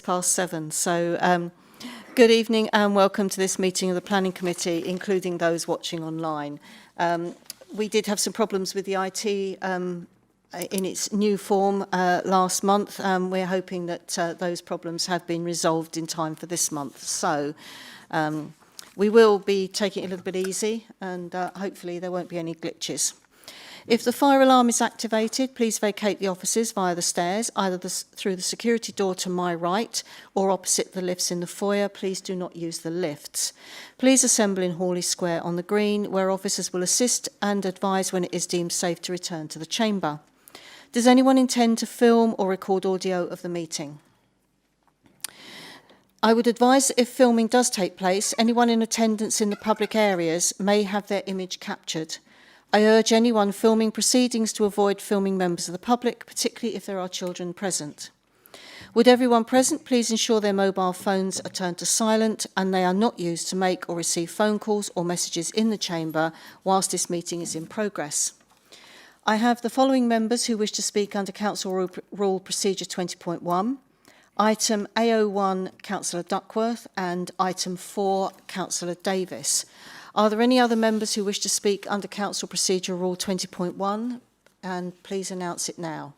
7:06. So good evening and welcome to this meeting of the Planning Committee, including those watching online. We did have some problems with the IT in its new form last month. We're hoping that those problems have been resolved in time for this month. So we will be taking it a little bit easy and hopefully there won't be any glitches. If the fire alarm is activated, please vacate the offices via the stairs, either through the security door to my right or opposite the lifts in the foyer. Please do not use the lifts. Please assemble in Hawley Square on the Green, where officers will assist and advise when it is deemed safe to return to the chamber. Does anyone intend to film or record audio of the meeting? I would advise that if filming does take place, anyone in attendance in the public areas may have their image captured. I urge anyone filming proceedings to avoid filming members of the public, particularly if there are children present. Would everyone present please ensure their mobile phones are turned to silent and they are not used to make or receive phone calls or messages in the chamber whilst this meeting is in progress. I have the following members who wish to speak under Council Rule Procedure 20.1. Item A01, Councillor Duckworth, and Item 4, Councillor Davis. Are there any other members who wish to speak under Council Procedure Rule 20.1? And please announce it now.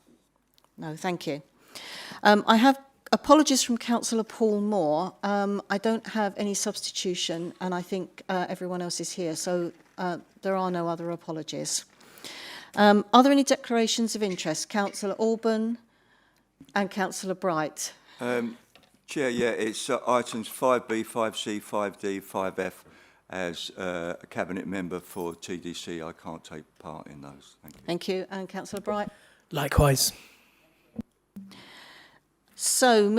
No, thank you. I have apologies from Councillor Paul Moore. I don't have any substitution, and I think everyone else is here, so there are no other apologies. Are there any declarations of interest? Councillor Alban and Councillor Bright. Chair, yeah, it's items 5B, 5C, 5D, 5F. As a Cabinet member for TDC, I can't take part in those. Thank you. Thank you. And Councillor Bright? Likewise. So,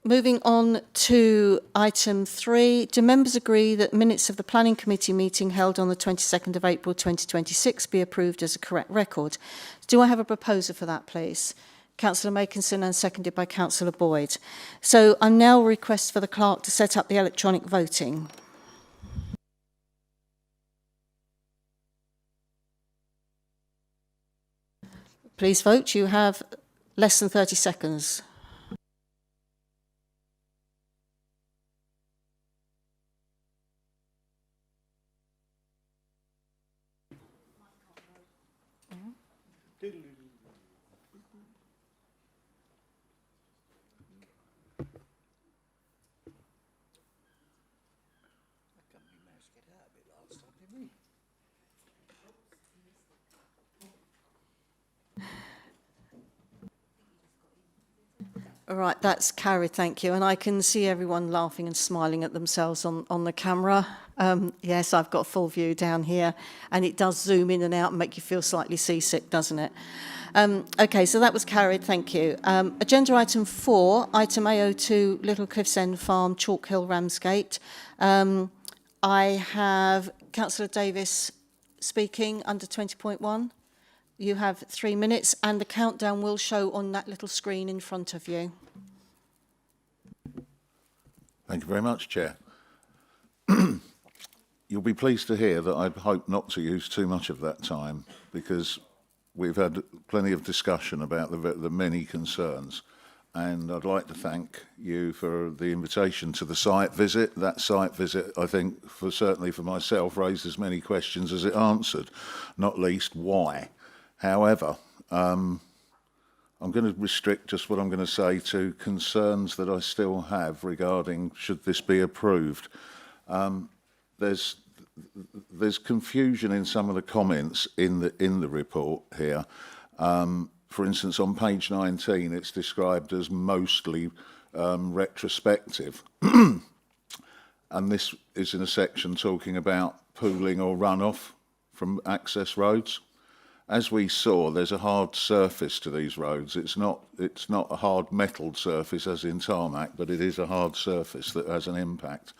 moving on to item 3, do members agree that minutes of the Planning Committee meeting held on the 22nd of April 2026 be approved as a correct record? Do I have a proposer for that, please? Councillor Makinson and seconded by Councillor Boyd. So, I now request for the clerk to set up the electronic voting. Please vote. You have less than 30 seconds. All right, that's carried, thank you. And I can see everyone laughing and smiling at themselves on the camera. Yes, I've got a full view down here, and it does zoom in and out and make you feel slightly seasick, doesn't it? Okay, so that was carried, thank you. Agenda item 4, item A02, Little Cliffs End Farm, Chalk Hill, Ramsgate. I have Councillor Davis speaking under 20.1. You have 3 minutes, and the countdown will show on that little screen in front of you. Thank you very much, Chair. You'll be pleased to hear that I hope not to use too much of that time, because we've had plenty of discussion about the many concerns. And I'd like to thank you for the invitation to the site visit. That site visit, I think, certainly for myself, raised as many questions as it answered, not least why. However, I'm going to restrict just what I'm going to say to concerns that I still have regarding should this be approved. There's confusion in some of the comments in the report here. For instance, on page 19, it's described as mostly retrospective. And this is in a section talking about pooling or runoff from access roads. As we saw, there's a hard surface to these roads. It's not a hard metalled surface as in tarmac, but it is a hard surface that has an impact.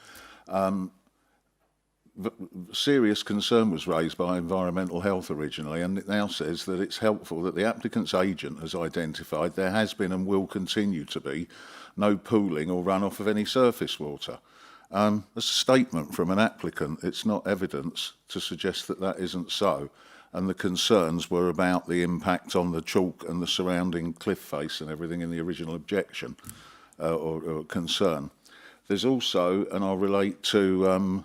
Serious concern was raised by Environmental Health originally, and it now says that it's helpful that the applicant's agent has identified there has been and will continue to be no pooling or runoff of any surface water. That's a statement from an applicant. It's not evidence to suggest that that isn't so. And the concerns were about the impact on the chalk and the surrounding cliff face and everything in the original objection. or concern. There's also, and I'll relate to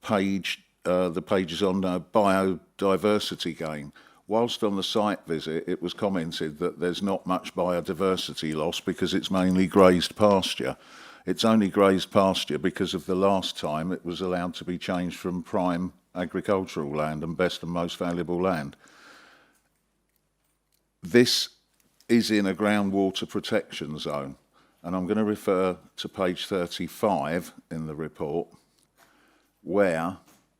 the pages on biodiversity gain. Whilst on the site visit, it was commented that there's not much biodiversity loss because it's mainly grazed pasture. It's only grazed pasture because of the last time it was allowed to be changed from prime agricultural land and best and most valuable land. This is in a groundwater protection zone, and I'm going to refer to page 35 in the report, where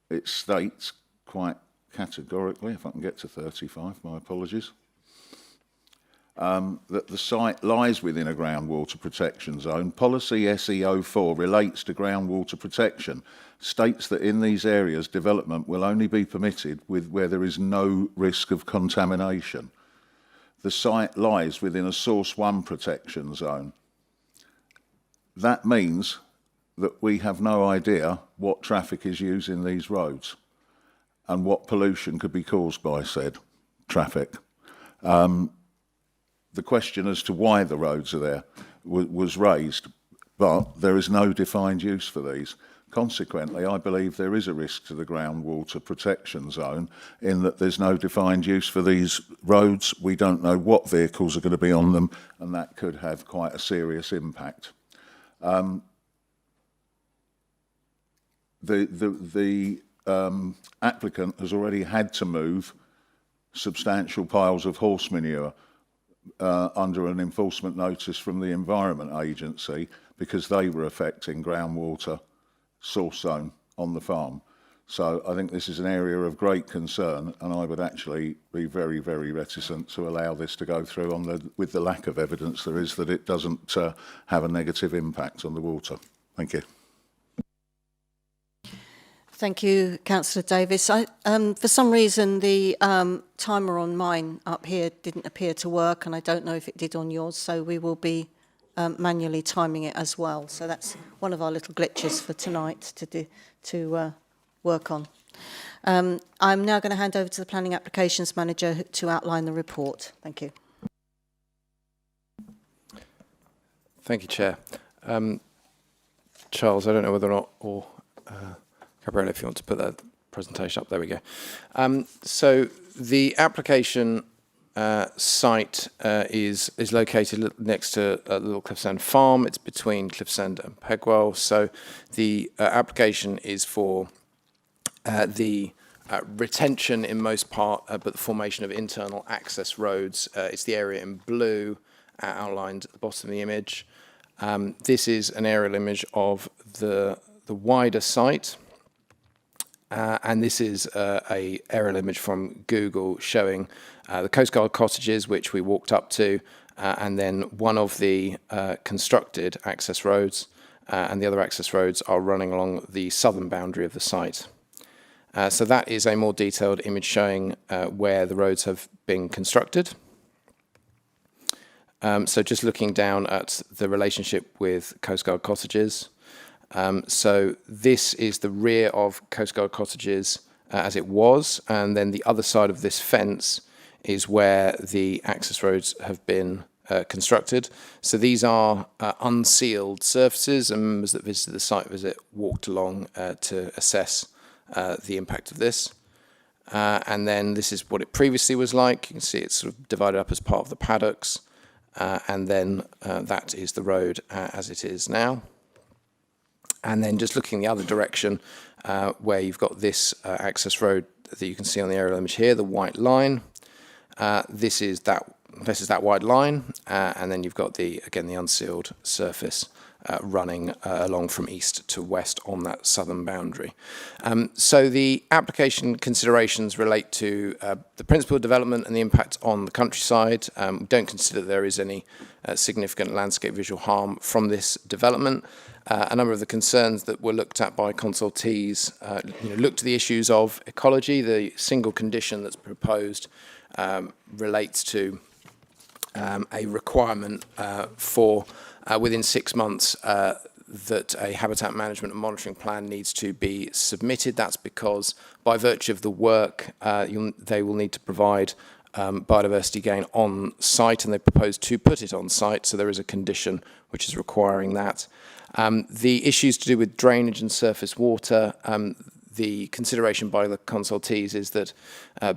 it states quite categorically, if I can get to 35, my apologies, that the site lies within a groundwater protection zone. Policy SE04 relates to groundwater protection, states that in these areas development will only be permitted where there is no risk of contamination. The site lies within a Source 1 protection zone. That means that we have no idea what traffic is using these roads and what pollution could be caused by said traffic. The question as to why the roads are there was raised, but there is no defined use for these. Consequently, I believe there is a risk to the groundwater protection zone in that there's no defined use for these roads. We don't know what vehicles are going to be on them, and that could have quite a serious impact. The applicant has already had to move substantial piles of horse manure under an enforcement notice from the Environment Agency because they were affecting groundwater source zone on the farm. So I think this is an area of great concern, and I would actually be very, very reticent to allow this to go through with the lack of evidence there is that it doesn't have a negative impact on the water. Thank you. Thank you, Councillor Davis. For some reason, the timer on mine up here didn't appear to work, and I don't know if it did on yours, so we will be manually timing it as well. So that's one of our little glitches for tonight to work on. I'm now going to hand over to the Planning Applications Manager to outline the report. Thank you. Thank you, Chair. Charles, I don't know whether or not, or Gabriella, if you want to put that presentation up, there we go. So the application site is located next to Little Cliffsend Farm. It's between Cliffsend and Pegwell. So the application is for the retention in most part, but the formation of internal access roads. It's the area in blue outlined at the bottom of the image. This is an aerial image of the wider site. And this is a aerial image from Google showing the Coast Guard cottages, which we walked up to, and then one of the constructed access roads, and the other access roads are running along the southern boundary of the site. So that is a more detailed image showing where the roads have been constructed. So just looking down at the relationship with Coast Guard cottages. So this is the rear of Coast Guard cottages as it was, and then the other side of this fence is where the access roads have been constructed. So these are unsealed surfaces, and members that visited the site visit walked along to assess the impact of this. And then this is what it previously was like. You can see it's sort of divided up as part of the paddocks, and then that is the road as it is now. And then just looking the other direction, where you've got this access road that you can see on the aerial image here, the white line. This is that white line, and then you've got the unsealed surface running along from east to west on that southern boundary. So the application considerations relate to the principle of development and the impact on the countryside. We don't consider there is any significant landscape visual harm from this development. A number of the concerns that were looked at by consultees looked to the issues of ecology. The single condition that's proposed relates to a requirement for within 6 months that a habitat management and monitoring plan needs to be submitted. That's because by virtue of the work, they will need to provide biodiversity gain on site, and they propose to put it on site, so there is a condition which is requiring that. The issues to do with drainage and surface water, the consideration by the consultees is that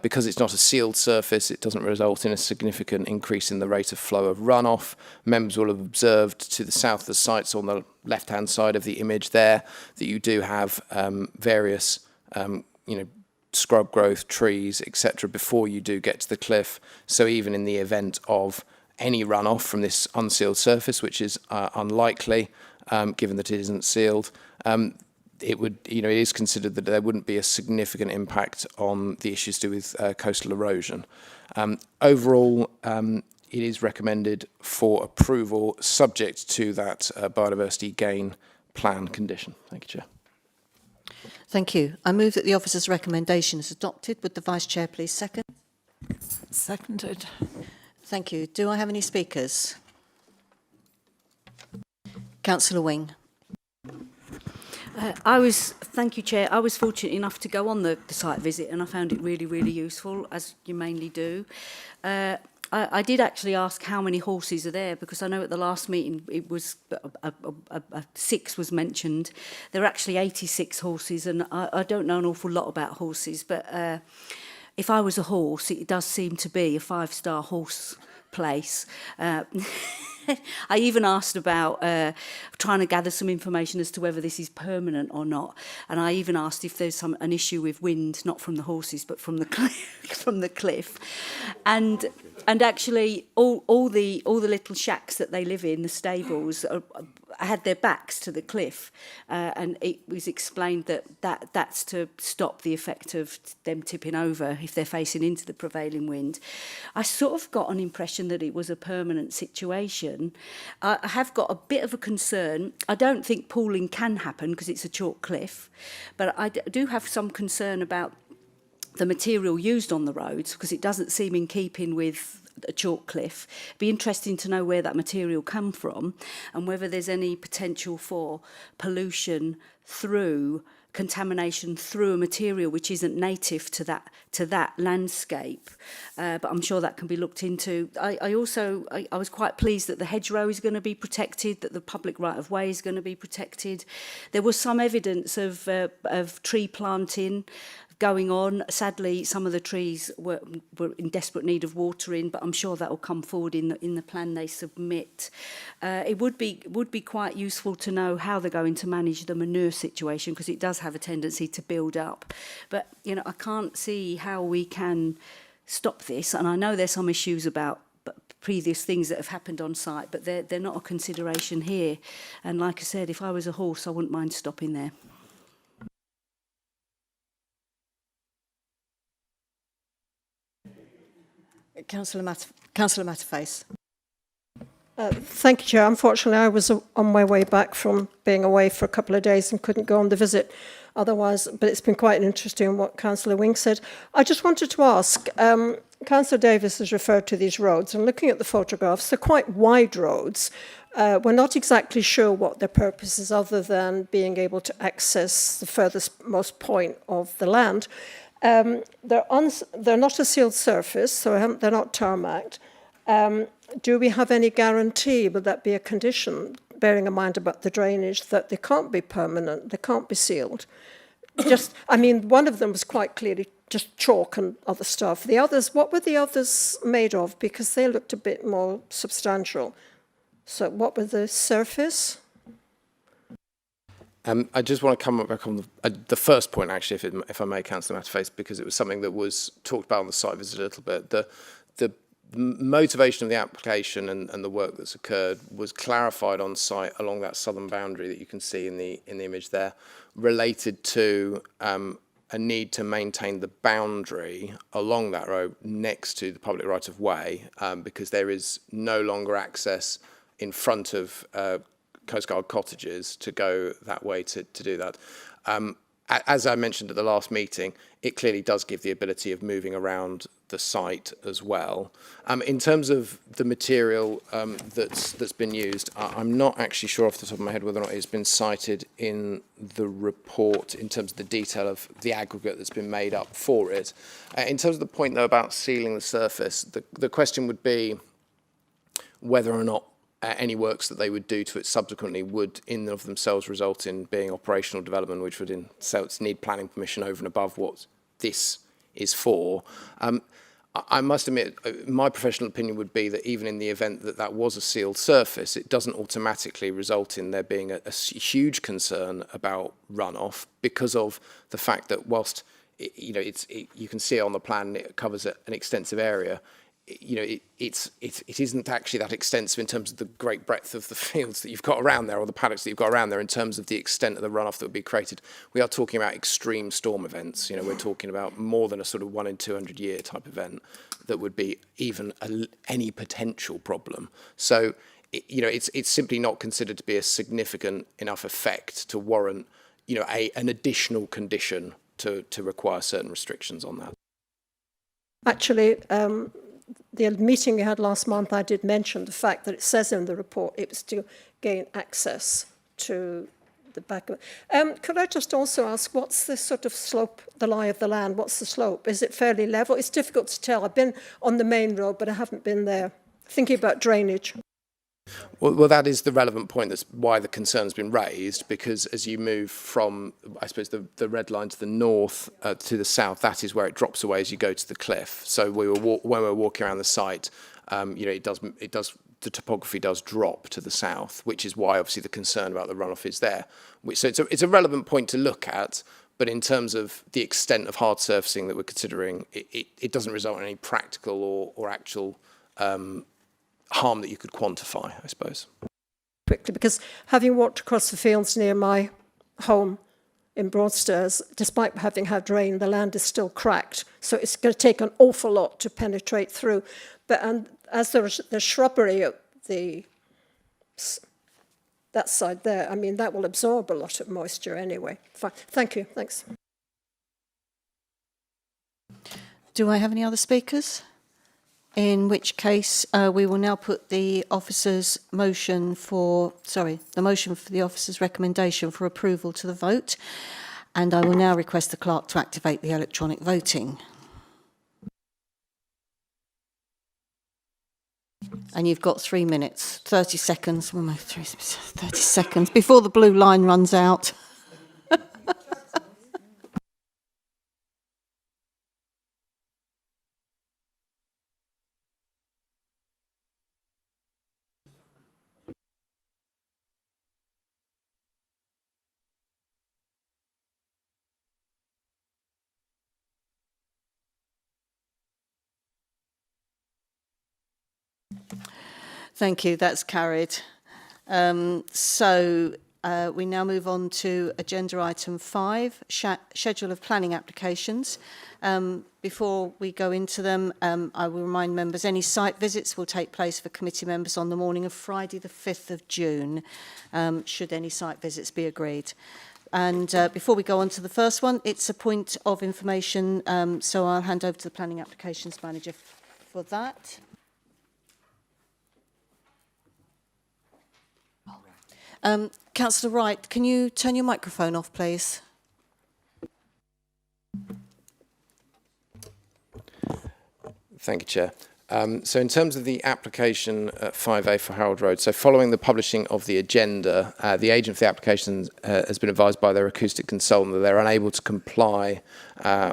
because it's not a sealed surface, it doesn't result in a significant increase in the rate of flow of runoff. Members will have observed to the south of the site, so on the left-hand side of the image there, that you do have various, scrub growth, trees, etc., before you do get to the cliff. So even in the event of any runoff from this unsealed surface, which is unlikely, given that it isn't sealed, it would, it is considered that there wouldn't be a significant impact on the issues to do with coastal erosion. Overall, it is recommended for approval, subject to that biodiversity gain plan condition. Thank you, Chair. Thank you. I move that the officer's recommendation is adopted. Would the Vice Chair please second? Seconded. Thank you. Do I have any speakers? Councillor Wing. Thank you, Chair. I was fortunate enough to go on the site visit, and I found it really, really useful, as you mainly do. I did actually ask how many horses are there, because I know at the last meeting it was 6 was mentioned. There are actually 86 horses, and I don't know an awful lot about horses, but if I was a horse, it does seem to be a 5-star horse place. I even asked about trying to gather some information as to whether this is permanent or not, and I even asked if there's an issue with wind, not from the horses but from the cliff, and actually all the little shacks that they live in, the stables, had their backs to the cliff, and it was explained that's to stop the effect of them tipping over if they're facing into the prevailing wind. I sort of got an impression that it was a permanent situation. I have got a bit of a concern. I don't think pooling can happen because it's a chalk cliff, but I do have some concern about the material used on the roads, because it doesn't seem in keeping with a chalk cliff. It'd be interesting to know where that material come from, and whether there's any potential for pollution through contamination through a material which isn't native to that landscape, but I'm sure that can be looked into. I was quite pleased that the hedgerow is going to be protected, that the public right of way is going to be protected. There was some evidence of tree planting going on. Sadly, some of the trees were in desperate need of watering, but I'm sure that will come forward in the plan they submit. It would be quite useful to know how they're going to manage the manure situation, because it does have a tendency to build up. But I can't see how we can stop this, and I know there's some issues about previous things that have happened on site, but they're not a consideration here. And like I said, if I was a horse, I wouldn't mind stopping there. Councillor Matterface. Thank you, Chair. Unfortunately, I was on my way back from being away for a couple of days and couldn't go on the visit otherwise, but it's been quite interesting what Councillor Wing said. I just wanted to ask, Councillor Davis has referred to these roads, and looking at the photographs, they're quite wide roads. We're not exactly sure what their purpose is, other than being able to access the furthest most point of the land. They're not a sealed surface, so they're not tarmacked. Do we have any guarantee, would that be a condition, bearing in mind about the drainage, that they can't be permanent, they can't be sealed? One of them was quite clearly just chalk and other stuff. The others, what were the others made of? Because they looked a bit more substantial. So what were the surface? I just want to come back on the first point, actually, if I may, Councillor Matterface, because it was something that was talked about on the site visit a little bit. The motivation of the application and the work that's occurred was clarified on site along that southern boundary that you can see in the image there, related to a need to maintain the boundary along that road next to the public right of way, because there is no longer access in front of Coast Guard cottages to go that way to do that. as I mentioned at the last meeting, it clearly does give the ability of moving around the site as well. In terms of the material that's been used, I'm not actually sure off the top of my head whether or not it's been cited in the report in terms of the detail of the aggregate that's been made up for it. In terms of the point, though, about sealing the surface, the question would be whether or not any works that they would do to it subsequently would in and of themselves result in being operational development, which would in itself need planning permission over and above what this is for. I must admit, my professional opinion would be that even in the event that that was a sealed surface, it doesn't automatically result in there being a huge concern about runoff, because of the fact that whilst you can see it on the plan, it covers an extensive area. It isn't actually that extensive in terms of the great breadth of the fields that you've got around there, or the paddocks that you've got around there, in terms of the extent of the runoff that would be created. We are talking about extreme storm events. We're talking about more than a sort of 1 in 200 year type event that would be even any potential problem. So, it's simply not considered to be a significant enough effect to warrant, an additional condition to require certain restrictions on that. Actually, the meeting we had last month, I did mention the fact that it says in the report it was to gain access to the back of it. Could I just also ask, what's the sort of slope, the lie of the land? What's the slope? Is it fairly level? It's difficult to tell. I've been on the main road, but I haven't been there. Thinking about drainage. Well, that is the relevant point. That's why the concern's been raised, because as you move from, I suppose, the red line to the north to the south, that is where it drops away as you go to the cliff. So when we're walking around the site, the topography does drop to the south, which is why obviously the concern about the runoff is there. So it's a relevant point to look at, but in terms of the extent of hard surfacing that we're considering, it doesn't result in any practical or actual harm that you could quantify, I suppose. Quickly, because having walked across the fields near my home in Broadstairs, despite having had rain, the land is still cracked. So it's going to take an awful lot to penetrate through. But as there's the shrubbery at that side there, I mean, that will absorb a lot of moisture anyway. Fine. Thank you. Thanks. Do I have any other speakers? In which case, we will now put the motion for the officer's recommendation for approval to the vote. And I will now request the clerk to activate the electronic voting. And you've got 3 minutes, 30 seconds, 30 seconds before the blue line runs out. Thank you, that's carried. We now move on to agenda item 5, schedule of planning applications. Before we go into them, I will remind members any site visits will take place for committee members on the morning of Friday the 5th of June, should any site visits be agreed. And before we go on to the first one, it's a point of information, so I'll hand over to the planning applications manager for that. Councillor Wright, can you turn your microphone off, please? Thank you, Chair. So in terms of the application at 5A for Harold Road, so following the publishing of the agenda, the agent for the application has been advised by their acoustic consultant that they're unable to comply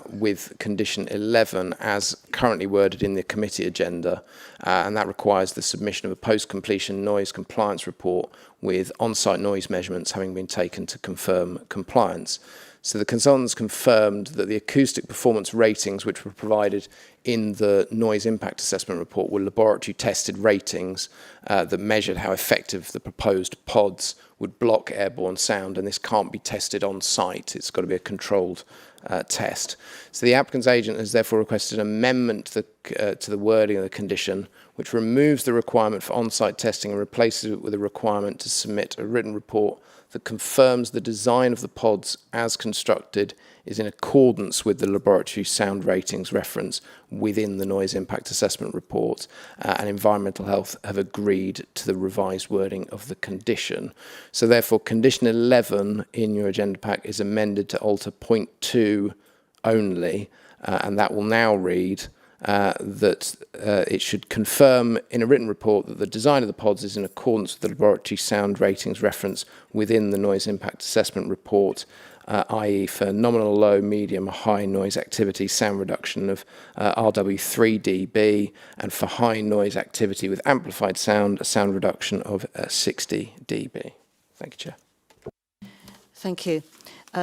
with condition 11 as currently worded in the committee agenda, and that requires the submission of a post-completion noise compliance report with on-site noise measurements having been taken to confirm compliance. So the consultants confirmed that the acoustic performance ratings which were provided in the noise impact assessment report were laboratory tested ratings that measured how effective the proposed pods would block airborne sound, and this can't be tested on site. It's got to be a controlled test. So the applicant's agent has therefore requested an amendment to the wording of the condition, which removes the requirement for on-site testing and replaces it with a requirement to submit a written report that confirms the design of the pods as constructed is in accordance with the laboratory sound ratings reference within the noise impact assessment report, and Environmental Health have agreed to the revised wording of the condition. So therefore, condition 11 in your agenda pack is amended to alter point 2 only, and that will now read that it should confirm in a written report that the design of the pods is in accordance with the laboratory sound ratings reference within the noise impact assessment report, i.e. for nominal low, medium, high noise activity, sound reduction of RW3 dB, and for high noise activity with amplified sound, a sound reduction of 60 dB. Thank you, Chair. Thank you.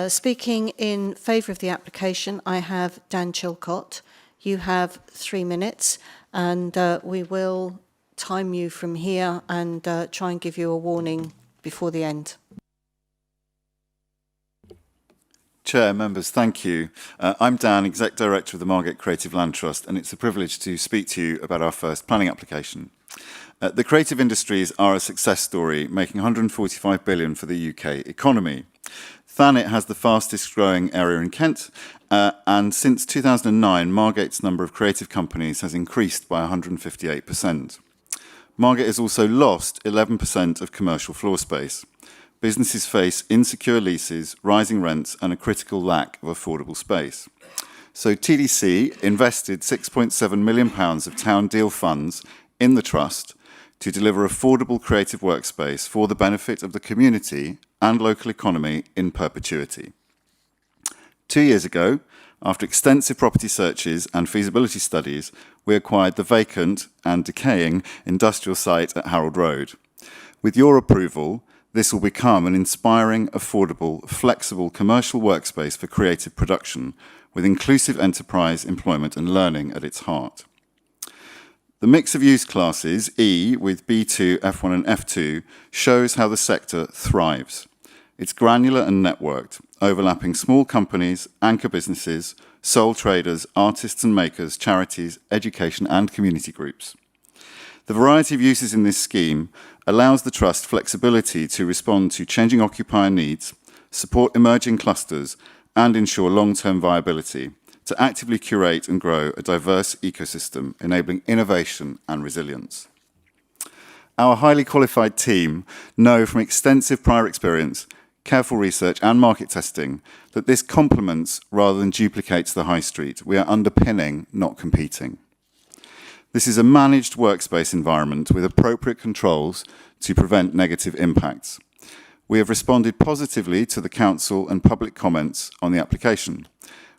Speaking in favour of the application, I have Dan Chilcott. You have 3 minutes, and we will time you from here and try and give you a warning before the end. Chair, members, thank you. I'm Dan, Exec Director of the Margate Creative Land Trust, and it's a privilege to speak to you about our first planning application. The creative industries are a success story, making $145 billion for the UK economy. Thanet has the fastest growing area in Kent, and since 2009, Margate's number of creative companies has increased by 158%. Margate has also lost 11% of commercial floor space. Businesses face insecure leases, rising rents, and a critical lack of affordable space. So TDC invested £6.7 million of town deal funds in the trust to deliver affordable creative workspace for the benefit of the community and local economy in perpetuity. 2 years ago, after extensive property searches and feasibility studies, we acquired the vacant and decaying industrial site at Harold Road. With your approval, this will become an inspiring, affordable, flexible commercial workspace for creative production, with inclusive enterprise, employment and learning at its heart. The mix of use classes, E, with B2, F1 and F2, shows how the sector thrives. It's granular and networked, overlapping small companies, anchor businesses, sole traders, artists and makers, charities, education and community groups. The variety of uses in this scheme allows the Trust flexibility to respond to changing occupier needs, support emerging clusters, and ensure long-term viability, to actively curate and grow a diverse ecosystem, enabling innovation and resilience. Our highly qualified team know from extensive prior experience, careful research and market testing that this complements rather than duplicates the high street. We are underpinning, not competing. This is a managed workspace environment with appropriate controls to prevent negative impacts. We have responded positively to the Council and public comments on the application.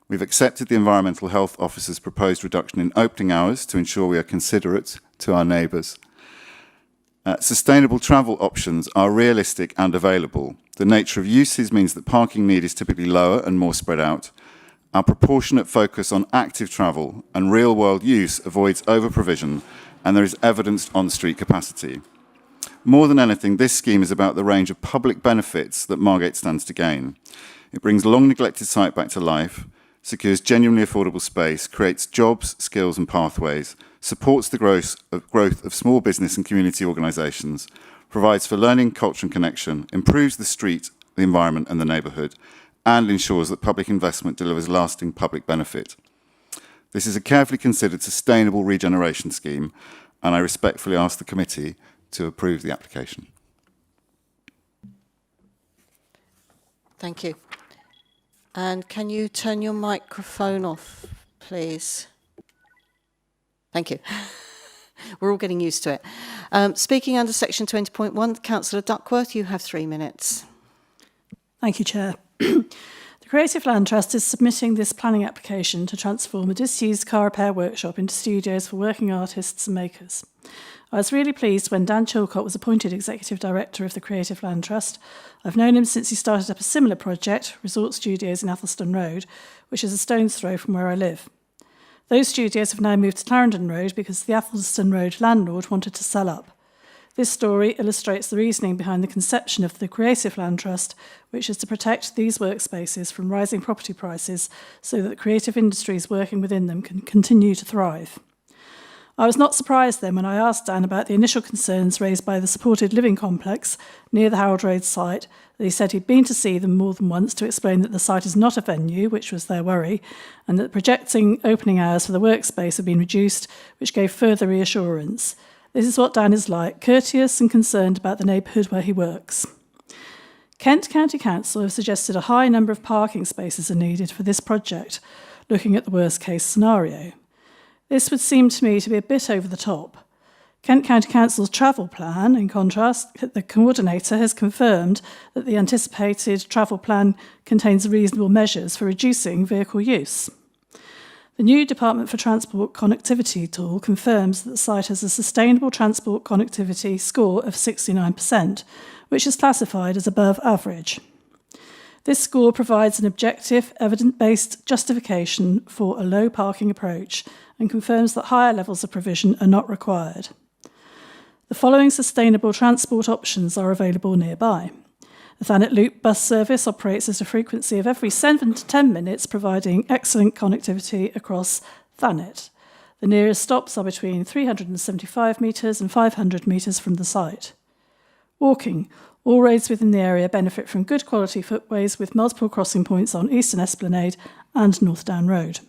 We've accepted the Environmental Health Officer's proposed reduction in opening hours to ensure we are considerate to our neighbours. Sustainable travel options are realistic and available. The nature of uses means that parking need is typically lower and more spread out. Our proportionate focus on active travel and real-world use avoids over-provision, and there is evidenced on-street capacity. More than anything, this scheme is about the range of public benefits that Margate stands to gain. It brings long-neglected site back to life, secures genuinely affordable space, creates jobs, skills and pathways, supports the growth of small business and community organisations, provides for learning, culture and connection, improves the street, the environment and the neighbourhood, and ensures that public investment delivers lasting public benefit. This is a carefully considered sustainable regeneration scheme, and I respectfully ask the committee to approve the application. Thank you. And can you turn your microphone off, please? Thank you. We're all getting used to it. Speaking under section 20.1, Councillor Duckworth, you have 3 minutes. Thank you, Chair. The Creative Land Trust is submitting this planning application to transform a disused car repair workshop into studios for working artists and makers. I was really pleased when Dan Chilcott was appointed Executive Director of the Creative Land Trust. I've known him since he started up a similar project, Resort Studios in Athelston Road, which is a stone's throw from where I live. Those studios have now moved to Clarendon Road because the Athelston Road landlord wanted to sell up. This story illustrates the reasoning behind the conception of the Creative Land Trust, which is to protect these workspaces from rising property prices so that the creative industries working within them can continue to thrive. I was not surprised then when I asked Dan about the initial concerns raised by the supported living complex near the Harold Road site, that he said he'd been to see them more than once to explain that the site is not a venue, which was their worry, and that projecting opening hours for the workspace had been reduced, which gave further reassurance. This is what Dan is like, courteous and concerned about the neighbourhood where he works. Kent County Council have suggested a high number of parking spaces are needed for this project, looking at the worst case scenario. This would seem to me to be a bit over the top. Kent County Council's travel plan, in contrast, the coordinator has confirmed that the anticipated travel plan contains reasonable measures for reducing vehicle use. The new Department for Transport Connectivity tool confirms that the site has a sustainable transport connectivity score of 69%, which is classified as above average. This score provides an objective, evidence-based justification for a low parking approach and confirms that higher levels of provision are not required. The following sustainable transport options are available nearby. The Thanet Loop bus service operates at a frequency of every 7 to 10 minutes, providing excellent connectivity across Thanet. The nearest stops are between 375 metres and 500 metres from the site. Walking. All roads within the area benefit from good quality footways with multiple crossing points on Eastern Esplanade and North Down Road.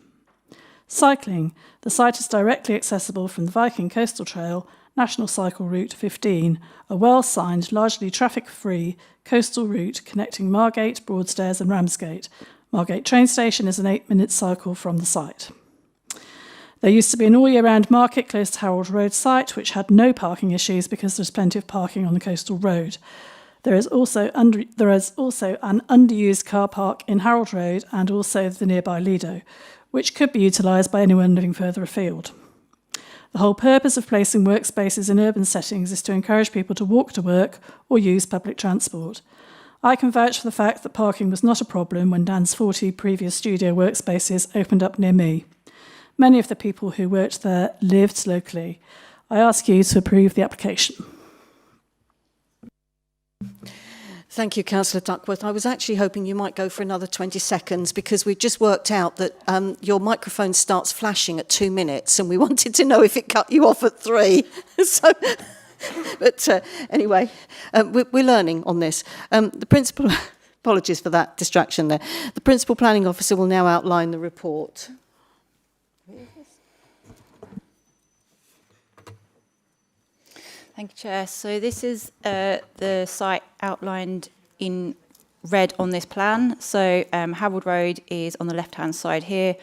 Cycling. The site is directly accessible from the Viking Coastal Trail, National Cycle Route 15, a well-signed, largely traffic-free coastal route connecting Margate, Broadstairs and Ramsgate. Margate train station is an 8-minute cycle from the site. There used to be an all-year-round market close to Harold Road site, which had no parking issues because there's plenty of parking on the coastal road. There is also an underused car park in Harold Road and also the nearby Lido, which could be utilised by anyone living further afield. The whole purpose of placing workspaces in urban settings is to encourage people to walk to work or use public transport. I can vouch for the fact that parking was not a problem when Dan's 40 previous studio workspaces opened up near me. Many of the people who worked there lived locally. I ask you to approve the application. Thank you, Councillor Duckworth. I was actually hoping you might go for another 20 seconds because we've just worked out that your microphone starts flashing at 2 minutes and we wanted to know if it cut you off at 3. Anyway, we're learning on this. The principal, apologies for that distraction there. The Principal Planning Officer will now outline the report. Thank you, Chair. So this is the site outlined in red on this plan. So Harold Road is on the left-hand side here,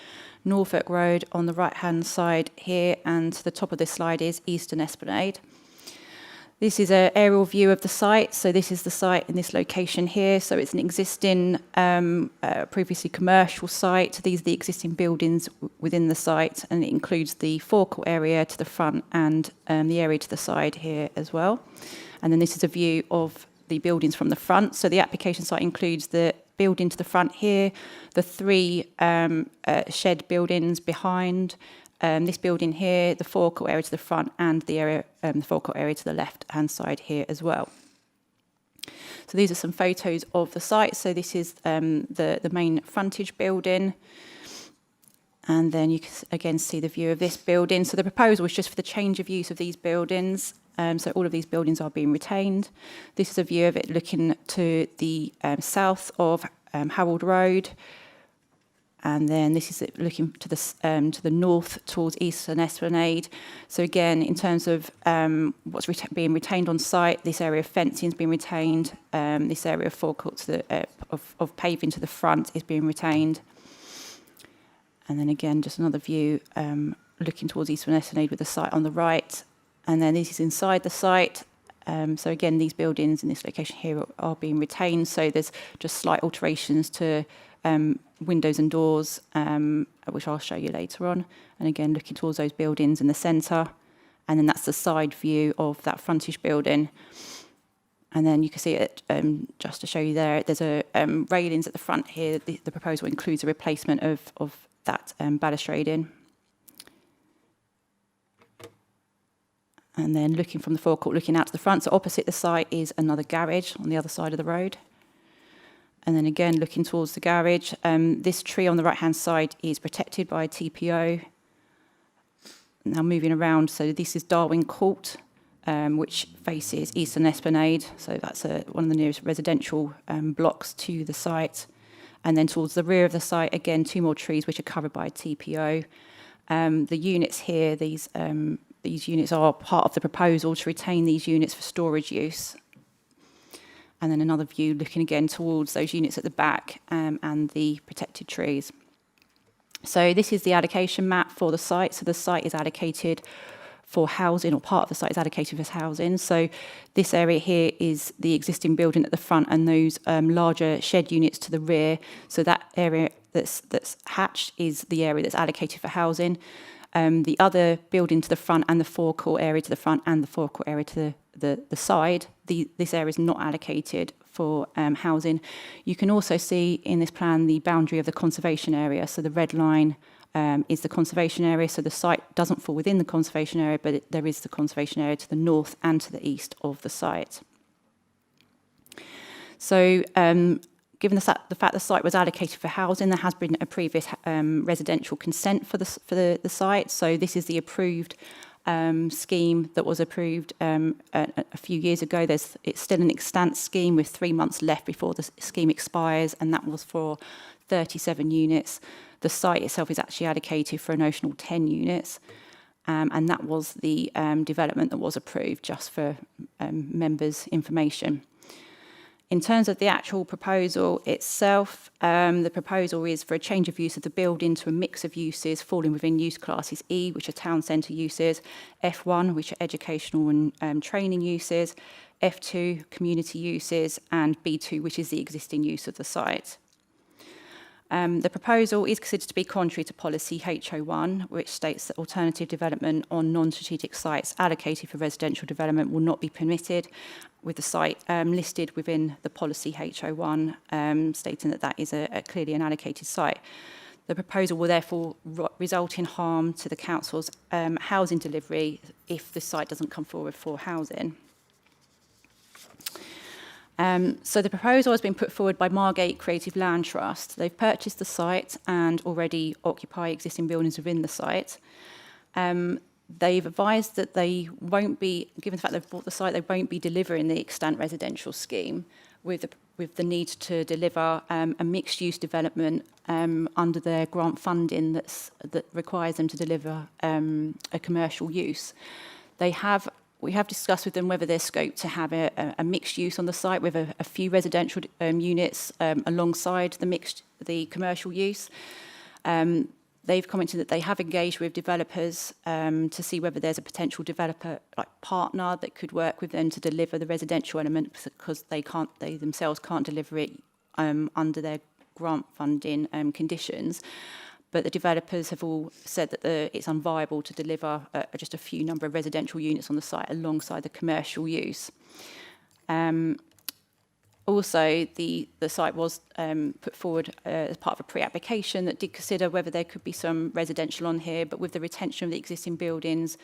Norfolk Road on the right-hand side here, and the top of this slide is Eastern Esplanade. This is an aerial view of the site. So this is the site in this location here. So it's an existing, previously commercial site. These are the existing buildings within the site, and it includes the forecourt area to the front and the area to the side here as well. And then this is a view of the buildings from the front. So the application site includes the building to the front here, the 3 shed buildings behind, this building here, the forecourt area to the front, and the forecourt area to the left-hand side here as well. So these are some photos of the site. So this is the main frontage building. And then you can again see the view of this building. So the proposal is just for the change of use of these buildings. So all of these buildings are being retained. This is a view of it looking to the south of Harold Road. And then this is it looking to the north towards Eastern Esplanade. So again, in terms of what's being retained on site, this area of fencing is being retained. This area of forecourt of paving to the front is being retained. And then again, just another view looking towards Eastern Esplanade with the site on the right. And then this is inside the site. So again, these buildings in this location here are being retained. So there's just slight alterations to windows and doors, which I'll show you later on. And again, looking towards those buildings in the centre. And then that's the side view of that frontage building. And then you can see it, just to show you there, there's a railings at the front here. The proposal includes a replacement of that balustrading. And then looking from the forecourt, looking out to the front, so opposite the site is another garage on the other side of the road. And then again, looking towards the garage, this tree on the right-hand side is protected by a TPO. Now moving around, so this is Darwin Court, which faces Eastern Esplanade. So that's one of the nearest residential blocks to the site. And then towards the rear of the site, again, 2 more trees which are covered by a TPO. The units here, these units are part of the proposal to retain these units for storage use. And then another view looking again towards those units at the back and the protected trees. So this is the allocation map for the site. So the site is allocated for housing, or part of the site is allocated for housing. So this area here is the existing building at the front and those larger shed units to the rear. So that area that's hatched is the area that's allocated for housing. The other building to the front and the forecourt area to the front and the forecourt area to the side, this area is not allocated for housing. You can also see in this plan the boundary of the conservation area. So the red line is the conservation area. So the site doesn't fall within the conservation area, but there is the conservation area to the north and to the east of the site. So given the fact the site was allocated for housing, there has been a previous residential consent for the site. So this is the approved scheme that was approved a few years ago. It's still an extant scheme with 3 months left before the scheme expires, and that was for 37 units. The site itself is actually allocated for a notional 10 units, and that was the development that was approved, just for members' information. In terms of the actual proposal itself, the proposal is for a change of use of the building to a mix of uses falling within use classes E, which are town centre uses, F1, which are educational and training uses, F2, community uses, and B2, which is the existing use of the site. The proposal is considered to be contrary to policy HO1, which states that alternative development on non-strategic sites allocated for residential development will not be permitted, with the site listed within the policy HO1, stating that that is clearly an allocated site. The proposal will therefore result in harm to the council's housing delivery if the site doesn't come forward for housing. So the proposal has been put forward by Margate Creative Land Trust. They've purchased the site and already occupy existing buildings within the site. They've advised that they won't be, given the fact they've bought the site, they won't be delivering the extant residential scheme with the need to deliver a mixed-use development under their grant funding that requires them to deliver a commercial use. We have discussed with them whether there's scope to have a mixed use on the site with a few residential units alongside the commercial use. They've commented that they have engaged with developers to see whether there's a potential developer partner that could work with them to deliver the residential element, because they themselves can't deliver it under their grant funding conditions. But the developers have all said that it's unviable to deliver just a few number of residential units on the site alongside the commercial use. Also, the site was put forward as part of a pre-application that did consider whether there could be some residential on here, but with the retention of the existing buildings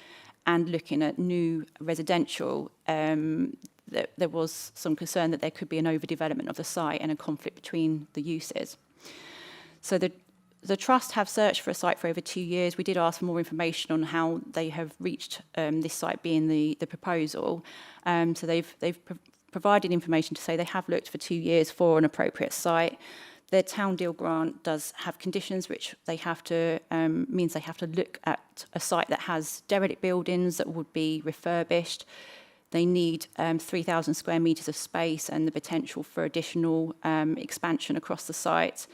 and looking at new residential, there was some concern that there could be an overdevelopment of the site and a conflict between the uses. So the Trust have searched for a site for over 2 years. We did ask for more information on how they have reached this site being the proposal. So they've provided information to say they have looked for 2 years for an appropriate site. Their town deal grant does have conditions which they have to means they have to look at a site that has derelict buildings that would be refurbished. They need 3,000 square metres of space and the potential for additional expansion across the site.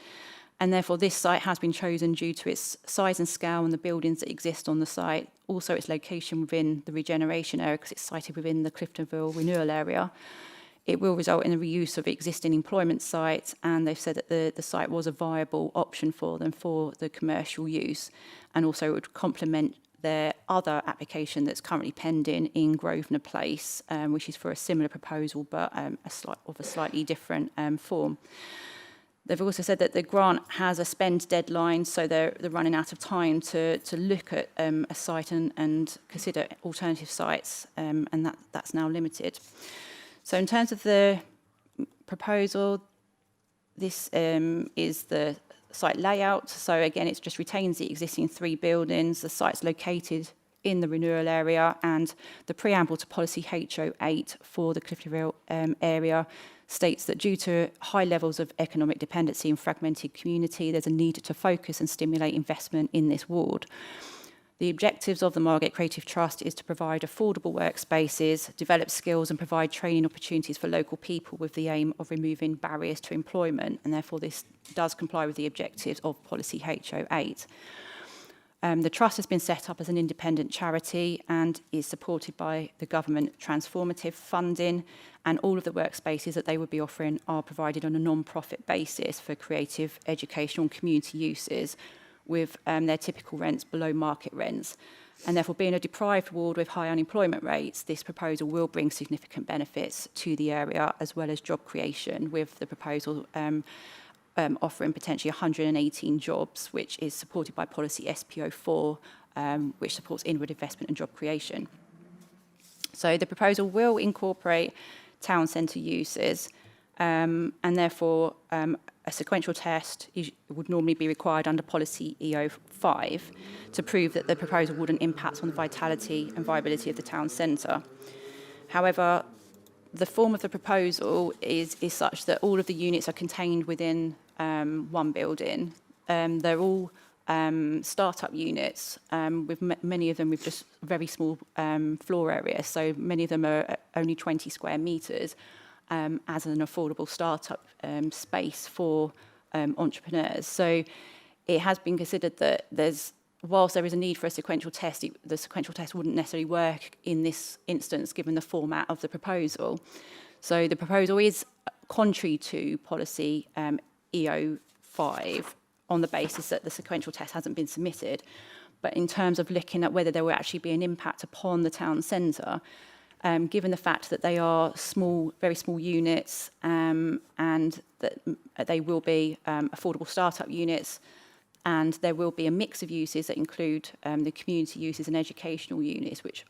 And therefore, this site has been chosen due to its size and scale and the buildings that exist on the site. Also, its location within the regeneration area, because it's sited within the Cliftonville renewal area. It will result in the reuse of existing employment sites, and they've said that the site was a viable option for them for the commercial use, and also it would complement their other application that's currently pending in Grosvenor Place, which is for a similar proposal, but a slightly different form. They've also said that the grant has a spend deadline, so they're running out of time to look at a site and consider alternative sites, and that's now limited. So in terms of the proposal, this is the site layout. So again, it just retains the existing 3 buildings. The site's located in the renewal area, and the preamble to policy HO8 for the Cliftonville area states that due to high levels of economic dependency and fragmented community, there's a need to focus and stimulate investment in this ward. The objectives of the Margate Creative Trust is to provide affordable workspaces, develop skills and provide training opportunities for local people with the aim of removing barriers to employment, and therefore this does comply with the objectives of policy HO8. The Trust has been set up as an independent charity and is supported by the government transformative funding, and all of the workspaces that they would be offering are provided on a non-profit basis for creative, educational and community uses, with their typical rents below market rents. And therefore, being a deprived ward with high unemployment rates, this proposal will bring significant benefits to the area, as well as job creation, with the proposal offering potentially 118 jobs, which is supported by policy SPO4, which supports inward investment and job creation. So the proposal will incorporate town centre uses, and therefore a sequential test would normally be required under policy EO5 to prove that the proposal wouldn't impact on the vitality and viability of the town centre. However, the form of the proposal is such that all of the units are contained within one building. They're all start-up units, with many of them with just very small floor areas. So many of them are only 20 square metres as an affordable start-up space for entrepreneurs. So it has been considered that whilst there is a need for a sequential test, the sequential test wouldn't necessarily work in this instance, given the format of the proposal. So the proposal is contrary to policy EO5 on the basis that the sequential test hasn't been submitted. But in terms of looking at whether there will actually be an impact upon the town centre, given the fact that they are small, very small units, and that they will be affordable start-up units, and there will be a mix of uses that include the community uses and educational units, which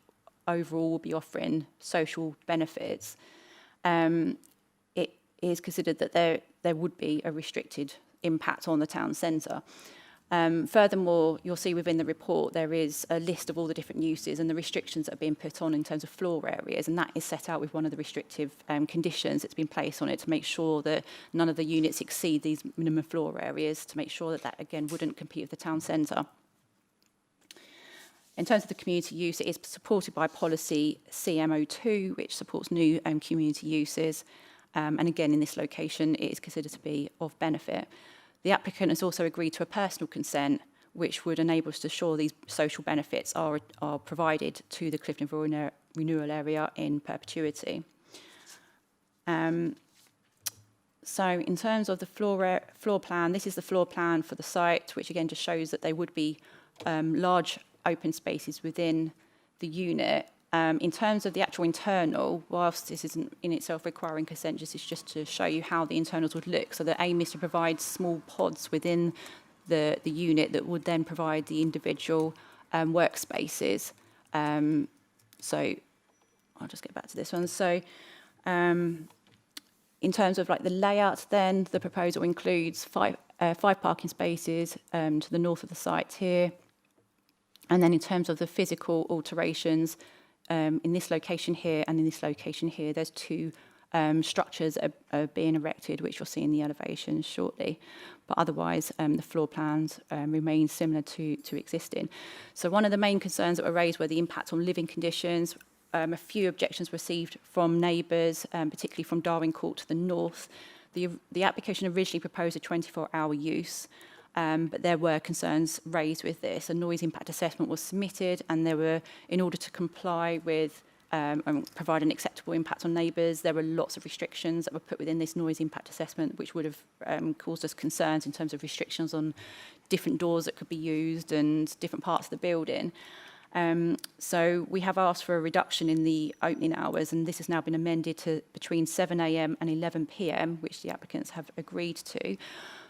overall will be offering social benefits, it is considered that there would be a restricted impact on the town centre. Furthermore, you'll see within the report there is a list of all the different uses and the restrictions that are being put on in terms of floor areas, and that is set out with one of the restrictive conditions that's been placed on it to make sure that none of the units exceed these minimum floor areas, to make sure that that again wouldn't compete with the town centre. In terms of the community use, it is supported by policy CMO2, which supports new community uses, and again in this location it is considered to be of benefit. The applicant has also agreed to a personal consent, which would enable us to ensure these social benefits are provided to the Cliftonville renewal area in perpetuity. So in terms of the floor plan, this is the floor plan for the site, which again just shows that there would be large open spaces within the unit. In terms of the actual internal, whilst this isn't in itself requiring consent, this is just to show you how the internals would look. So the aim is to provide small pods within the unit that would then provide the individual workspaces. So I'll just get back to this one. So in terms of like the layout then, the proposal includes five parking spaces to the north of the site here. And then in terms of the physical alterations, in this location here and in this location here, there's two structures are being erected, which you'll see in the elevations shortly. But otherwise, the floor plans remain similar to existing. So one of the main concerns that were raised were the impact on living conditions. A few objections received from neighbours, particularly from Darwin Court to the north. The application originally proposed a 24-hour use, but there were concerns raised with this. A noise impact assessment was submitted, and there were, in order to comply with and provide an acceptable impact on neighbours, there were lots of restrictions that were put within this noise impact assessment, which would have caused us concerns in terms of restrictions on different doors that could be used and different parts of the building. So we have asked for a reduction in the opening hours, and this has now been amended to between 7 a.m. and 11 p.m, which the applicants have agreed to.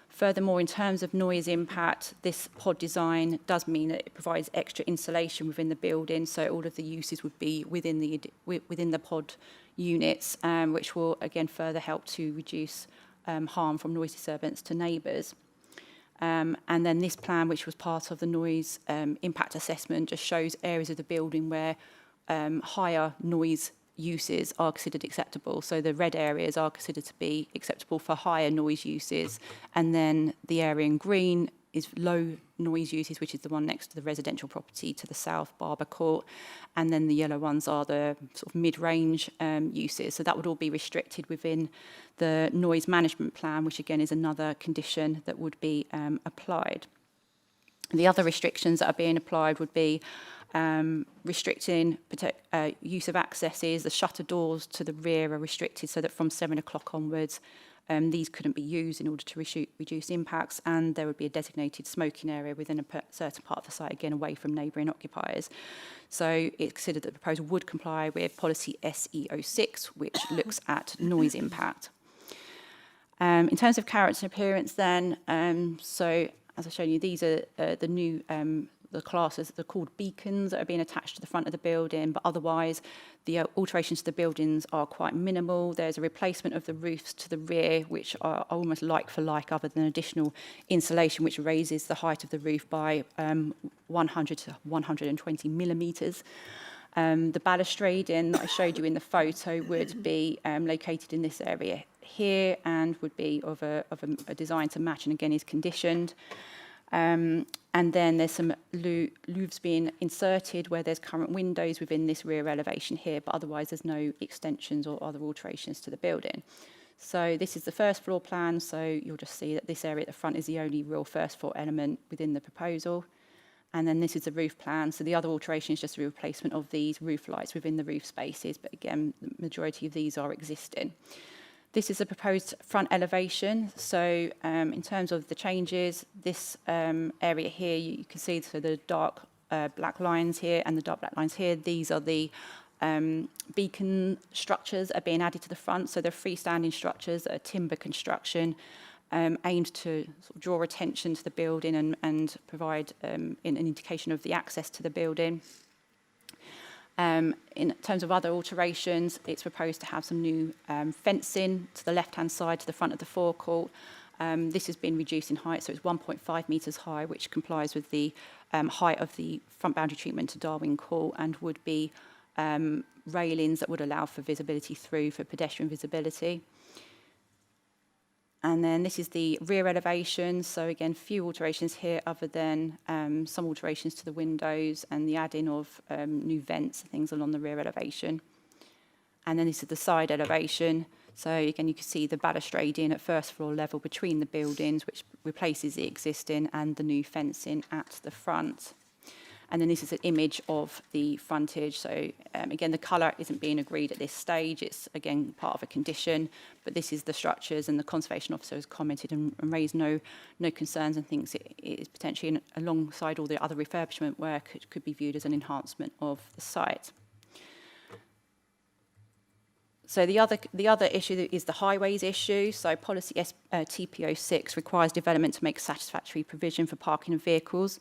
Furthermore, in terms of noise impact, this pod design does mean that it provides extra insulation within the building, so all of the uses would be within the pod units, which will again further help to reduce harm from noise disturbance to neighbours. And then this plan, which was part of the noise impact assessment, just shows areas of the building where higher noise uses are considered acceptable. So the red areas are considered to be acceptable for higher noise uses, and then the area in green is low noise uses, which is the one next to the residential property to the south, Barber Court, and then the yellow ones are the sort of mid-range uses. So that would all be restricted within the noise management plan, which again is another condition that would be applied. The other restrictions that are being applied would be restricting use of accesses. The shutter doors to the rear are restricted so that from 7 o'clock onwards these couldn't be used in order to reduce impacts, and there would be a designated smoking area within a certain part of the site, again away from neighbouring occupiers. So it's considered that the proposal would comply with policy SE06, which looks at noise impact. In terms of character and appearance then, so as I've shown you, these are the new the classes, they're called beacons, that are being attached to the front of the building, but otherwise the alterations to the buildings are quite minimal. There's a replacement of the roofs to the rear, which are almost like for like, other than additional insulation, which raises the height of the roof by 100 to 120 millimetres. The balustrading that I showed you in the photo would be located in this area here and would be of a design to match, and again is conditioned. And then there's some louvres being inserted where there's current windows within this rear elevation here, but otherwise there's no extensions or other alterations to the building. So this is the first floor plan, so you'll just see that this area at the front is the only real first floor element within the proposal. And then this is the roof plan, so the other alteration is just a replacement of these roof lights within the roof spaces, but again, the majority of these are existing. This is a proposed front elevation. So in terms of the changes, this area here, you can see so the dark black lines here and the dark black lines here. These are the beacon structures that are being added to the front. So they're freestanding structures that are timber construction, aimed to sort of draw attention to the building and provide an indication of the access to the building. In terms of other alterations, it's proposed to have some new fencing to the left-hand side to the front of the forecourt. This has been reduced in height, so it's 1.5 metres high, which complies with the height of the front boundary treatment to Darwin Court, and would be railings that would allow for visibility through for pedestrian visibility. And then this is the rear elevation. So again, few alterations here other than some alterations to the windows and the add-in of new vents and things along the rear elevation. And then this is the side elevation. So again, you can see the balustrading at first floor level between the buildings, which replaces the existing, and the new fencing at the front. And then this is an image of the frontage. So again, the colour isn't being agreed at this stage. It's again part of a condition, but this is the structures, and the conservation officer has commented and raised no concerns, and thinks it is potentially alongside all the other refurbishment work, it could be viewed as an enhancement of the site. So the other issue is the highways issue. So policy TP06 requires development to make satisfactory provision for parking of vehicles.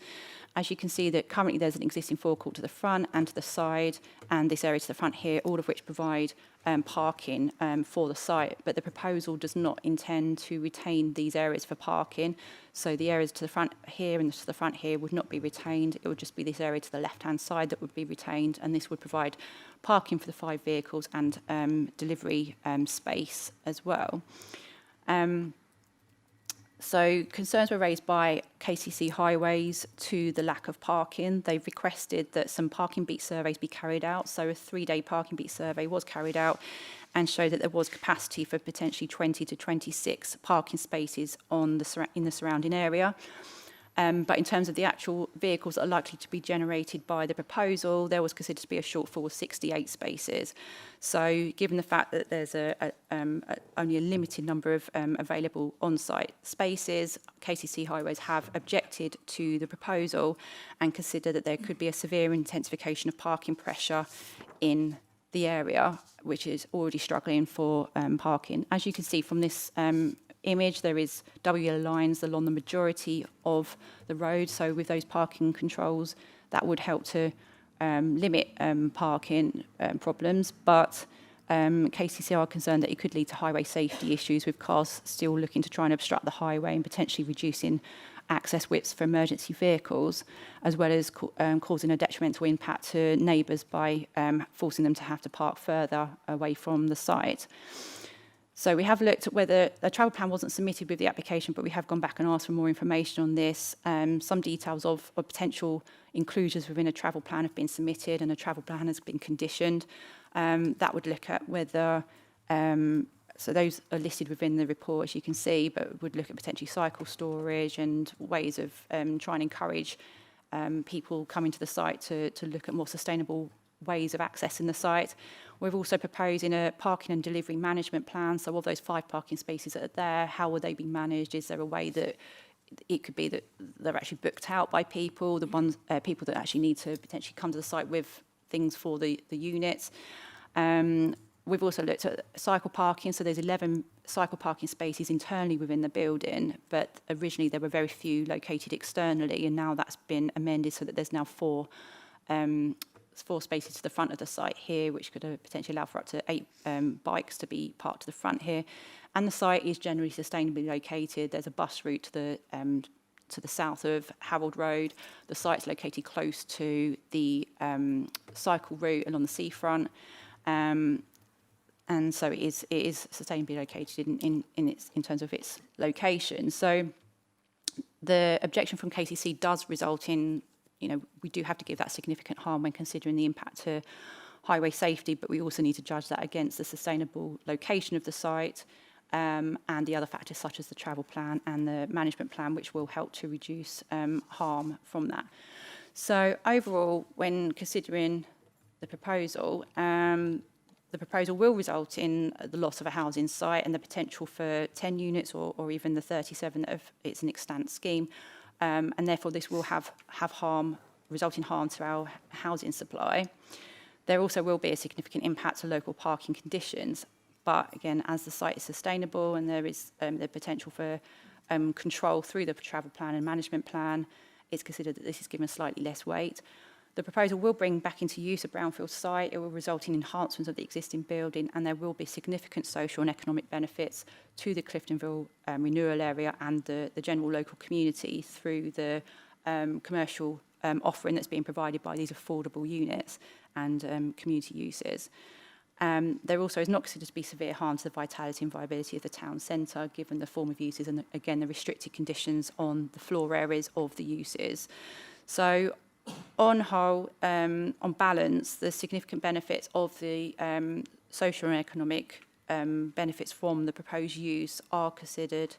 As you can see, that currently there's an existing forecourt to the front and to the side, and this area to the front here, all of which provide parking for the site. But the proposal does not intend to retain these areas for parking. So the areas to the front here and to the front here would not be retained. It would just be this area to the left-hand side that would be retained, and this would provide parking for the 5 vehicles and delivery space as well. So concerns were raised by KCC Highways to the lack of parking. They've requested that some parking beat surveys be carried out. So a 3-day parking beat survey was carried out and showed that there was capacity for potentially 20 to 26 parking spaces in the surrounding area. But in terms of the actual vehicles that are likely to be generated by the proposal, there was considered to be a shortfall of 68 spaces. So given the fact that there's only a limited number of available on-site spaces, KCC Highways have objected to the proposal and consider that there could be a severe intensification of parking pressure in the area, which is already struggling for parking. As you can see from this image, there is WL lines along the majority of the road. So with those parking controls, that would help to limit parking problems. But KCC are concerned that it could lead to highway safety issues with cars still looking to try and obstruct the highway and potentially reducing access widths for emergency vehicles, as well as causing a detrimental impact to neighbours by forcing them to have to park further away from the site. So we have looked at whether a travel plan wasn't submitted with the application, but we have gone back and asked for more information on this. Some details of potential inclusions within a travel plan have been submitted, and a travel plan has been conditioned. That would look at whether, so those are listed within the report, as you can see, but would look at potentially cycle storage and ways of trying to encourage people coming to the site to look at more sustainable ways of accessing the site. We're also proposing a parking and delivery management plan. So of those 5 parking spaces that are there, how will they be managed? Is there a way that it could be that they're actually booked out by people, the ones people that actually need to potentially come to the site with things for the units? We've also looked at cycle parking. So there's 11 cycle parking spaces internally within the building, but originally there were very few located externally, and now that's been amended so that there's now 4 spaces to the front of the site here, which could potentially allow for up to 8 bikes to be parked to the front here. And the site is generally sustainably located. There's a bus route to the south of Harold Road. The site's located close to the cycle route along the seafront. And so it is sustainably located in terms of its location. So the objection from KCC does result in, we do have to give that significant harm when considering the impact to highway safety, but we also need to judge that against the sustainable location of the site and the other factors such as the travel plan and the management plan, which will help to reduce harm from that. So overall, when considering the proposal will result in the loss of a housing site and the potential for 10 units or even the 37 if it's an extant scheme. And therefore this will have result in harm to our housing supply. There also will be a significant impact to local parking conditions, but again, as the site is sustainable and there is the potential for control through the travel plan and management plan, it's considered that this is given slightly less weight. The proposal will bring back into use a brownfield site. It will result in enhancements of the existing building, and there will be significant social and economic benefits to the Cliftonville renewal area and the general local community through the commercial offering that's being provided by these affordable units and community uses. There also is not considered to be severe harm to the vitality and viability of the town centre, given the form of uses and, again, the restricted conditions on the floor areas of the uses. So, on whole, on balance, the significant benefits of the social and economic benefits from the proposed use are considered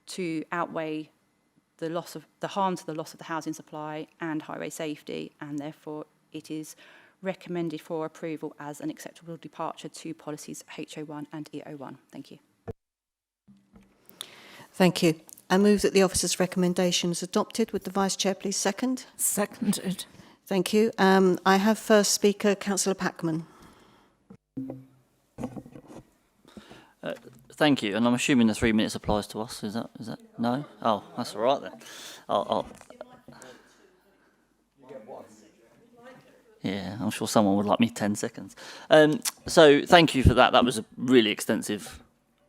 to outweigh the harm to the loss of the housing supply and highway safety, and therefore it is recommended for approval as an acceptable departure to policies HO1 and EO1. Thank you. Thank you. I move that the officer's recommendation is adopted. Would the Vice Chair please second? Seconded. Thank you. I have first speaker, Councillor Packman. Thank you, and I'm assuming the 3 minutes applies to us. Is that no? Oh, that's all right then. I'll yeah, I'm sure someone would like me 10 seconds. So thank you for that. That was a really extensive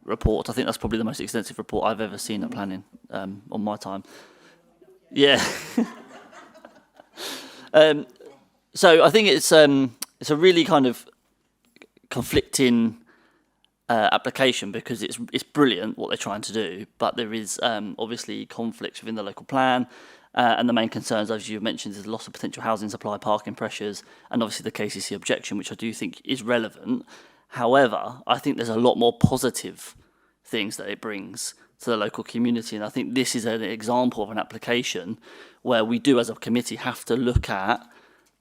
report. I think that's probably the most extensive report I've ever seen at planning on my time. Yeah. So I think it's a really kind of conflicting application, because it's brilliant what they're trying to do, but there is obviously conflicts within the local plan, and the main concerns, as you mentioned, is the loss of potential housing supply, parking pressures, and obviously the KCC objection, which I do think is relevant. However, I think there's a lot more positive things that it brings to the local community. And I think this is an example of an application where we do, as a committee, have to look at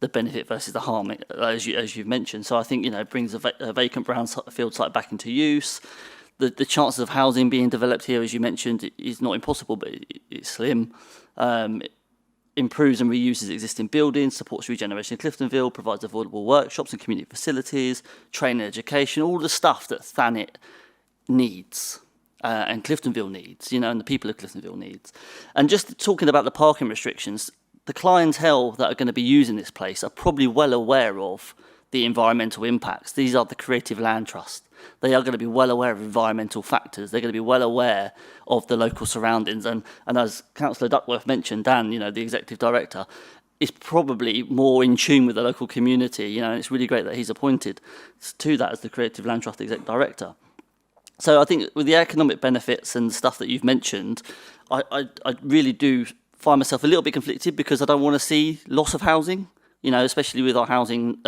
the benefit versus the harm, as you've mentioned. So I think, you know, it brings a vacant brownfield site back into use. The chances of housing being developed here, as you mentioned, is not impossible, but it's slim. It improves and reuses existing buildings, supports regeneration in Cliftonville, provides affordable workshops and community facilities, training and education, all the stuff that Thanet needs. And Cliftonville needs, you know, and the people of Cliftonville needs. And just talking about the parking restrictions, the clientele that are going to be using this place are probably well aware of the environmental impacts. These are the Creative Land Trust. They are going to be well aware of environmental factors. They're going to be well aware of the local surroundings. And as Councillor Duckworth mentioned, Dan, you know, the Executive Director, is probably more in tune with the local community, you know, and it's really great that he's appointed to that as the Creative Land Trust Executive Director. So I think with the economic benefits and stuff that you've mentioned, I really do find myself a little bit conflicted because I don't want to see loss of housing, you know, especially with our housing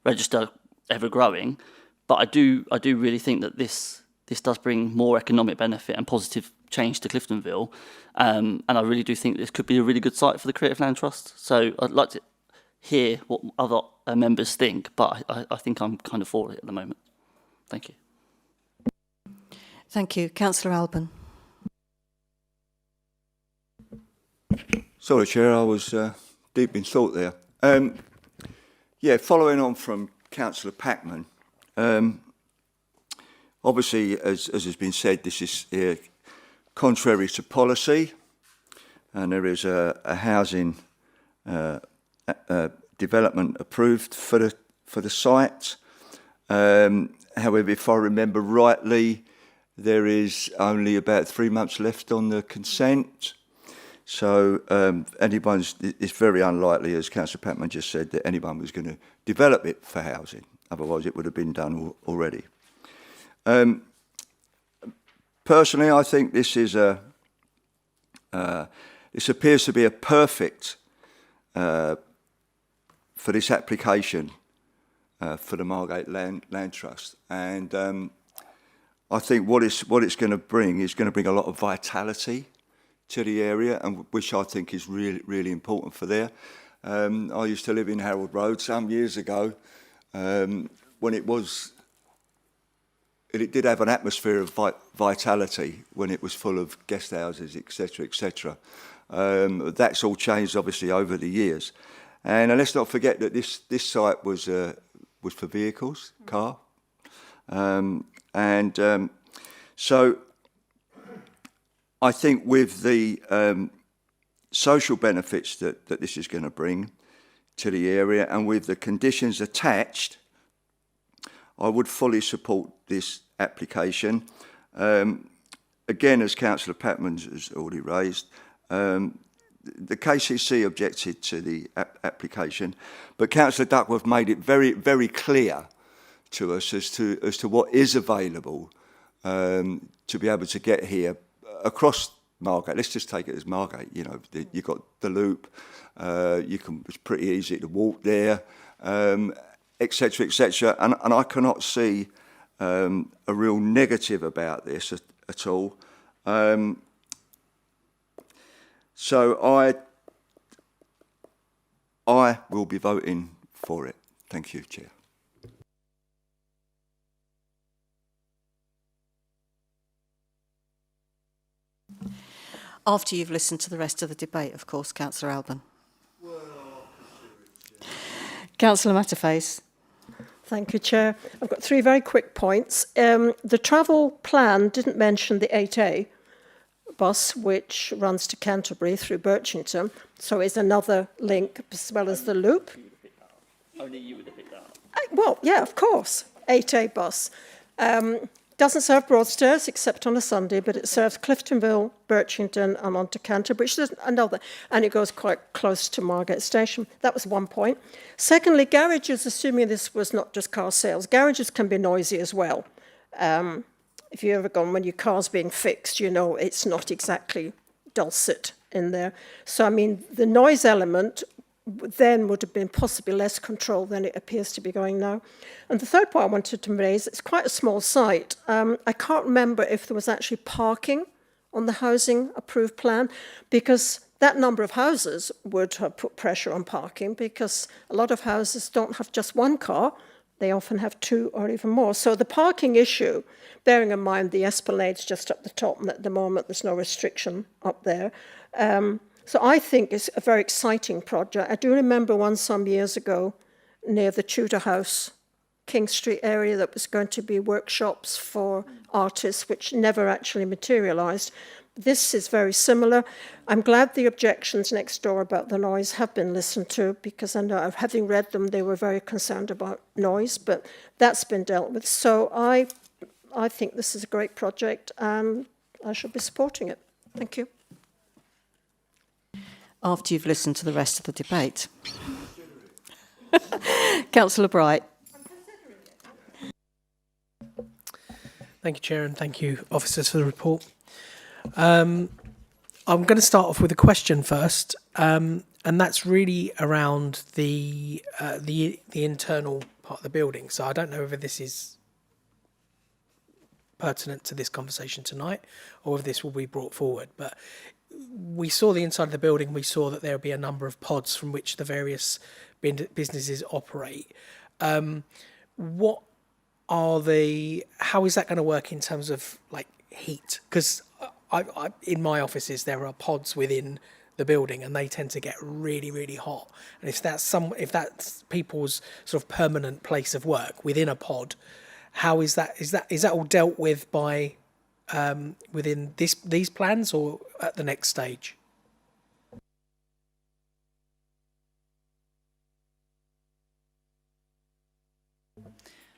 register ever growing. But I do really think that this does bring more economic benefit and positive change to Cliftonville. And I really do think this could be a really good site for the Creative Land Trust. So I'd like to hear what other members think, but I think I'm kind of for it at the moment. Thank you. Thank you. Councillor Alban. Sorry, Chair, I was deep in thought there. Yeah, following on from Councillor Packman, obviously, as has been said, this is contrary to policy, and there is a housing development approved for the site. However, if I remember rightly, there is only about 3 months left on the consent. So it's very unlikely, as Councillor Patman just said, that anyone was going to develop it for housing. Otherwise, it would have been done already. Personally, I think this is this appears to be a perfect for this application for the Margate Land Trust, and I think what it's going to bring is going to bring a lot of vitality to the area, and which I think is really, really important for there. I used to live in Harold Road some years ago, when it did have an atmosphere of vitality when it was full of guest houses, etc., etc. That's all changed, obviously, over the years. And let's not forget that this site was for vehicles, car, so I think with the social benefits that this is going to bring to the area, and with the conditions attached, I would fully support this application. Again, as Councillor Patman has already raised, the KCC objected to the application, but Councillor Duckworth made it very, very clear to us as to what is available to be able to get here across Margate. Let's just take it as Margate. You know, you've got the loop. It's pretty easy to walk there, etc., etc. And I cannot see a real negative about this at all. So I will be voting for it. Thank you, Chair. After you've listened to the rest of the debate, of course, Councillor Alban. Councillor Matterface. Thank you, Chair. I've got 3 very quick points. The travel plan didn't mention the 8A bus, which runs to Canterbury through Birchington, so it's another link as well as the loop. Only you would have picked that up. Well, yeah, of course, 8A bus. Doesn't serve Broadstairs except on a Sunday, but it serves Cliftonville, Birchington, and on to Canterbury, which is another, and it goes quite close to Margate Station. That was one point. Secondly, garages, assuming this was not just car sales, garages can be noisy as well. If you've ever gone when your car's being fixed, you know it's not exactly dulcet in there. So, I mean, the noise element then would have been possibly less controlled than it appears to be going now. And the third point I wanted to raise, it's quite a small site. I can't remember if there was actually parking on the housing approved plan, because that number of houses would have put pressure on parking, because a lot of houses don't have just one car, they often have two or even more. So the parking issue, bearing in mind the Esplanade's just up the top, and at the moment there's no restriction up there. So I think it's a very exciting project. I do remember one some years ago near the Tudor House, King Street area, that was going to be workshops for artists, which never actually materialised. This is very similar. I'm glad the objections next door about the noise have been listened to, because I know, having read them, they were very concerned about noise, but that's been dealt with. So I think this is a great project, and I should be supporting it. Thank you. After you've listened to the rest of the debate. Councillor Bright. Thank you, Chair, and thank you, officers, for the report. I'm going to start off with a question first, and that's really around the internal part of the building. So I don't know whether this is pertinent to this conversation tonight, or if this will be brought forward. But we saw the inside of the building. We saw that there will be a number of pods from which the various businesses operate. What are how is that going to work in terms of like heat? Because I in my offices there are pods within the building, and they tend to get really, really hot. And if that's people's sort of permanent place of work within a pod, how is that? Is that all dealt with by within these plans, or at the next stage?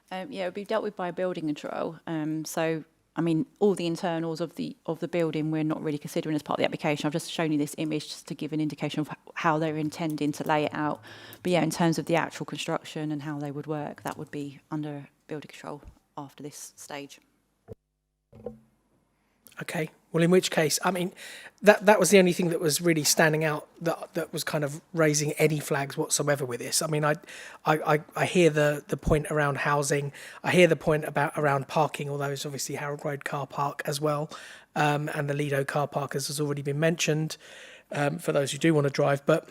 Yeah, it would be dealt with by building control. So, I mean, all the internals of the building we're not really considering as part of the application. I've just shown you this image just to give an indication of how they're intending to lay it out. But yeah, in terms of the actual construction and how they would work, that would be under building control after this stage. Okay. Well, in which case, I mean, that was the only thing that was really standing out that was kind of raising any flags whatsoever with this. I mean, I hear the point around housing. I hear the point around parking, although it's obviously Harold Road car park as well, and the Lido car park, as has already been mentioned, for those who do want to drive. But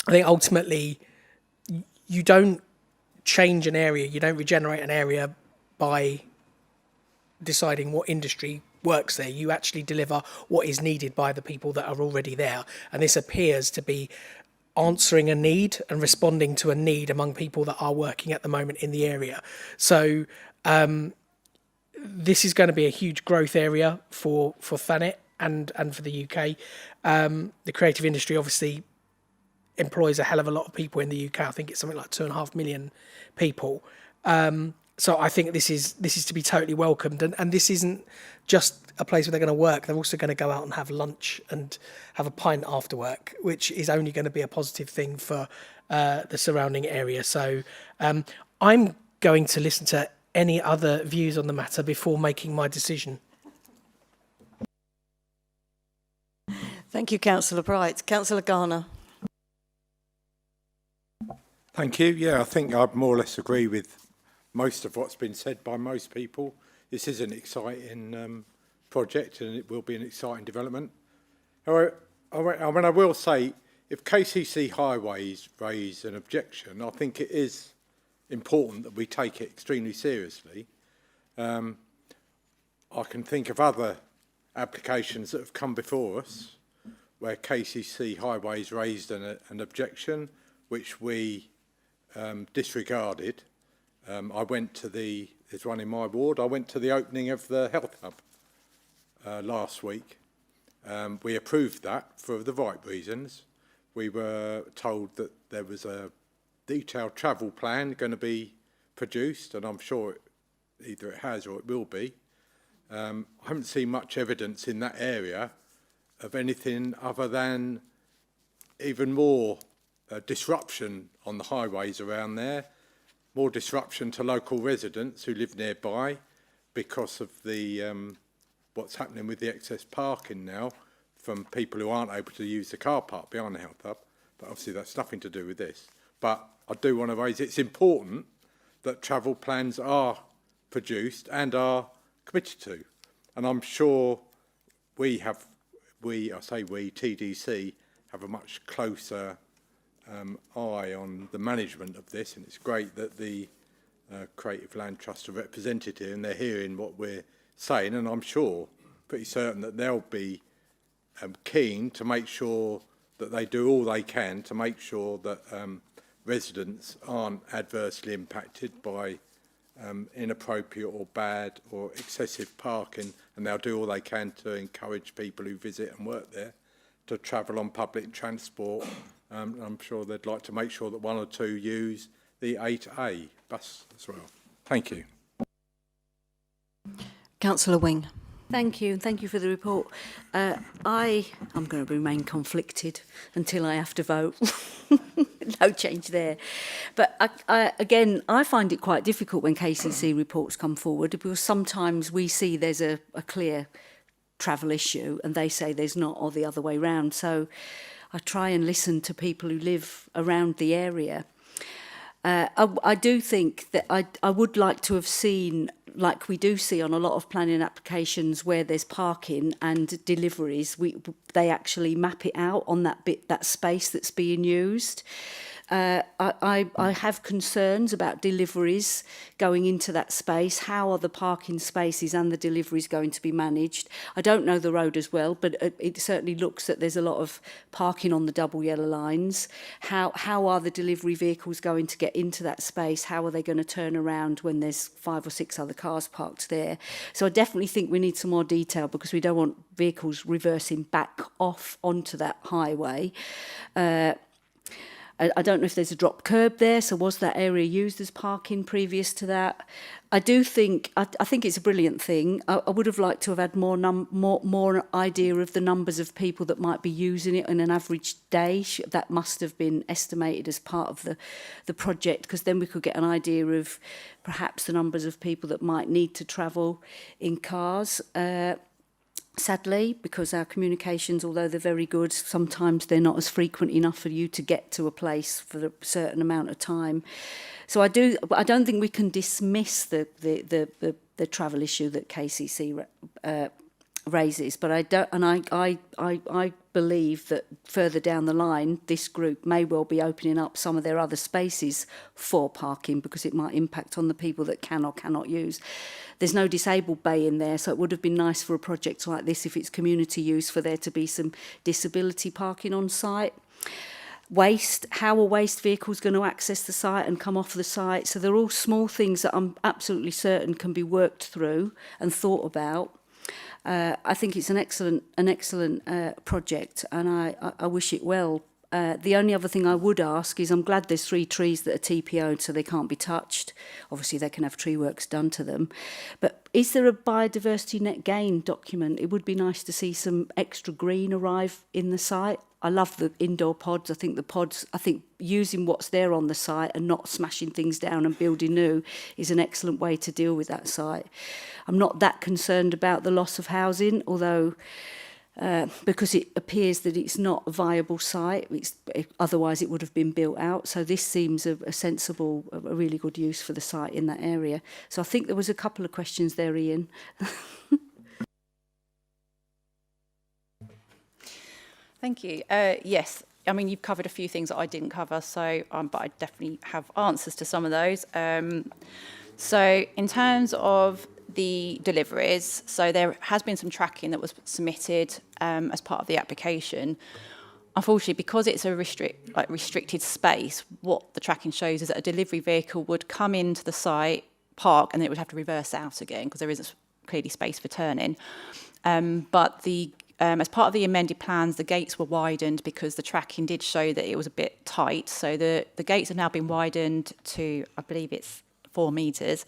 I think ultimately, you don't change an area, you don't regenerate an area by deciding what industry works there. You actually deliver what is needed by the people that are already there. And this appears to be answering a need and responding to a need among people that are working at the moment in the area. So this is going to be a huge growth area for Thanet and for the UK. The creative industry obviously employs a hell of a lot of people in the UK. I think it's something like 2.5 million people. So I think this is to be totally welcomed, and this isn't just a place where they're going to work. They're also going to go out and have lunch and have a pint after work, which is only going to be a positive thing for the surrounding area. So I'm going to listen to any other views on the matter before making my decision. Thank you, Councillor Bright. Councillor Garner. Thank you. Yeah, I think I'd more or less agree with most of what's been said by most people. This is an exciting project, and it will be an exciting development. However, I will say, if KCC Highways raise an objection, I think it is important that we take it extremely seriously. I can think of other applications that have come before us where KCC Highways raised an objection, which we disregarded. I went to there's one in my ward, I went to the opening of the health hub last week. We approved that for the right reasons. We were told that there was a detailed travel plan going to be produced, and I'm sure either it has or it will be. I haven't seen much evidence in that area of anything other than even more disruption on the highways around there, more disruption to local residents who live nearby because of the what's happening with the excess parking now from people who aren't able to use the car park behind the health hub. But obviously that's nothing to do with this. But I do want to raise it's important that travel plans are produced and are committed to. And I'm sure TDC, have a much closer eye on the management of this, and it's great that the Creative Land Trust are represented here and they're hearing what we're saying, and I'm sure, pretty certain that they'll be keen to make sure that they do all they can to make sure that residents aren't adversely impacted by inappropriate or bad or excessive parking, and they'll do all they can to encourage people who visit and work there to travel on public transport. I'm sure they'd like to make sure that one or two use the 8A bus as well. Thank you. Councillor Wing. Thank you for the report. I'm going to remain conflicted until I have to vote. No change there. But I find it quite difficult when KCC reports come forward, because sometimes we see there's a clear travel issue and they say there's not, or the other way round. So I try and listen to people who live around the area. I do think that I would like to have seen, like we do see on a lot of planning applications where there's parking and deliveries, they actually map it out on that space that's being used. I have concerns about deliveries going into that space. How are the parking spaces and the deliveries going to be managed? I don't know the road as well, but it certainly looks that there's a lot of parking on the double yellow lines. How are the delivery vehicles going to get into that space? How are they going to turn around when there's 5 or 6 other cars parked there? So I definitely think we need some more detail, because we don't want vehicles reversing back off onto that highway. I don't know if there's a drop curb there, so was that area used as parking previous to that? I think it's a brilliant thing. I would have liked to have had more idea of the numbers of people that might be using it in an average day. That must have been estimated as part of the project, because then we could get an idea of perhaps the numbers of people that might need to travel in cars. Sadly, because our communications, although they're very good, sometimes they're not as frequent enough for you to get to a place for a certain amount of time. So I don't think we can dismiss the travel issue that KCC raises, but I believe that further down the line, this group may well be opening up some of their other spaces for parking, because it might impact on the people that can or cannot use. There's no disabled bay in there, so it would have been nice for a project like this, if it's community use, for there to be some disability parking on site. Waste, how are waste vehicles going to access the site and come off the site? So they're all small things that I'm absolutely certain can be worked through and thought about. I think it's an excellent project, and I wish it well. The only other thing I would ask is, I'm glad there's 3 trees that are TPO'd, so they can't be touched. Obviously, they can have tree works done to them. But is there a biodiversity net gain document? It would be nice to see some extra green arrive in the site. I love the indoor pods. I think using what's there on the site and not smashing things down and building new is an excellent way to deal with that site. I'm not that concerned about the loss of housing, although because it appears that it's not a viable site. Otherwise it would have been built out. So this seems a sensible, a really good use for the site in that area. So I think there was a couple of questions there, Ian. Thank you. Yes, I mean, you've covered a few things that I didn't cover, so but I definitely have answers to some of those. So in terms of the deliveries, so there has been some tracking that was submitted as part of the application. Unfortunately, because it's a restricted space, what the tracking shows is that a delivery vehicle would come into the site, park, and then it would have to reverse out again, because there isn't clearly space for turning. But as part of the amended plans, the gates were widened because the tracking did show that it was a bit tight. So the gates have now been widened to, I believe it's 4 metres,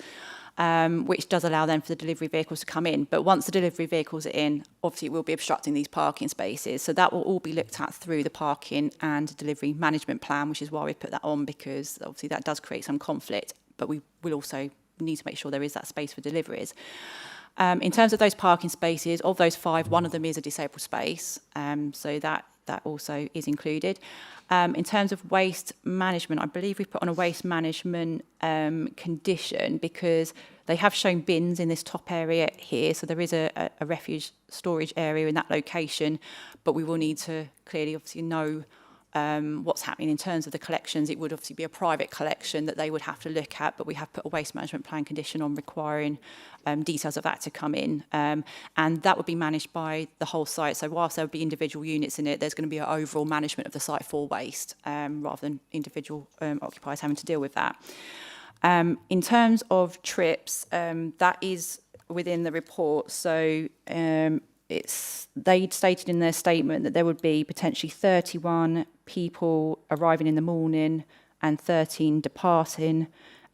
which does allow then for the delivery vehicles to come in. But once the delivery vehicles are in, obviously it will be obstructing these parking spaces. So that will all be looked at through the parking and delivery management plan, which is why we put that on, because obviously that does create some conflict. But we will also need to make sure there is that space for deliveries. In terms of those parking spaces, of those 5, one of them is a disabled space. So that that also is included. In terms of waste management, I believe we put on a waste management condition because they have shown bins in this top area here, so there is a refuge storage area in that location, but we will need to clearly obviously know what's happening in terms of the collections. It would obviously be a private collection that they would have to look at, but we have put a waste management plan condition on requiring details of that to come in. And that would be managed by the whole site. So whilst there would be individual units in it, there's going to be an overall management of the site for waste rather than individual occupiers having to deal with that. In terms of trips, that is within the report. So they stated in their statement that there would be potentially 31 people arriving in the morning and 13 departing,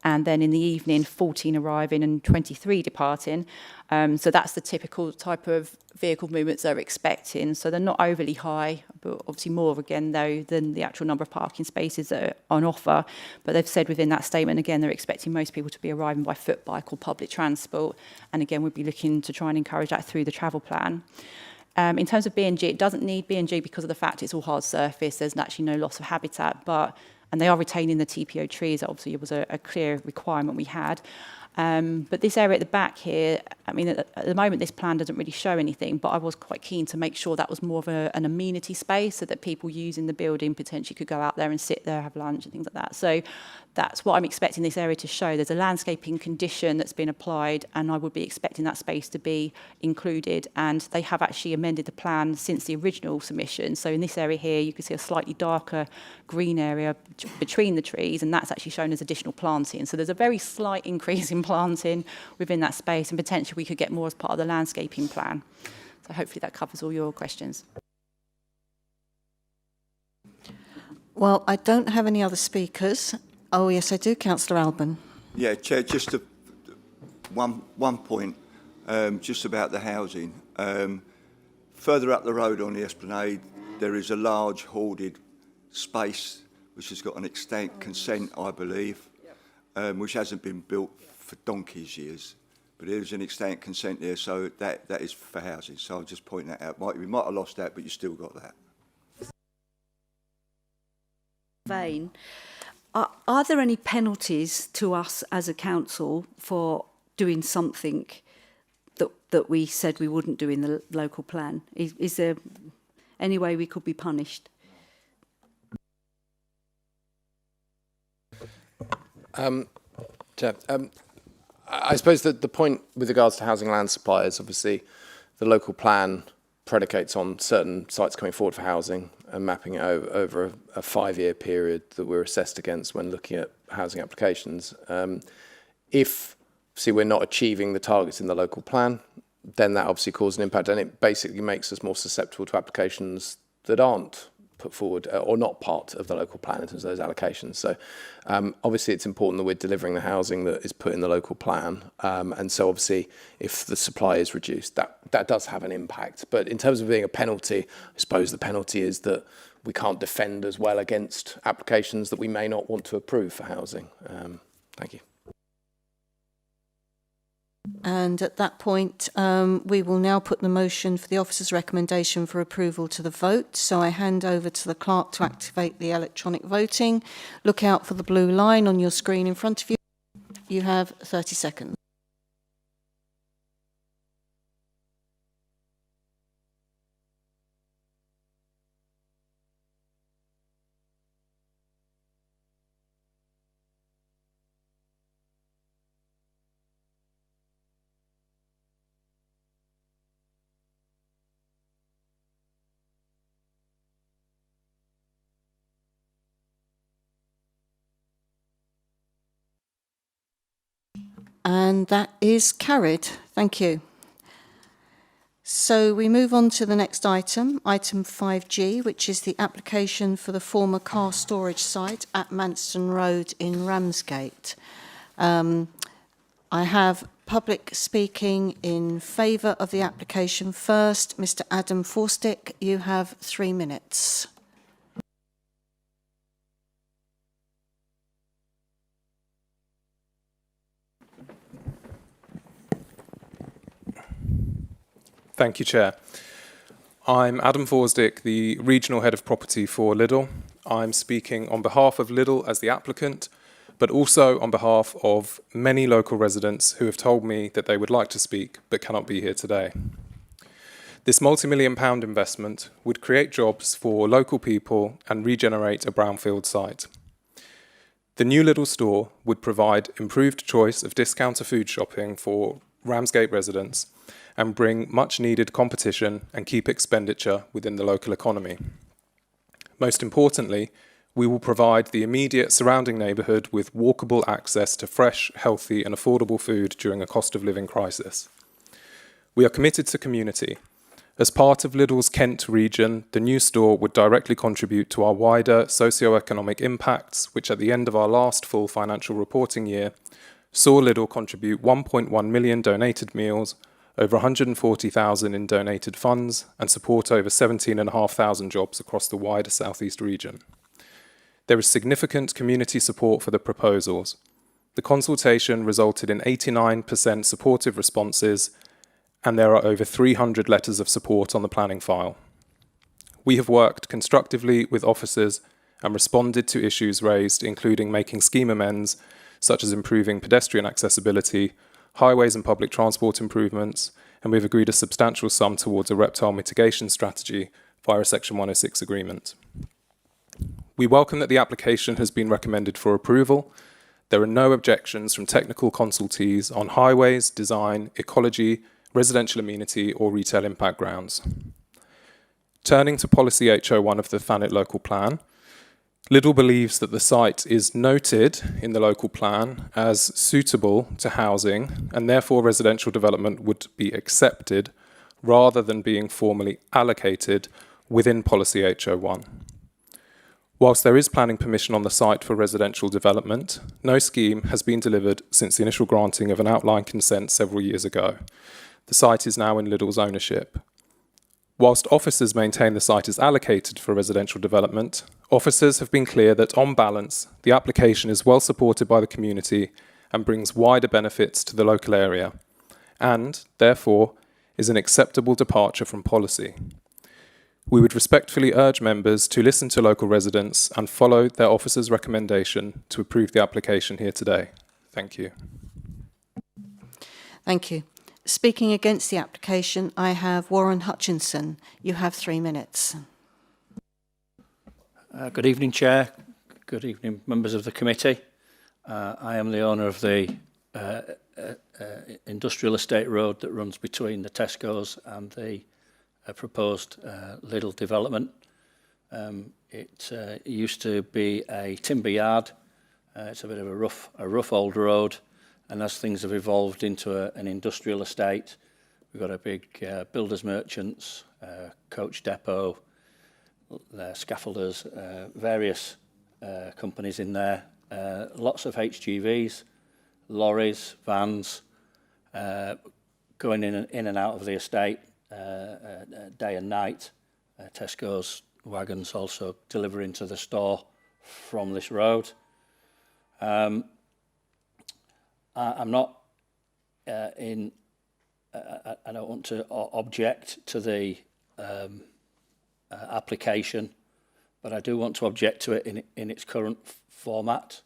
and then in the evening 14 arriving and 23 departing. So that's the typical type of vehicle movements they're expecting. So they're not overly high, but obviously more again though than the actual number of parking spaces that are on offer. But they've said within that statement again they're expecting most people to be arriving by foot, bike or public transport, and again we'd be looking to try and encourage that through the travel plan. In terms of B&G, it doesn't need B&G because of the fact it's all hard surface. There's actually no loss of habitat, and they are retaining the TPO trees. Obviously, it was a clear requirement we had. But this area at the back here, I mean, at the moment, this plan doesn't really show anything, but I was quite keen to make sure that was more of an amenity space so that people using the building potentially could go out there and sit there, have lunch and things like that. So that's what I'm expecting this area to show. There's a landscaping condition that's been applied, and I would be expecting that space to be included. And they have actually amended the plan since the original submission. So in this area here, you can see a slightly darker green area between the trees, and that's actually shown as additional planting. So there's a very slight increase in planting within that space, and potentially we could get more as part of the landscaping plan. So hopefully that covers all your questions. Well, I don't have any other speakers. Oh, yes, I do, Councillor Alban. Yeah, Chair, just one point, just about the housing. Further up the road on the Esplanade, there is a large hoarded space which has got an extant consent, I believe, which hasn't been built for donkey's years. But there is an extant consent there, so that is for housing. So I'll just point that out. We might have lost that, but you still got that. Vein. Are there any penalties to us as a council for doing something that we said we wouldn't do in the local plan? Is there any way we could be punished? Jeff, I suppose that the point with regards to housing land supply is obviously the local plan predicates on certain sites coming forward for housing and mapping it over a 5-year period that we're assessed against when looking at housing applications. If we're not achieving the targets in the local plan, then that obviously causes an impact, and it basically makes us more susceptible to applications that aren't put forward or not part of the local plan in terms of those allocations. So obviously it's important that we're delivering the housing that is put in the local plan, and so obviously if the supply is reduced, that does have an impact. But in terms of being a penalty, I suppose the penalty is that we can't defend as well against applications that we may not want to approve for housing. Thank you. And at that point, we will now put the motion for the officer's recommendation for approval to the vote. So I hand over to the clerk to activate the electronic voting. Look out for the blue line on your screen in front of you. You have 30 seconds. And that is carried. Thank you. So we move on to the next item, item 5G, which is the application for the former car storage site at Manston Road in Ramsgate. I have public speaking in favour of the application first. Mr. Adam Forstick, you have 3 minutes. Thank you, Chair. I'm Adam Forsdick, the Regional Head of Property for Lidl. I'm speaking on behalf of Lidl as the applicant, but also on behalf of many local residents who have told me that they would like to speak but cannot be here today. This multi-million-pound investment would create jobs for local people and regenerate a brownfield site. The new Lidl store would provide improved choice of discounter food shopping for Ramsgate residents and bring much-needed competition and keep expenditure within the local economy. Most importantly, we will provide the immediate surrounding neighbourhood with walkable access to fresh, healthy and affordable food during a cost of living crisis. We are committed to community. As part of Lidl's Kent region, the new store would directly contribute to our wider socio-economic impacts, which at the end of our last full financial reporting year, saw Lidl contribute 1.1 million donated meals, over 140,000 in donated funds, and support over 17,500 jobs across the wider South East region. There is significant community support for the proposals. The consultation resulted in 89% supportive responses, and there are over 300 letters of support on the planning file. We have worked constructively with officers and responded to issues raised, including making scheme amends, such as improving pedestrian accessibility, highways and public transport improvements, and we've agreed a substantial sum towards a reptile mitigation strategy via a Section 106 agreement. We welcome that the application has been recommended for approval. There are no objections from technical consultees on highways, design, ecology, residential amenity or retail impact grounds. Turning to Policy HO1 of the Thanet local plan, Lidl believes that the site is noted in the local plan as suitable to housing and therefore residential development would be accepted rather than being formally allocated within Policy HO1. Whilst there is planning permission on the site for residential development, no scheme has been delivered since the initial granting of an outline consent several years ago. The site is now in Lidl's ownership. Whilst officers maintain the site is allocated for residential development, officers have been clear that, on balance, the application is well supported by the community and brings wider benefits to the local area, and, therefore, is an acceptable departure from policy. We would respectfully urge members to listen to local residents and follow their officers' recommendation to approve the application here today. Thank you. Thank you. Speaking against the application, I have Warren Hutchinson. You have 3 minutes. Good evening, Chair. Good evening, members of the committee. I am the owner of the industrial estate road that runs between the Tesco's and the proposed Lidl development. It used to be a timber yard. It's a bit of a rough old road. And as things have evolved into an industrial estate, we've got a big builders merchants, coach depot, scaffolders, various companies in there, lots of HGVs, lorries, vans, going in and out of the estate day and night. Tesco's wagons also delivering to the store from this road. I'm not I don't want to object to the application, but I do want to object to it in its current format.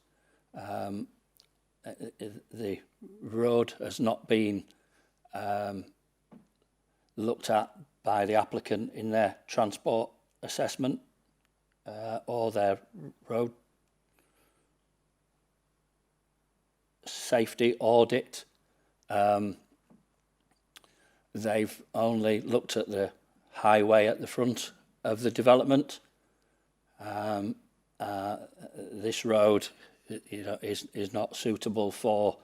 The road has not been looked at by the applicant in their transport assessment or their road safety audit. They've only looked at the highway at the front of the development. This road, is not suitable for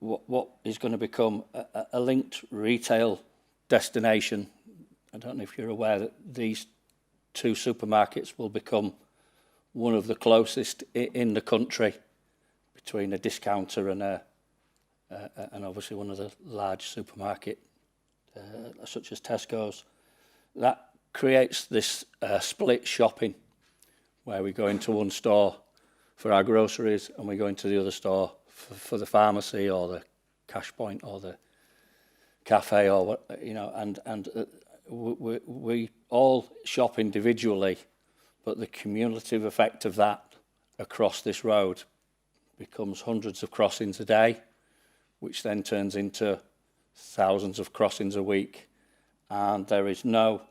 what is going to become a linked retail destination. I don't know if you're aware that these two supermarkets will become one of the closest in the country, between a discounter and and obviously one of the large supermarket such as Tesco's. That creates this split shopping where we go into one store for our groceries and we go into the other store for the pharmacy or the cash point or the cafe or what, and we all shop individually, but the cumulative effect of that across this road becomes hundreds of crossings a day, which then turns into thousands of crossings a week, and there is no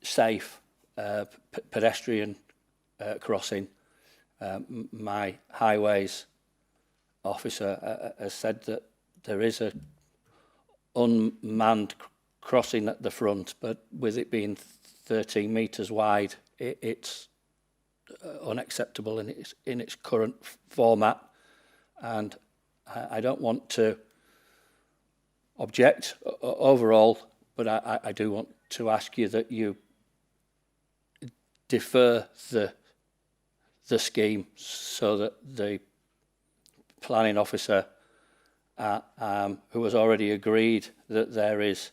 safe pedestrian crossing. My highways officer has said that there is a unmanned crossing at the front, but with it being 13 metres wide, it's unacceptable in its current format, and I don't want to object overall, but I do want to ask you that you defer the scheme so that the planning officer, who has already agreed that there is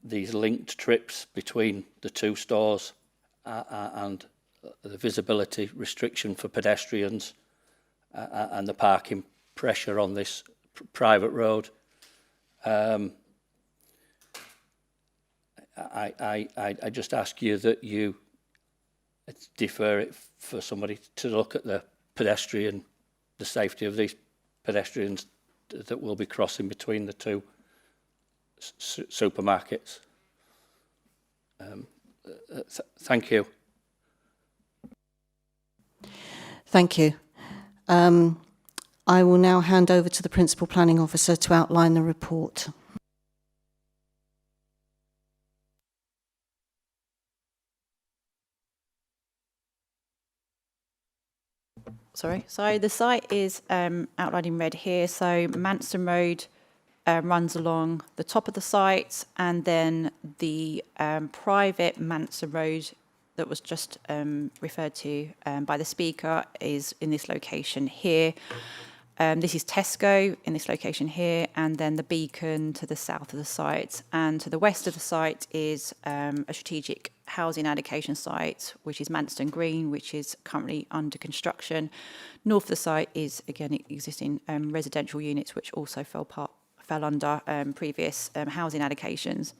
these linked trips between the two stores and the visibility restriction for pedestrians and the parking pressure on this private road. I just ask you that you defer it for somebody to look at the safety of these pedestrians that will be crossing between the two supermarkets. Thank you. Thank you. I will now hand over to the Principal Planning Officer to outline the report. Sorry, so the site is outlined in red here. So Manston Road runs along the top of the site, and then the private Manston Road that was just referred to by the speaker is in this location here. This is Tesco in this location here, and then the beacon to the south of the site. And to the west of the site is a strategic housing allocation site, which is Manston Green, which is currently under construction. North of the site is, again, existing residential units, which also fell under previous housing allocations.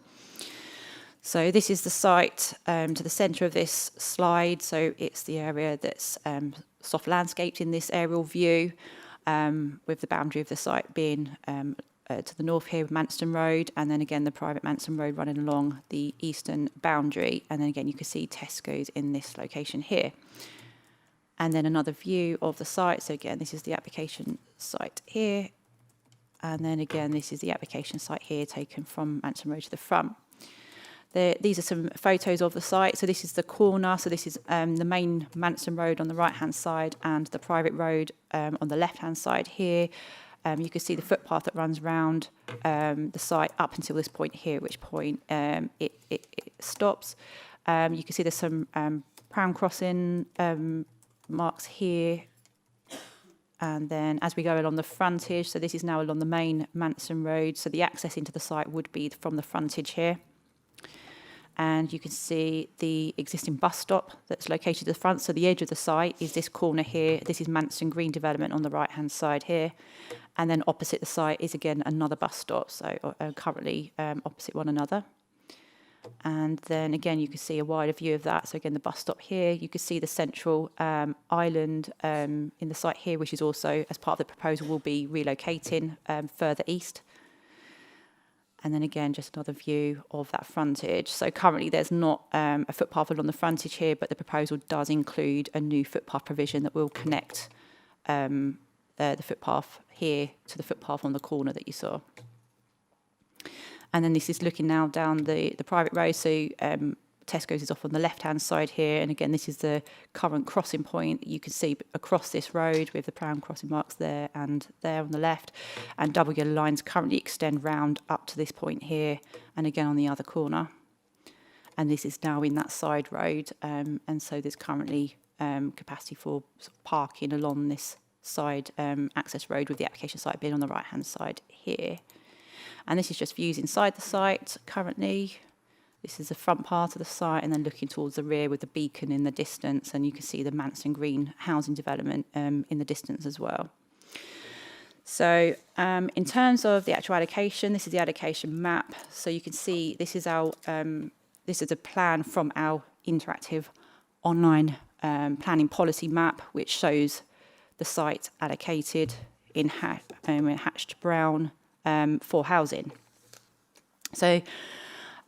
So this is the site to the centre of this slide. So it's the area that's soft landscaped in this aerial view, with the boundary of the site being to the north here with Manston Road, and then again the private Manston Road running along the eastern boundary. And then again you can see Tesco's in this location here. And then another view of the site. So again, this is the application site here. And then again, this is the application site here taken from Manston Road to the front. These are some photos of the site. So this is the corner. So this is the main Manston Road on the right-hand side and the private road on the left-hand side here. You can see the footpath that runs around the site up until this point here, at which point it stops. You can see there's some pram crossing marks here. And then as we go along the frontage, so this is now along the main Manston Road. So the access into the site would be from the frontage here. And you can see the existing bus stop that's located at the front. So the edge of the site is this corner here. This is Manston Green development on the right-hand side here. And then opposite the site is, again, another bus stop, so currently opposite one another. And then, again, you can see a wider view of that. So, again, the bus stop here. You can see the central island in the site here, which is also, as part of the proposal, will be relocating further east. And then again, just another view of that frontage. So currently there's not a footpath along the frontage here, but the proposal does include a new footpath provision that will connect the footpath here to the footpath on the corner that you saw. And then this is looking now down the private road. So Tesco's is off on the left-hand side here. And again, this is the current crossing point you can see across this road with the pram crossing marks there and there on the left. And double yellow lines currently extend round up to this point here and again on the other corner. And this is now in that side road. And so there's currently capacity for parking along this side access road, with the application site being on the right-hand side here. And this is just views inside the site currently. This is the front part of the site, and then looking towards the rear with the beacon in the distance, and you can see the Manston Green housing development in the distance as well. So in terms of the actual allocation, this is the allocation map. So you can see this is our this is a plan from our interactive online planning policy map, which shows the site allocated in hatched brown for housing. So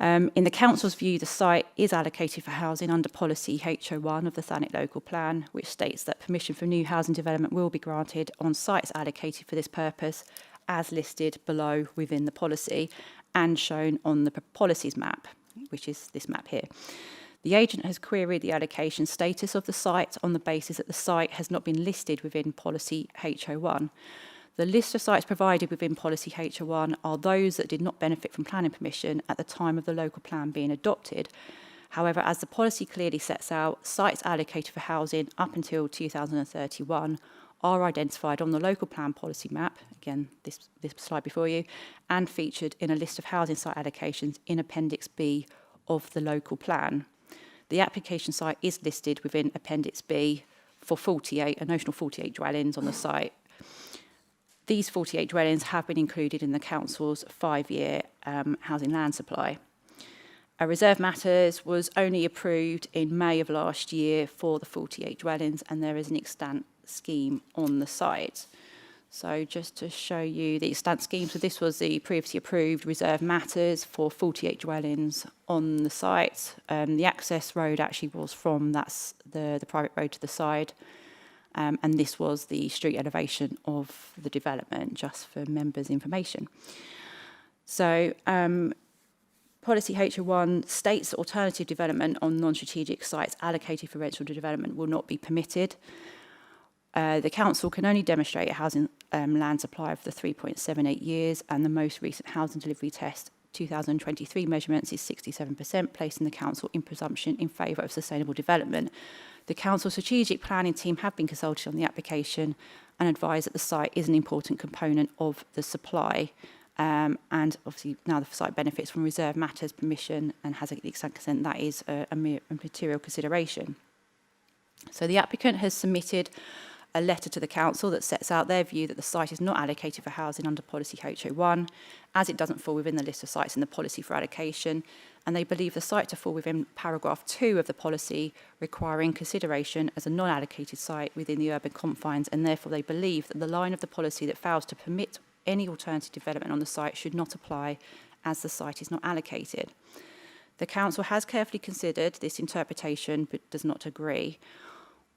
in the council's view, the site is allocated for housing under policy HO1 of the Thanet local plan, which states that permission for new housing development will be granted on sites allocated for this purpose, as listed below within the policy and shown on the policies map, which is this map here. The agent has queried the allocation status of the site on the basis that the site has not been listed within policy HO1. The list of sites provided within policy HO1 are those that did not benefit from planning permission at the time of the local plan being adopted. However, as the policy clearly sets out, sites allocated for housing up until 2031 are identified on the local plan policy map, again, this slide before you, and featured in a list of housing site allocations in Appendix B of the local plan. The application site is listed within Appendix B for 48, a notional 48 dwellings on the site. These 48 dwellings have been included in the council's 5-year housing land supply. A reserve matters was only approved in May of last year for the 48 dwellings, and there is an extant scheme on the site. So just to show you the extant scheme, so this was the previously approved reserve matters for 48 dwellings on the site. The access road actually was from the private road to the side. And this was the street elevation of the development, just for members' information. So policy HO1 states that alternative development on non-strategic sites allocated for rental development will not be permitted. The council can only demonstrate a housing land supply of the 3.78 years, and the most recent housing delivery test 2023 measurements is 67%, placing the council in presumption in favour of sustainable development. The council strategic planning team have been consulted on the application and advised that the site is an important component of the supply. And obviously now the site benefits from reserve matters permission and has the extant consent. That is a material consideration. So the applicant has submitted a letter to the council that sets out their view that the site is not allocated for housing under policy HO1, as it doesn't fall within the list of sites in the policy for allocation, and they believe the site to fall within paragraph 2 of the policy, requiring consideration as a non-allocated site within the urban confines, and therefore they believe that the line of the policy that fails to permit any alternative development on the site should not apply, as the site is not allocated. The council has carefully considered this interpretation but does not agree.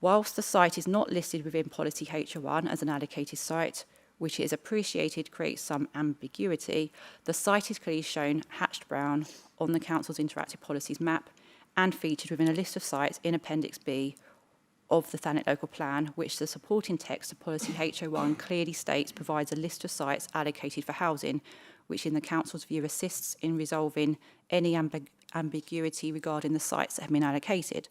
Whilst the site is not listed within policy HO1 as an allocated site, which is appreciated creates some ambiguity, the site is clearly shown hatched brown on the council's interactive policies map and featured within a list of sites in Appendix B of the Thanet local plan, which the supporting text of policy HO1 clearly states provides a list of sites allocated for housing, which in the council's view assists in resolving any ambiguity regarding the sites that have been allocated.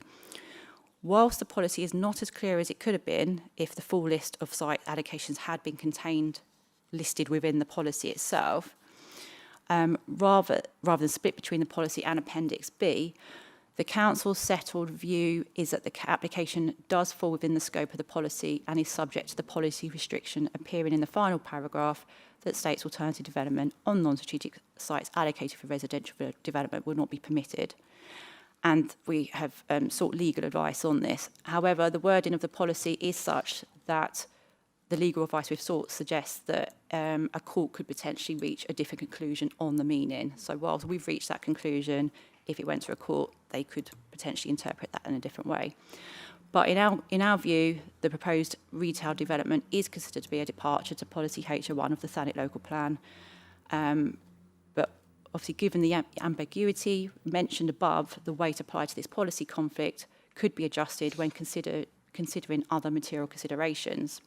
Whilst the policy is not as clear as it could have been if the full list of site allocations had been listed within the policy itself, rather than split between the policy and Appendix B, the council's settled view is that the application does fall within the scope of the policy and is subject to the policy restriction appearing in the final paragraph that states alternative development on non-strategic sites allocated for residential development will not be permitted. And we have sought legal advice on this. However, the wording of the policy is such that the legal advice we've sought suggests that a court could potentially reach a different conclusion on the meaning. So whilst we've reached that conclusion, if it went to a court, they could potentially interpret that in a different way. But in our view, the proposed retail development is considered to be a departure to policy HO1 of the Thanet local plan. But obviously, given the ambiguity mentioned above, the weight applied to this policy conflict could be adjusted when considering other material considerations.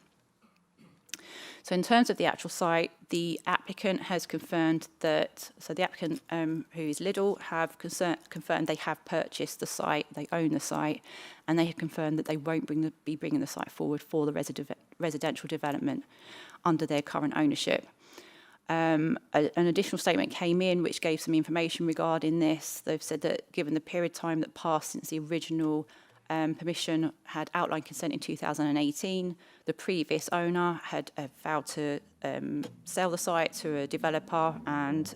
So in terms of the actual site, the applicant has confirmed that, so the applicant, who is Lidl, have confirmed they have purchased the site, they own the site, and they have confirmed that they won't be bringing the site forward for the residential development under their current ownership. An additional statement came in which gave some information regarding this. They've said that given the period of time that passed since the original permission had outline consent in 2018. The previous owner had vowed to sell the site to a developer, and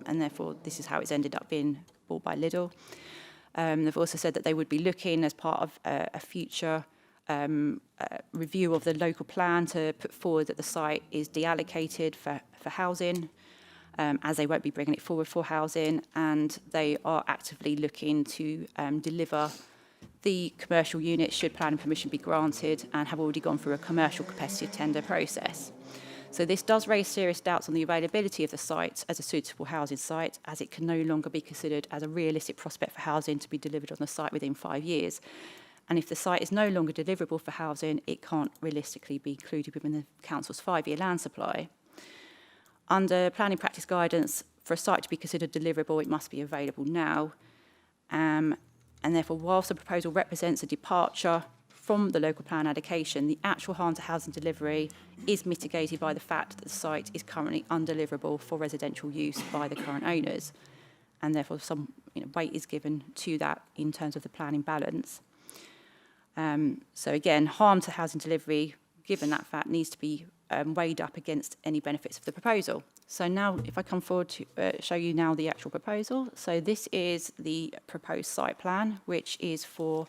therefore this is how it's ended up being bought by Lidl. They've also said that they would be looking as part of a future review of the local plan to put forward that the site is deallocated for housing, as they won't be bringing it forward for housing, and they are actively looking to deliver the commercial units should planning permission be granted, and have already gone through a commercial competitive tender process. So this does raise serious doubts on the availability of the site as a suitable housing site, as it can no longer be considered as a realistic prospect for housing to be delivered on the site within 5 years. And if the site is no longer deliverable for housing, it can't realistically be included within the council's 5-year land supply. Under planning practice guidance, for a site to be considered deliverable, it must be available now. And therefore, whilst the proposal represents a departure from the local plan allocation, the actual harm to housing delivery is mitigated by the fact that the site is currently undeliverable for residential use by the current owners. And therefore, some weight is given to that in terms of the planning balance. So again, harm to housing delivery, given that fact, needs to be weighed up against any benefits of the proposal. So now, if I come forward to show you now the actual proposal. So this is the proposed site plan, which is for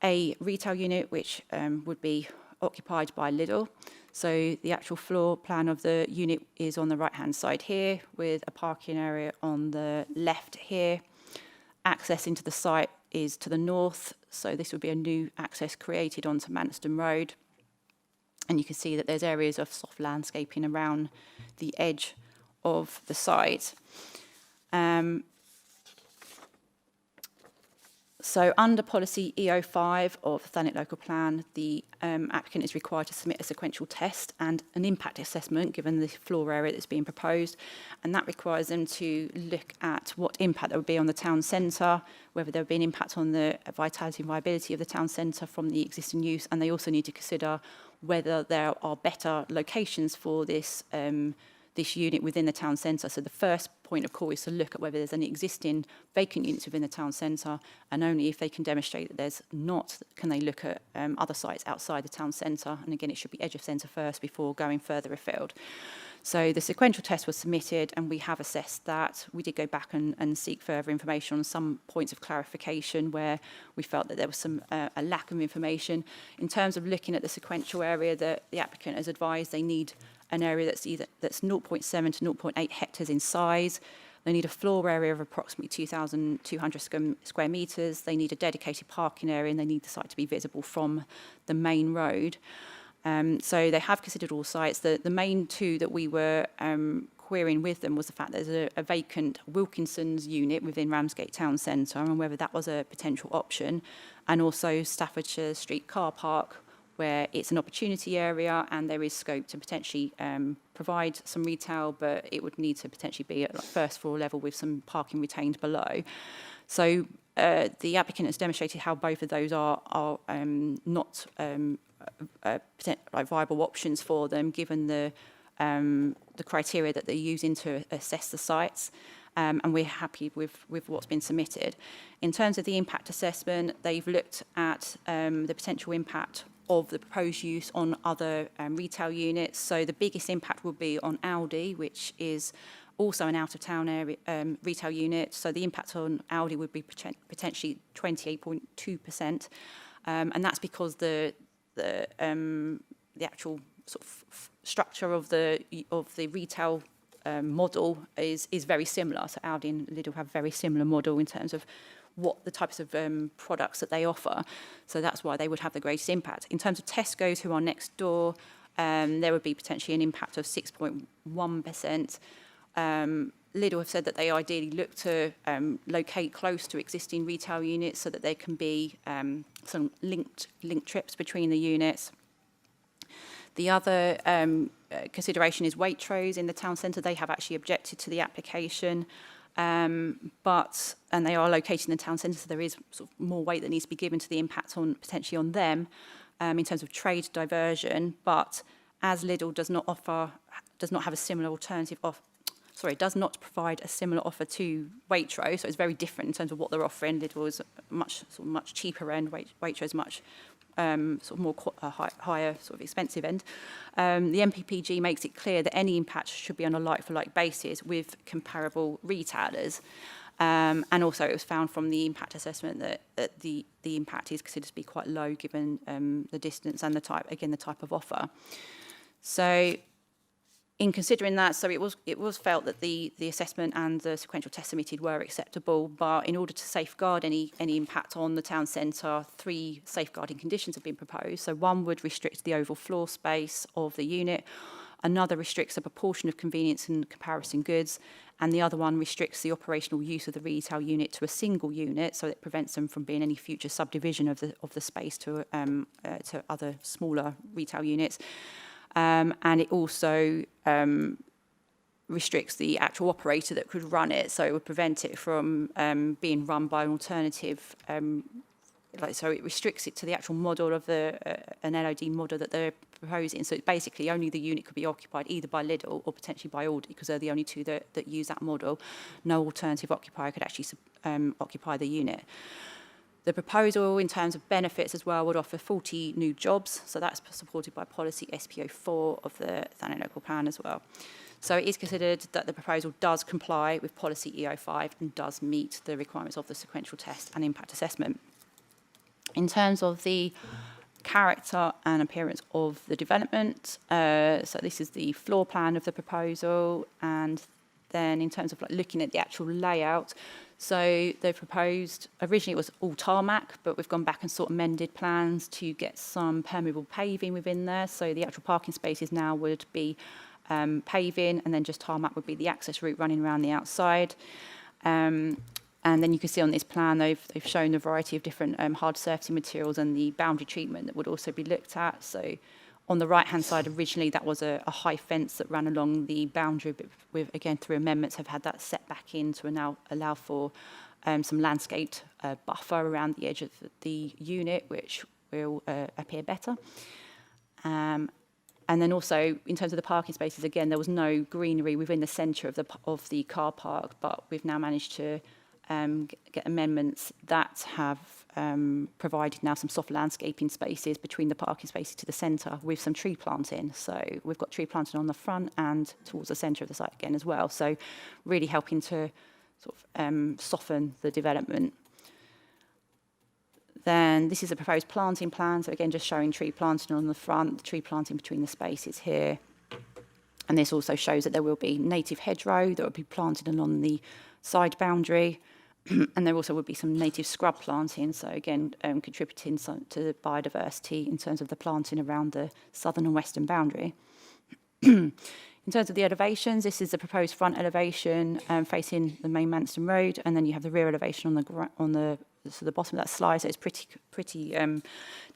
a retail unit, which would be occupied by Lidl. So the actual floor plan of the unit is on the right-hand side here, with a parking area on the left here. Access into the site is to the north, so this would be a new access created onto Manston Road. And you can see that there's areas of soft landscaping around the edge of the site. So under policy EO5 of the Thanet local plan, the applicant is required to submit a sequential test and an impact assessment given the floor area that's being proposed. And that requires them to look at what impact there would be on the town centre, whether there would be an impact on the vitality and viability of the town centre from the existing use. And they also need to consider whether there are better locations for this this unit within the town centre. So the first point of call is to look at whether there's any existing vacant units within the town centre, and only if they can demonstrate that there's not, can they look at other sites outside the town centre. And again, it should be edge of centre first before going further afield. So the sequential test was submitted, and we have assessed that. We did go back and seek further information on some points of clarification where we felt that there was some a lack of information. In terms of looking at the sequential area, that the applicant has advised they need an area that's 0.7 to 0.8 hectares in size. They need a floor area of approximately 2,200 square metres. They need a dedicated parking area, and they need the site to be visible from the main road. So they have considered all sites. The main two that we were querying with them was the fact that there's a vacant Wilkinson's unit within Ramsgate Town Centre, and whether that was a potential option, and also Staffordshire Street car park, where it's an opportunity area and there is scope to potentially provide some retail, but it would need to potentially be at first floor level with some parking retained below. So the applicant has demonstrated how both of those are not viable options for them, given the criteria that they're using to assess the sites. And we're happy with what's been submitted. In terms of the impact assessment, they've looked at the potential impact of the proposed use on other retail units. So the biggest impact will be on Aldi, which is also an out-of-town area retail unit. So the impact on Aldi would be potentially 28.2%, and that's because the actual sort of structure of the retail model is very similar. So Aldi and Lidl have very similar model in terms of what the types of products that they offer. So that's why they would have the greatest impact. In terms of Tesco's, who are next door, there would be potentially an impact of 6.1%. Lidl have said that they ideally look to locate close to existing retail units so that there can be some linked trips between the units. The other consideration is Waitrose in the town centre. They have actually objected to the application. And they are located in the town centre, so there is sort of more weight that needs to be given to the impact on potentially on them in terms of trade diversion. But as Lidl does not have a similar alternative does not provide a similar offer to Waitrose. So it's very different in terms of what they're offering. Lidl is much cheaper end. Waitrose much higher expensive end. The MPPG makes it clear that any impact should be on a like-for-like basis with comparable retailers. And also it was found from the impact assessment that the impact is considered to be quite low given the distance and the type of offer. So in considering that, so it was felt that the assessment and the sequential test submitted were acceptable, but in order to safeguard any impact on the town centre, 3 safeguarding conditions have been proposed. So one would restrict the overall floor space of the unit, another restricts a proportion of convenience and comparison goods, and the other one restricts the operational use of the retail unit to a single unit, so it prevents them from being any future subdivision of the space to other smaller retail units. And it also restricts the actual operator that could run it, so it would prevent it from being run by an alternative. So it restricts it to the actual model of an LOD model that they're proposing. So basically only the unit could be occupied either by Lidl or potentially by Aldi, because they're the only 2 that use that model. No alternative occupier could actually occupy the unit. The proposal in terms of benefits as well would offer 40 new jobs, so that's supported by policy SPO4 of the Thanet local plan as well. So it is considered that the proposal does comply with policy EO5 and does meet the requirements of the sequential test and impact assessment. In terms of the character and appearance of the development, so this is the floor plan of the proposal, and then in terms of looking at the actual layout, so they proposed, originally it was all tarmac, but we've gone back and amended plans to get some permeable paving within there. So the actual parking spaces now would be paving, and then just tarmac would be the access route running around the outside. And then you can see on this plan, they've shown a variety of different hard surfacing materials and the boundary treatment that would also be looked at. So on the right-hand side, originally that was a high fence that ran along the boundary, but with, again, through amendments, have had that set back in to now allow for some landscaped buffer around the edge of the unit, which will appear better. And then also, in terms of the parking spaces, again, there was no greenery within the centre of the car park, but we've now managed to get amendments that have provided now some soft landscaping spaces between the parking spaces to the centre with some tree planting. So we've got tree planting on the front and towards the centre of the site again as well. So really helping to soften the development. Then this is a proposed planting plan. So again, just showing tree planting on the front, tree planting between the spaces here. And this also shows that there will be native hedgerow that will be planted along the side boundary. And there also would be some native scrub planting, so again, contributing to the biodiversity in terms of the planting around the southern and western boundary. In terms of the elevations, this is the proposed front elevation facing the main Manston Road, and then you have the rear elevation on the bottom of that slide. So it's pretty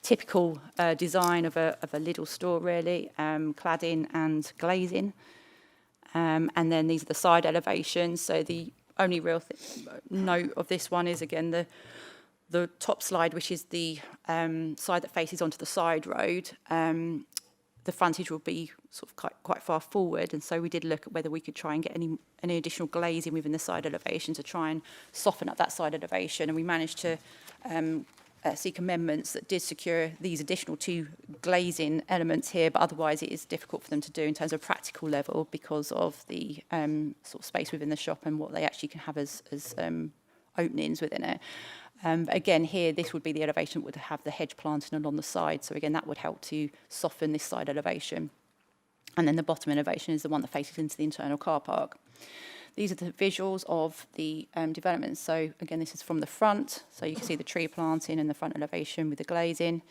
typical design of a Lidl store, really, cladding and glazing. And then these are the side elevations. So the only real note of this one is, again, the top slide, which is the side that faces onto the side road. The frontage will be quite far forward, and so we did look at whether we could try and get any additional glazing within the side elevation to try and soften up that side elevation, and we managed to seek amendments that did secure these additional 2 glazing elements here, but otherwise it is difficult for them to do in terms of practical level because of the space within the shop and what they actually can have as openings within it. Again, here, this would be the elevation that would have the hedge planting along the side. So again, that would help to soften this side elevation. And then the bottom elevation is the one that faces into the internal car park. These are the visuals of the development. So again, this is from the front. So you can see the tree planting and the front elevation with the glazing,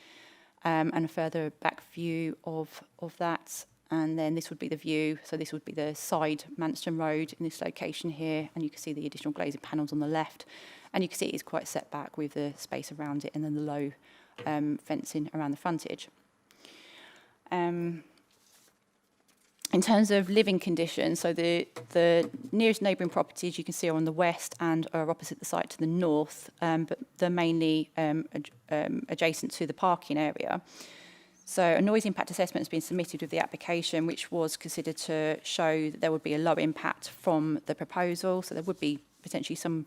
and a further back view of that. And then this would be the view. So this would be the side Manston Road in this location here. And you can see the additional glazing panels on the left. And you can see it is quite set back with the space around it and then the low fencing around the frontage. In terms of living conditions, so the nearest neighbouring properties you can see are on the west and are opposite the site to the north, but they're mainly adjacent to the parking area. So a noise impact assessment has been submitted with the application, which was considered to show that there would be a low impact from the proposal. So there would be potentially some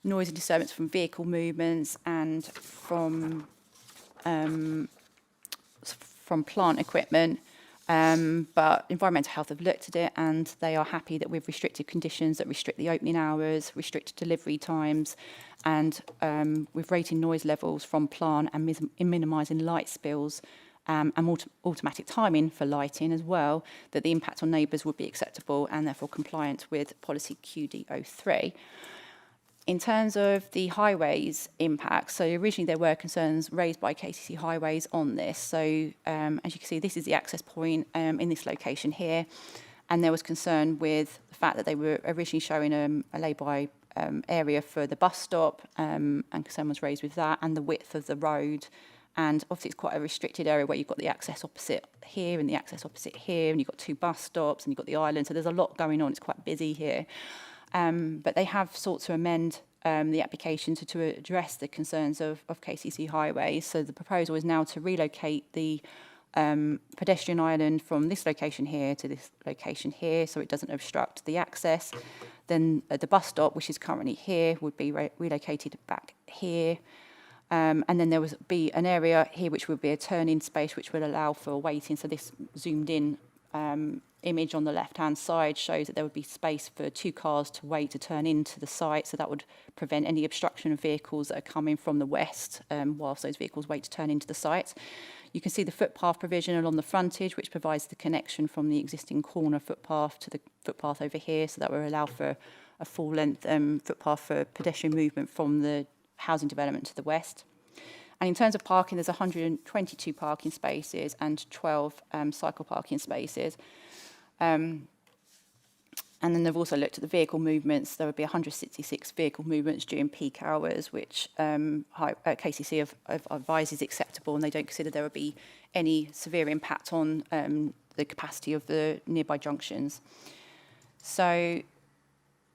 noise and disturbance from vehicle movements and from plant equipment. But Environmental Health have looked at it and they are happy that we've restricted conditions that restrict the opening hours, restricted delivery times, and with rating noise levels from plant and minimising light spills and automatic timing for lighting as well, that the impact on neighbours would be acceptable and therefore compliant with policy QD03. In terms of the highways impact, so originally there were concerns raised by KCC Highways on this. So as you can see, this is the access point in this location here. And there was concern with the fact that they were originally showing a lay-by area for the bus stop, and concern was raised with that, and the width of the road. And obviously it's quite a restricted area where you've got the access opposite here and the access opposite here, and you've got two bus stops and you've got the island. So there's a lot going on. It's quite busy here. But they have sought to amend the application to address the concerns of KCC Highways. So the proposal is now to relocate the pedestrian island from this location here to this location here, so it doesn't obstruct the access. Then the bus stop, which is currently here, would be relocated back here. And then there would be an area here which would be a turn-in space which would allow for waiting. So this zoomed in image on the left-hand side shows that there would be space for 2 cars to wait to turn into the site. So that would prevent any obstruction of vehicles that are coming from the west whilst those vehicles wait to turn into the site. You can see the footpath provision along the frontage, which provides the connection from the existing corner footpath to the footpath over here. So that will allow for a full-length footpath for pedestrian movement from the housing development to the west. And in terms of parking, there's 122 parking spaces and 12 cycle parking spaces. And then they've also looked at the vehicle movements. There would be 166 vehicle movements during peak hours, which KCC have advised is acceptable, and they don't consider there would be any severe impact on the capacity of the nearby junctions. So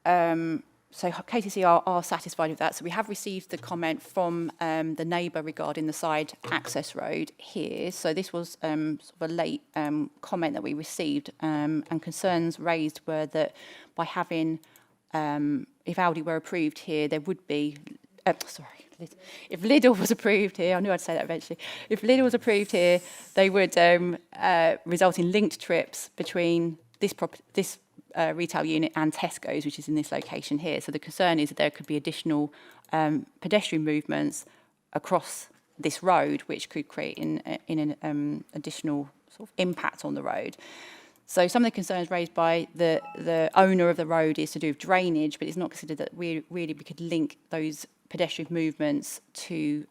KCC are satisfied with that. So we have received the comment from the neighbour regarding the side access road here. So this was sort of a late comment that we received, and concerns raised were that by having, if Audi were approved here, there would be, if Lidl was approved here, I knew I'd say that eventually, if Lidl was approved here, they would result in linked trips between this retail unit and Tesco's, which is in this location here. So the concern is that there could be additional pedestrian movements across this road, which could create an additional sort of impact on the road. So some of the concerns raised by the owner of the road is to do with drainage, but it's not considered that we could link those pedestrian movements to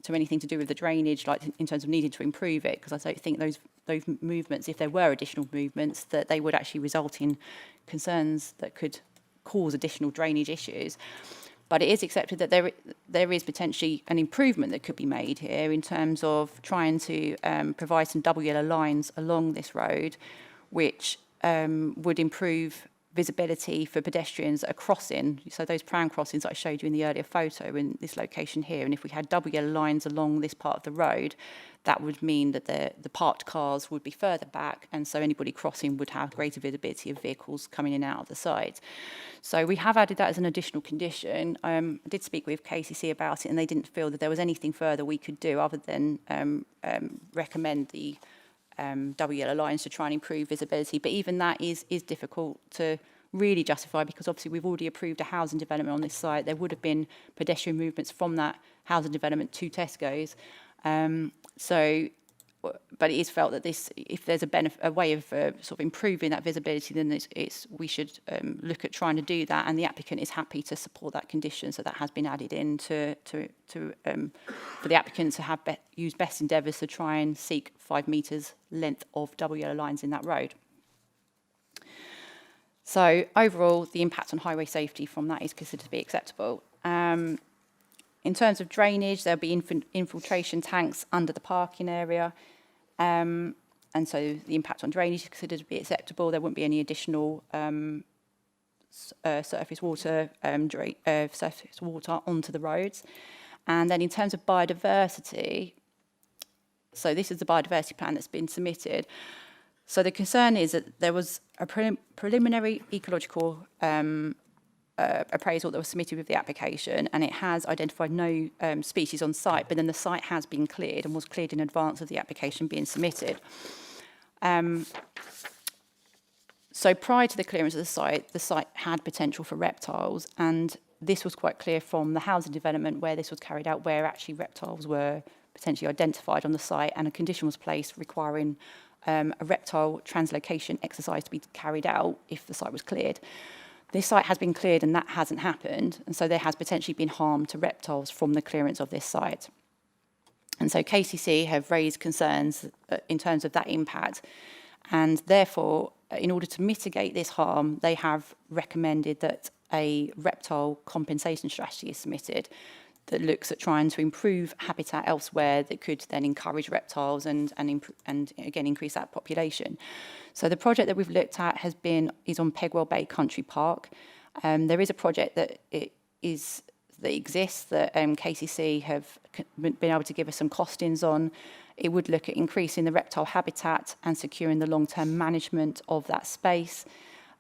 anything to do with the drainage, like in terms of needing to improve it, because I don't think those movements, if there were additional movements, that they would actually result in concerns that could cause additional drainage issues. But it is accepted that there is potentially an improvement that could be made here in terms of trying to provide some double yellow lines along this road, which would improve visibility for pedestrians that are crossing. So those pram crossings that I showed you in the earlier photo in this location here, and if we had double yellow lines along this part of the road, that would mean that the parked cars would be further back, and so anybody crossing would have greater visibility of vehicles coming in and out of the site. So we have added that as an additional condition. I did speak with KCC about it, and they didn't feel that there was anything further we could do other than recommend the double yellow lines to try and improve visibility. But even that is difficult to really justify, because obviously we've already approved a housing development on this site. There would have been pedestrian movements from that housing development to Tesco's. But it is felt that this, if there's a way of sort of improving that visibility, then we should look at trying to do that, and the applicant is happy to support that condition. So that has been added in for the applicant to have use best endeavours to try and seek 5 metres length of double yellow lines in that road. So overall, the impact on highway safety from that is considered to be acceptable. In terms of drainage, there'll be infiltration tanks under the parking area. And so the impact on drainage is considered to be acceptable. There wouldn't be any additional surface water onto the roads. And then in terms of biodiversity, So this is the biodiversity plan that's been submitted. So the concern is that there was a preliminary ecological appraisal that was submitted with the application, and it has identified no species on site, but then the site has been cleared and was cleared in advance of the application being submitted. So prior to the clearance of the site had potential for reptiles, and this was quite clear from the housing development where this was carried out, where actually reptiles were potentially identified on the site, and a condition was placed requiring a reptile translocation exercise to be carried out if the site was cleared. This site has been cleared and that hasn't happened, and so there has potentially been harm to reptiles from the clearance of this site. And so KCC have raised concerns in terms of that impact, and therefore, in order to mitigate this harm, they have recommended that a reptile compensation strategy is submitted that looks at trying to improve habitat elsewhere that could then encourage reptiles and again increase that population. So the project that we've looked at is on Pegwell Bay Country Park. There is a project that exists that KCC have been able to give us some costings on. It would look at increasing the reptile habitat and securing the long-term management of that space.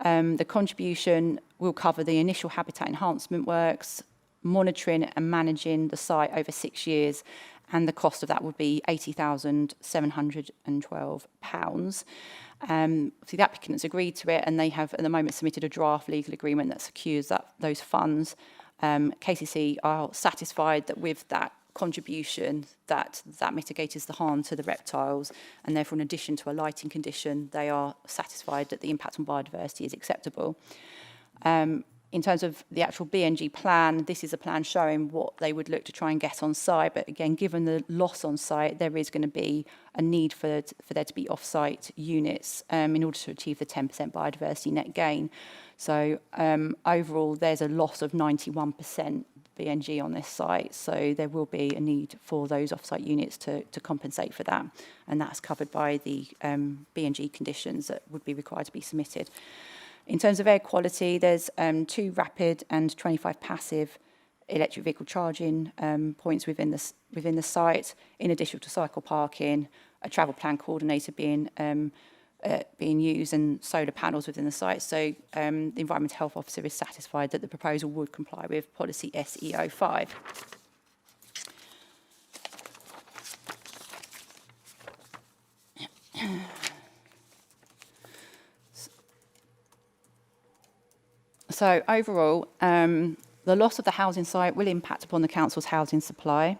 The contribution will cover the initial habitat enhancement works, monitoring and managing the site over 6 years, and the cost of that would be £80,712. So the applicant has agreed to it, and they have at the moment submitted a draft legal agreement that secures those funds. KCC are satisfied that with that contribution that mitigates the harm to the reptiles, and therefore in addition to a lighting condition, they are satisfied that the impact on biodiversity is acceptable. In terms of the actual BNG plan, this is a plan showing what they would look to try and get on site. But again, given the loss on site, there is going to be a need for there to be off-site units in order to achieve the 10% biodiversity net gain. So overall, there's a loss of 91% BNG on this site. So there will be a need for those off-site units to compensate for that. And that's covered by the BNG conditions that would be required to be submitted. In terms of air quality, there's 2 rapid and 25 passive electric vehicle charging points within the site, in addition to cycle parking, a travel plan coordinator being used, and solar panels within the site. So the Environmental Health Officer is satisfied that the proposal would comply with policy SE05. So overall, the loss of the housing site will impact upon the council's housing supply.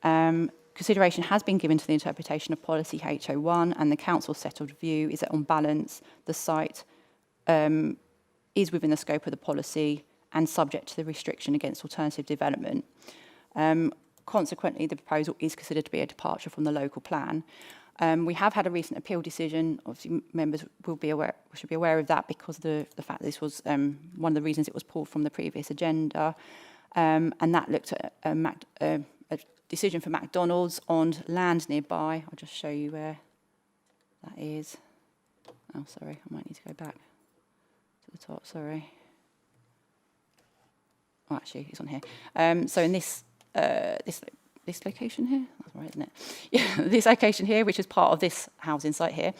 Consideration has been given to the interpretation of policy HO1, and the council's settled view is that on balance, the site is within the scope of the policy and subject to the restriction against alternative development. Consequently, the proposal is considered to be a departure from the local plan. We have had a recent appeal decision. Obviously, members should be aware of that because of the fact that this was one of the reasons it was pulled from the previous agenda. And that looked at a decision for McDonald's on land nearby. I'll just show you where that is. Oh, sorry, I might need to go back to the top, sorry. Oh, actually, it's on here. So in this location here, that's right, isn't it? Yeah, this location here, which is part of this housing site here.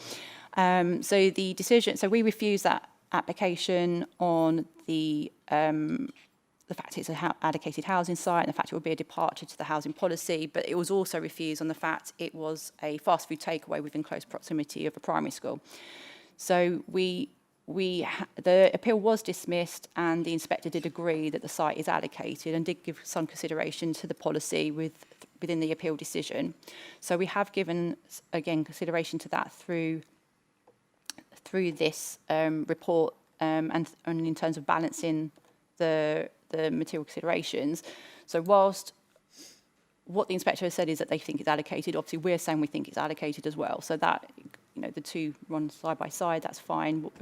So the decision, so we refused that application on the fact it's an allocated housing site and the fact it would be a departure to the housing policy, but it was also refused on the fact it was a fast food takeaway within close proximity of a primary school. So the appeal was dismissed, and the inspector did agree that the site is allocated and did give some consideration to the policy within the appeal decision. So we have given, again, consideration to that through this report and in terms of balancing the material considerations. So whilst what the inspector has said is that they think it's allocated, obviously we're saying we think it's allocated as well. So that, you know, the two run side by side, that's fine, what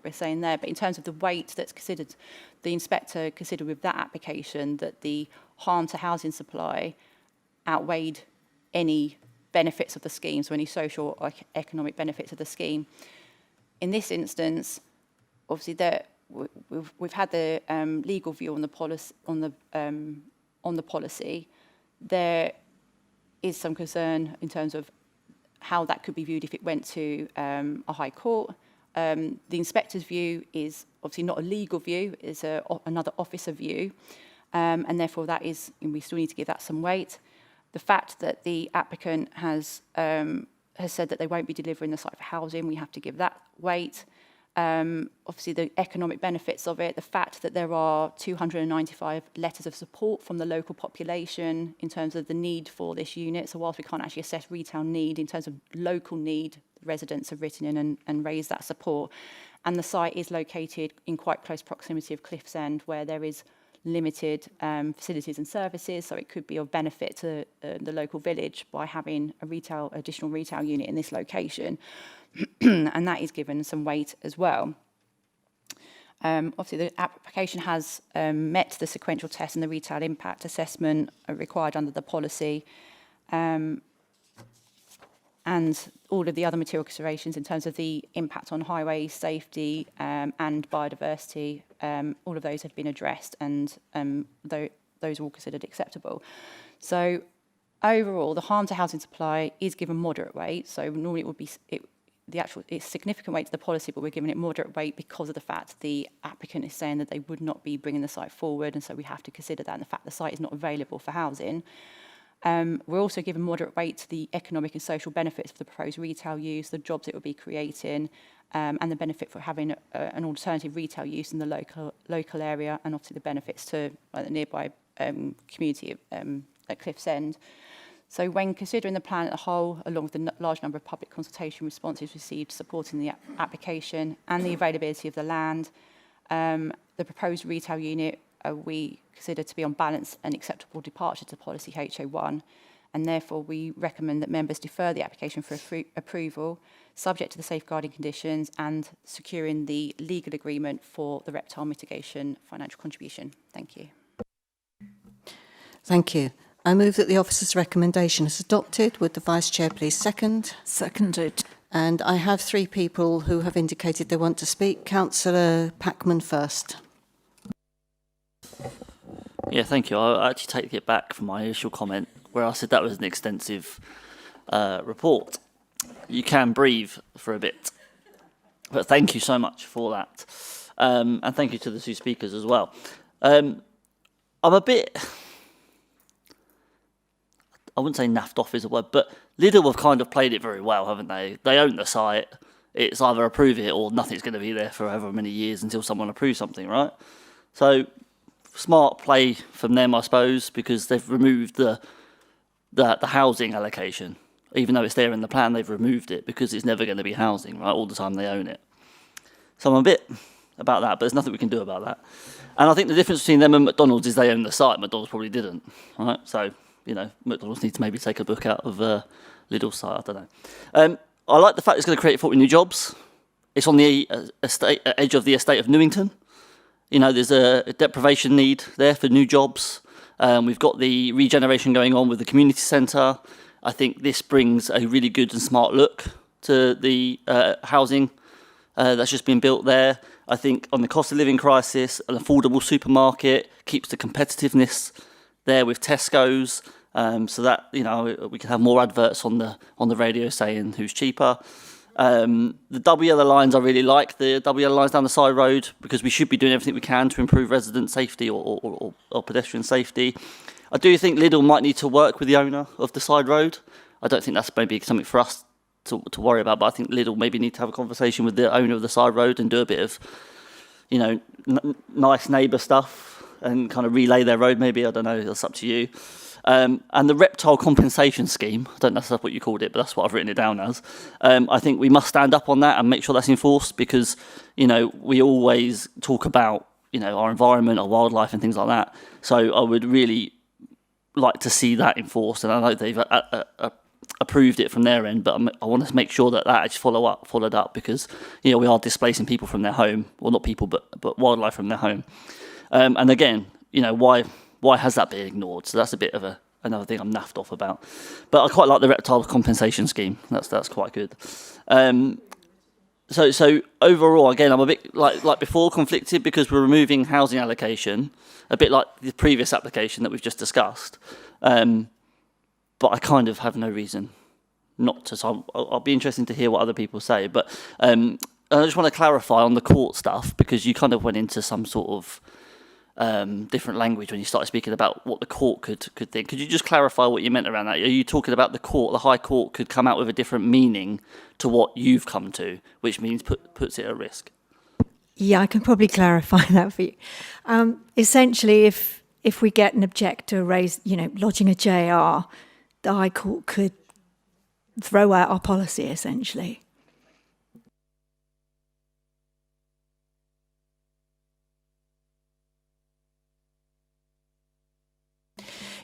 we're saying there. But in terms of the weight that's considered, the inspector considered with that application that the harm to housing supply outweighed any benefits of the scheme, so any social or economic benefits of the scheme. In this instance, obviously we've had the legal view on the policy. There is some concern in terms of how that could be viewed if it went to a high court. The inspector's view is obviously not a legal view, it's another officer view, and therefore that is, and we still need to give that some weight. The fact that the applicant has said that they won't be delivering the site for housing, we have to give that weight. Obviously the economic benefits of it, the fact that there are 295 letters of support from the local population in terms of the need for this unit. So whilst we can't actually assess retail need, in terms of local need, residents have written in and raised that support. And the site is located in quite close proximity of Cliff's End, where there is limited facilities and services, so it could be of benefit to the local village by having a additional retail unit in this location. And that is given some weight as well. Obviously, the application has met the sequential test and the retail impact assessment required under the policy, and all of the other material considerations in terms of the impact on highway safety and biodiversity, all of those have been addressed, and those are all considered acceptable. So overall, the harm to housing supply is given moderate weight. So normally it would be it's significant weight to the policy, but we're giving it moderate weight because of the fact the applicant is saying that they would not be bringing the site forward, and so we have to consider that, and the fact the site is not available for housing. We're also giving moderate weight to the economic and social benefits of the proposed retail use, the jobs it will be creating, and the benefit for having an alternative retail use in the local area, and obviously the benefits to the nearby community at Cliff's End. So when considering the plan as a whole, along with the large number of public consultation responses received supporting the application and the availability of the land, the proposed retail unit we consider to be on balance an acceptable departure to policy HO1, and therefore we recommend that members defer the application for approval, subject to the safeguarding conditions and securing the legal agreement for the reptile mitigation financial contribution. Thank you. Thank you. I move that the officer's recommendation is adopted. Would the Vice Chair please second? Seconded. And I have 3 people who have indicated they want to speak. Councillor Packman first. Yeah, thank you. I actually take it back from my initial comment where I said that was an extensive report. You can breathe for a bit. But thank you so much for that. And thank you to the 2 speakers as well. I'm a bit... I wouldn't say naffed off is a word, but Lidl have kind of played it very well, haven't they? They own the site. It's either approve it or nothing's going to be there for however many years until someone approves something, right? So smart play from them, I suppose, because they've removed the housing allocation. Even though it's there in the plan, they've removed it because it's never going to be housing, right? All the time they own it. So I'm a bit about that, but there's nothing we can do about that. And I think the difference between them and McDonald's is they own the site. McDonald's probably didn't, right? So, you know, McDonald's need to maybe take a book out of Lidl's site, I don't know. I like the fact it's going to create 40 new jobs. It's on the edge of the estate of Newington. You know, there's a deprivation need there for new jobs. We've got the regeneration going on with the community centre. I think this brings a really good and smart look to the housing that's just been built there. I think on the cost of living crisis, an affordable supermarket keeps the competitiveness there with Tesco's, so that, you know, we can have more adverts on the radio saying who's cheaper. The double yellow lines, I really like the double yellow lines down the side road, because we should be doing everything we can to improve resident safety or pedestrian safety. I do think Lidl might need to work with the owner of the side road. I don't think that's maybe something for us to worry about, but I think Lidl maybe need to have a conversation with the owner of the side road and do a bit of, you know, nice neighbour stuff and kind of relay their road maybe. I don't know, that's up to you. And the reptile compensation scheme, I don't know if that's what you called it, but that's what I've written it down as. I think we must stand up on that and make sure that's enforced, because, you know, we always talk about, you know, our environment, our wildlife and things like that. So I would really like to see that enforced, and I know they've approved it from their end, but I want to make sure that actually followed up, because, you know, we are displacing people from their home, well, not people, but wildlife from their home. And again, you know, why has that been ignored? So that's a bit of another thing I'm naffed off about. But I quite like the reptile compensation scheme. That's quite good. So overall, again, I'm a bit like before conflicted, because we're removing housing allocation, a bit like the previous application that we've just discussed. But I kind of have no reason not to. So I'll be interested to hear what other people say. But I just want to clarify on the court stuff, because you kind of went into some sort of different language when you started speaking about what the court could think. Could you just clarify what you meant around that? Are you talking about the court, the High Court could come out with a different meaning to what you've come to, which means puts it at risk? Yeah, I can probably clarify that for you. Essentially, if we get an objector lodging a JR, the High Court could throw out our policy, essentially.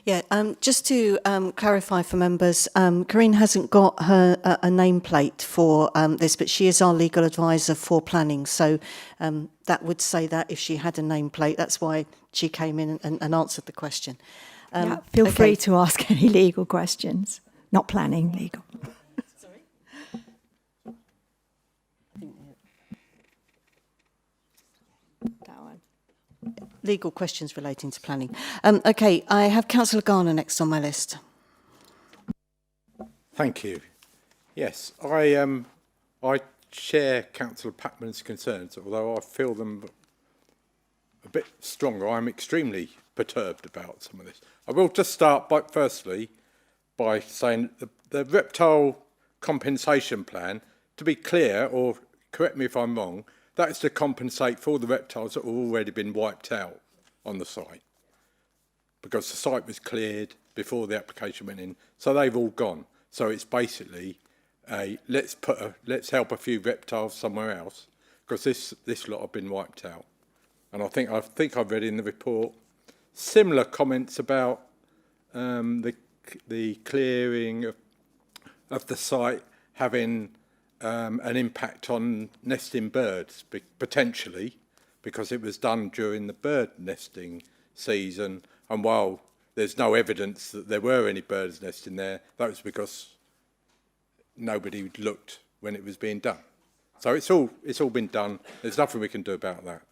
Yeah, just to clarify for members, Corinne hasn't got a nameplate for this, but she is our legal advisor for planning. So that would say that if she had a nameplate, that's why she came in and answered the question. Feel free to ask any legal questions, not planning, legal. Sorry? That one. Legal questions relating to planning. Okay, I have Councillor Garner next on my list. Thank you. Yes, I share Councillor Patman's concerns, although I feel them a bit stronger. I'm extremely perturbed about some of this. I will just start firstly by saying the reptile compensation plan, to be clear, or correct me if I'm wrong, that is to compensate for all the reptiles that have already been wiped out on the site, because the site was cleared before the application went in, so they've all gone. So it's basically let's help a few reptiles somewhere else, because this lot have been wiped out. And I think I've read in the report similar comments about the clearing of the site having an impact on nesting birds, potentially, because it was done during the bird nesting season. And while there's no evidence that there were any birds nesting there, that was because nobody looked when it was being done. So it's all been done. There's nothing we can do about that.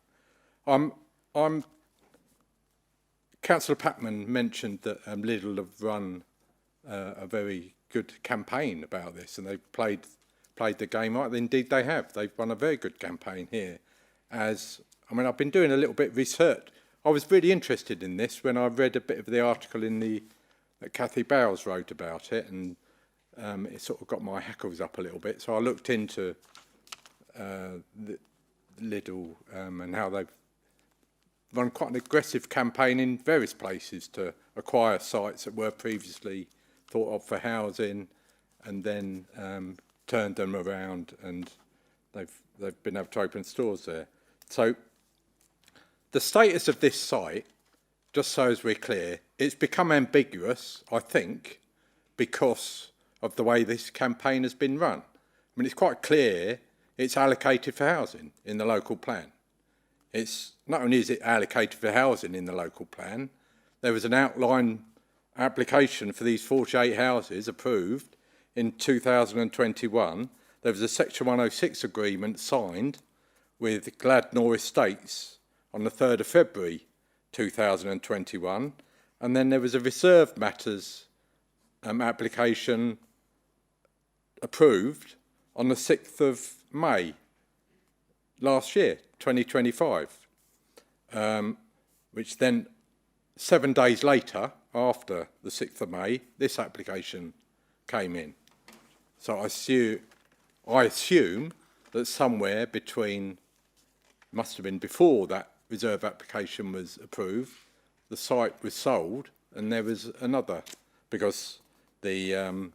Councillor Patman mentioned that Lidl have run a very good campaign about this, and they've played the game right. Indeed, they have. They've run a very good campaign here. I've been doing a little bit of research. I was really interested in this when I read a bit of the article that Cathy Bowles wrote about it, and it sort of got my hackles up a little bit. So I looked into Lidl and how they've run quite an aggressive campaign in various places to acquire sites that were previously thought of for housing, and then turned them around, and they've been able to open stores there. So the status of this site, just so as we're clear, it's become ambiguous, I think, because of the way this campaign has been run. I mean, it's quite clear it's allocated for housing in the local plan. It's not only is it allocated for housing in the local plan, there was an outline application for these 48 houses approved in 2021. There was a Section 106 agreement signed with Gladnor Estates on the 3rd of February 2021, and then there was a reserved matters application approved on the 6th of May last year, 2025, which then 7 days later, after the 6th of May, this application came in. So I assume that somewhere between, must have been before that reserve application was approved, the site was sold, and there was another, because the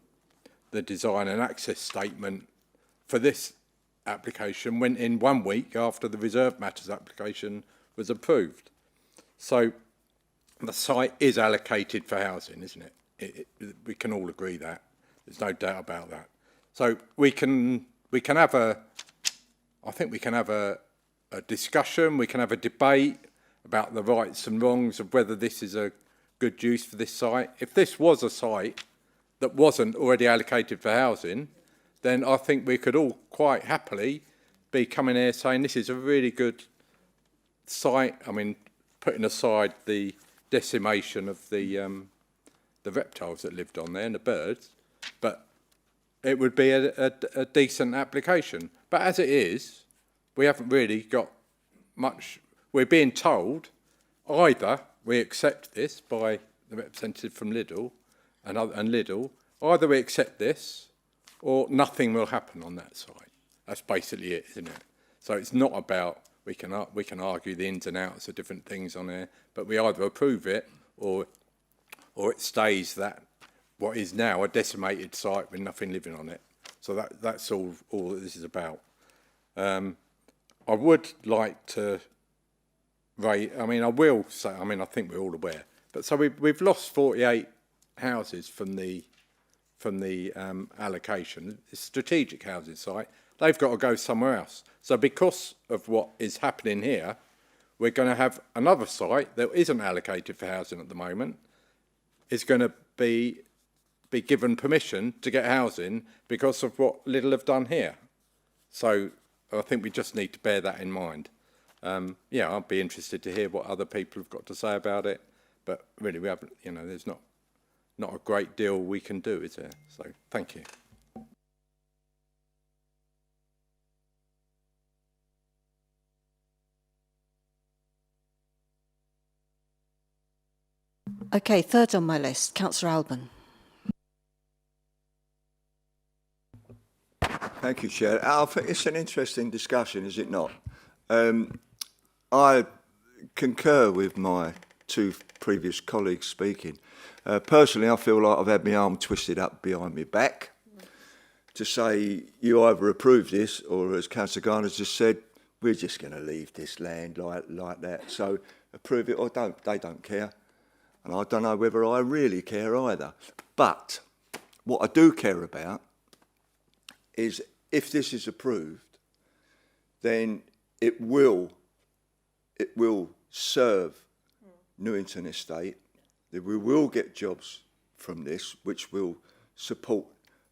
design and access statement for this application went in 1 week after the reserve matters application was approved. So the site is allocated for housing, isn't it? We can all agree that. There's no doubt about that. So we can have a discussion, we can have a debate about the rights and wrongs of whether this is a good use for this site. If this was a site that wasn't already allocated for housing, then I think we could all quite happily be coming here saying this is a really good site. I mean, putting aside the decimation of the reptiles that lived on there and the birds, but it would be a decent application. But as it is, we haven't really got much. We're being told either we accept this by the representative from Lidl and Lidl, either we accept this or nothing will happen on that site. That's basically it, isn't it? So it's not about, we can argue the ins and outs of different things on there, but we either approve it or it stays that what is now a decimated site with nothing living on it. So that's all that this is about. I would like to rate, I will say, I think we're all aware, but so we've lost 48 houses from the allocation. It's a strategic housing site. They've got to go somewhere else. So because of what is happening here, we're going to have another site that isn't allocated for housing at the moment, is going to be given permission to get housing because of what Lidl have done here. So I think we just need to bear that in mind. Yeah, I'd be interested to hear what other people have got to say about it, but really we haven't, there's not a great deal we can do, is there? So thank you. Okay, third on my list, Councillor Alban. Thank you, Chair. I think it's an interesting discussion, is it not? I concur with my two previous colleagues speaking. Personally, I feel like I've had my arm twisted up behind my back to say you either approve this or, as Councillor Garner's just said, we're just going to leave this land like that. So approve it or don't. They don't care. And I don't know whether I really care either. But what I do care about is if this is approved, then it will serve Newington Estate. That we will get jobs from this, which will support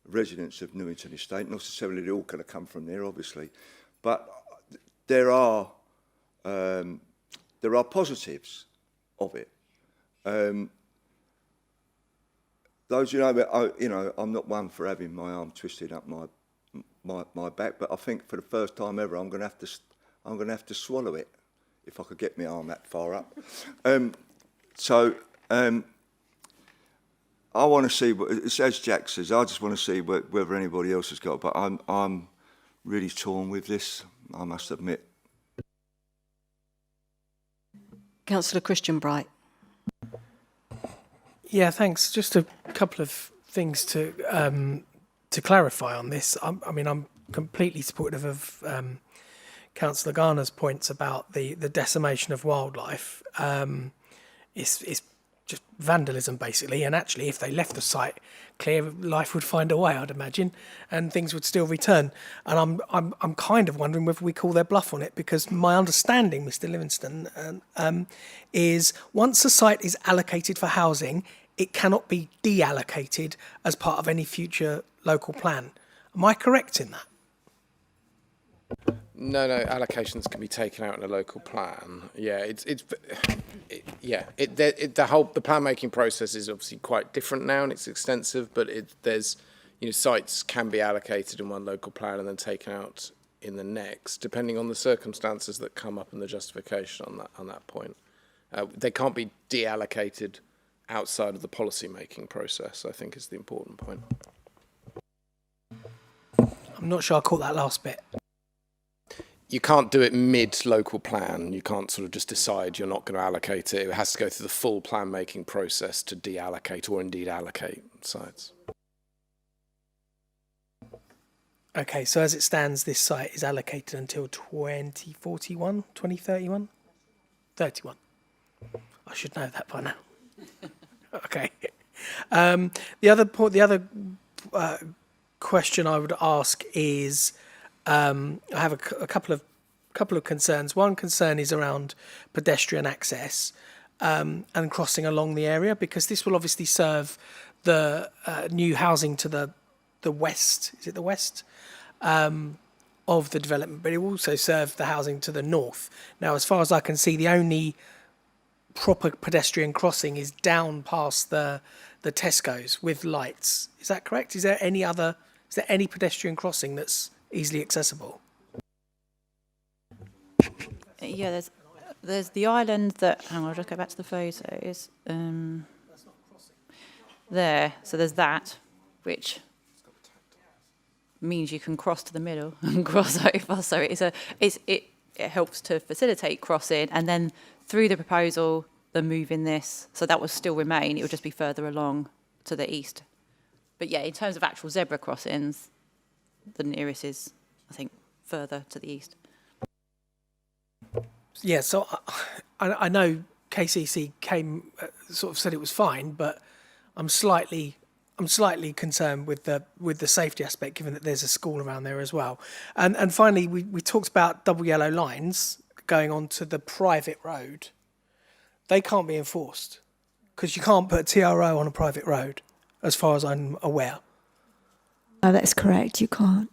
residents of Newington Estate. Not necessarily they're all going to come from there, obviously, but there are positives of it. Those I'm not one for having my arm twisted up my back, but I think for the first time ever, I'm going to have to swallow it if I could get my arm that far up. I want to see, as Jack says, I just want to see whether anybody else has got, but I'm really torn with this, I must admit. Councillor Christian Bright. Yeah, thanks. Just a couple of things to clarify on this. I'm completely supportive of Councillor Garner's points about the decimation of wildlife. It's just vandalism, basically. And actually, if they left the site clear, life would find a way, I'd imagine, and things would still return. And I'm kind of wondering whether we call their bluff on it, because my understanding, Mr. Livingston, is once a site is allocated for housing, it cannot be deallocated as part of any future local plan. Am I correct in that? No, allocations can be taken out in a local plan. Yeah, the plan making process is obviously quite different now and it's extensive, but there's sites can be allocated in one local plan and then taken out in the next, depending on the circumstances that come up and the justification on that point. They can't be deallocated outside of the policy making process, I think, is the important point. I'm not sure I caught that last bit. You can't do it mid-local plan. You can't sort of just decide you're not going to allocate it. It has to go through the full plan-making process to deallocate or indeed allocate sites. Okay, so as it stands, this site is allocated until 2041, 2031? 31. I should know that by now. Okay. The other question I would ask is, I have a couple of concerns. One concern is around pedestrian access and crossing along the area, because this will obviously serve the new housing to the west. Is it the west of the development? But it will also serve the housing to the north. Now, as far as I can see, the only proper pedestrian crossing is down past the Tesco's with lights. Is that correct? Is there any other Is there any pedestrian crossing that's easily accessible? Yeah, there's the island that, hang on, I'll just go back to the photos. There, so there's that, which means you can cross to the middle and cross over. So it helps to facilitate crossing, and then through the proposal, they're moving this, so that will still remain. It will just be further along to the east. But yeah, in terms of actual zebra crossings, the nearest is, I think, further to the east. Yeah, so I know KCC came, sort of said it was fine, but I'm slightly concerned with the safety aspect, given that there's a school around there as well. And finally, we talked about double yellow lines going onto the private road. They can't be enforced because you can't put a TRO on a private road, as far as I'm aware. No, that's correct. You can't.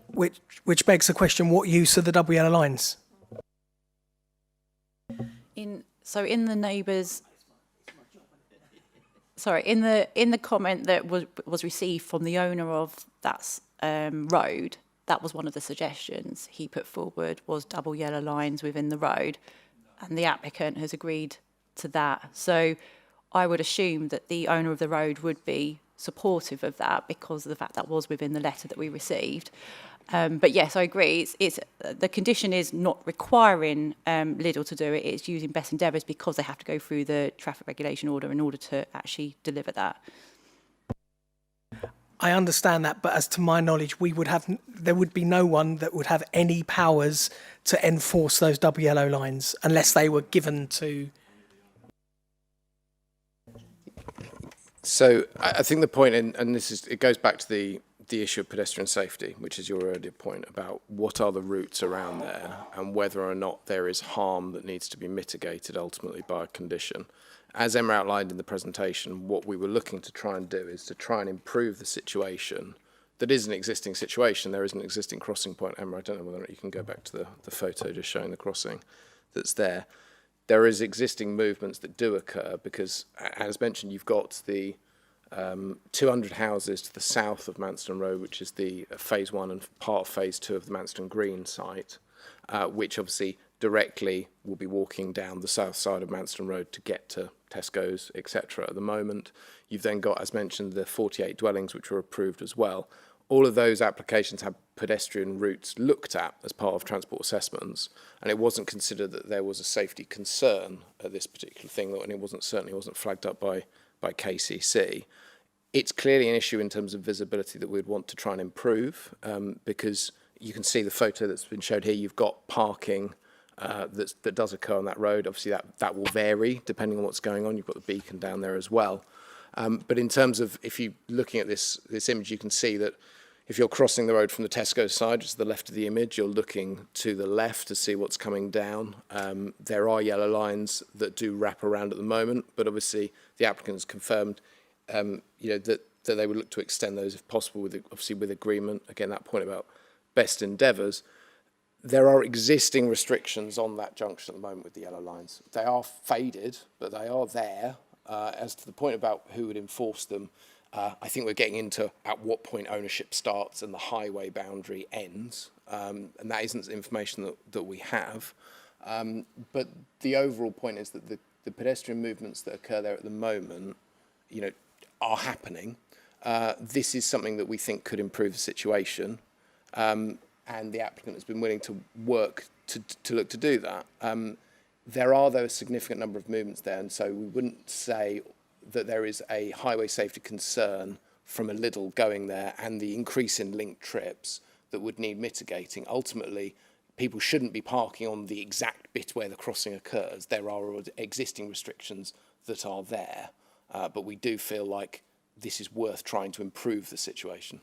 Which begs the question: what use are the double yellow lines? In the neighbours. Sorry, in the comment that was received from the owner of that road, that was one of the suggestions he put forward, was double yellow lines within the road, and the applicant has agreed to that. So I would assume that the owner of the road would be supportive of that because of the fact that was within the letter that we received. But yes, I agree. It's the condition is not requiring Lidl to do it. It's using best endeavours because they have to go through the traffic regulation order in order to actually deliver that. I understand that, but as to my knowledge, there would be no one that would have any powers to enforce those double yellow lines unless they were given to. So I think the point, and it goes back to the issue of pedestrian safety, which is your earlier point about what are the routes around there and whether or not there is harm that needs to be mitigated ultimately by a condition. As Emma outlined in the presentation, what we were looking to try and do is to try and improve the situation that is an existing situation. There is an existing crossing point. Emma, I don't know whether or not you can go back to the photo just showing the crossing that's there. There is existing movements that do occur because, as mentioned, you've got the 200 houses to the south of Manston Road, which is the phase 1 and part of phase 2 of the Manston Green site, which obviously directly will be walking down the south side of Manston Road to get to Tesco's, etc. At the moment, you've then got, as mentioned, the 48 dwellings which were approved as well. All of those applications have pedestrian routes looked at as part of transport assessments, and it wasn't considered that there was a safety concern at this particular thing, and it certainly wasn't flagged up by KCC. It's clearly an issue in terms of visibility that we'd want to try and improve, because you can see the photo that's been showed here. You've got parking that does occur on that road. Obviously, that will vary depending on what's going on. You've got the beacon down there as well. But in terms of, if you're looking at this image, you can see that if you're crossing the road from the Tesco side, just to the left of the image, you're looking to the left to see what's coming down. There are yellow lines that do wrap around at the moment, but obviously the applicants confirmed, that they would look to extend those if possible, with agreement. Again, that point about best endeavours. There are existing restrictions on that junction at the moment with the yellow lines. They are faded, but they are there. As to the point about who would enforce them, I think we're getting into at what point ownership starts and the highway boundary ends, and that isn't information that we have. But the overall point is that the pedestrian movements that occur there at the moment, are happening. This is something that we think could improve the situation, and the applicant has been willing to work to look to do that. There are, though, a significant number of movements there, and so we wouldn't say that there is a highway safety concern from a Lidl going there and the increase in linked trips that would need mitigating. Ultimately, people shouldn't be parking on the exact bit where the crossing occurs. There are existing restrictions that are there, but we do feel like this is worth trying to improve the situation.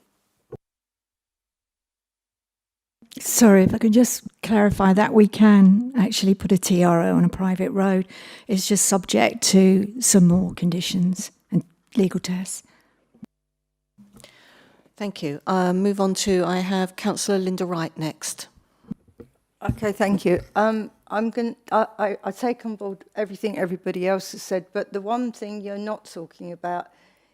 Sorry, if I could just clarify that we can actually put a TRO on a private road. It's just subject to some more conditions and legal tests. Thank you. Move on to, I have Councillor Linda Wright next. Okay, thank you. I take on board everything everybody else has said, but the one thing you're not talking about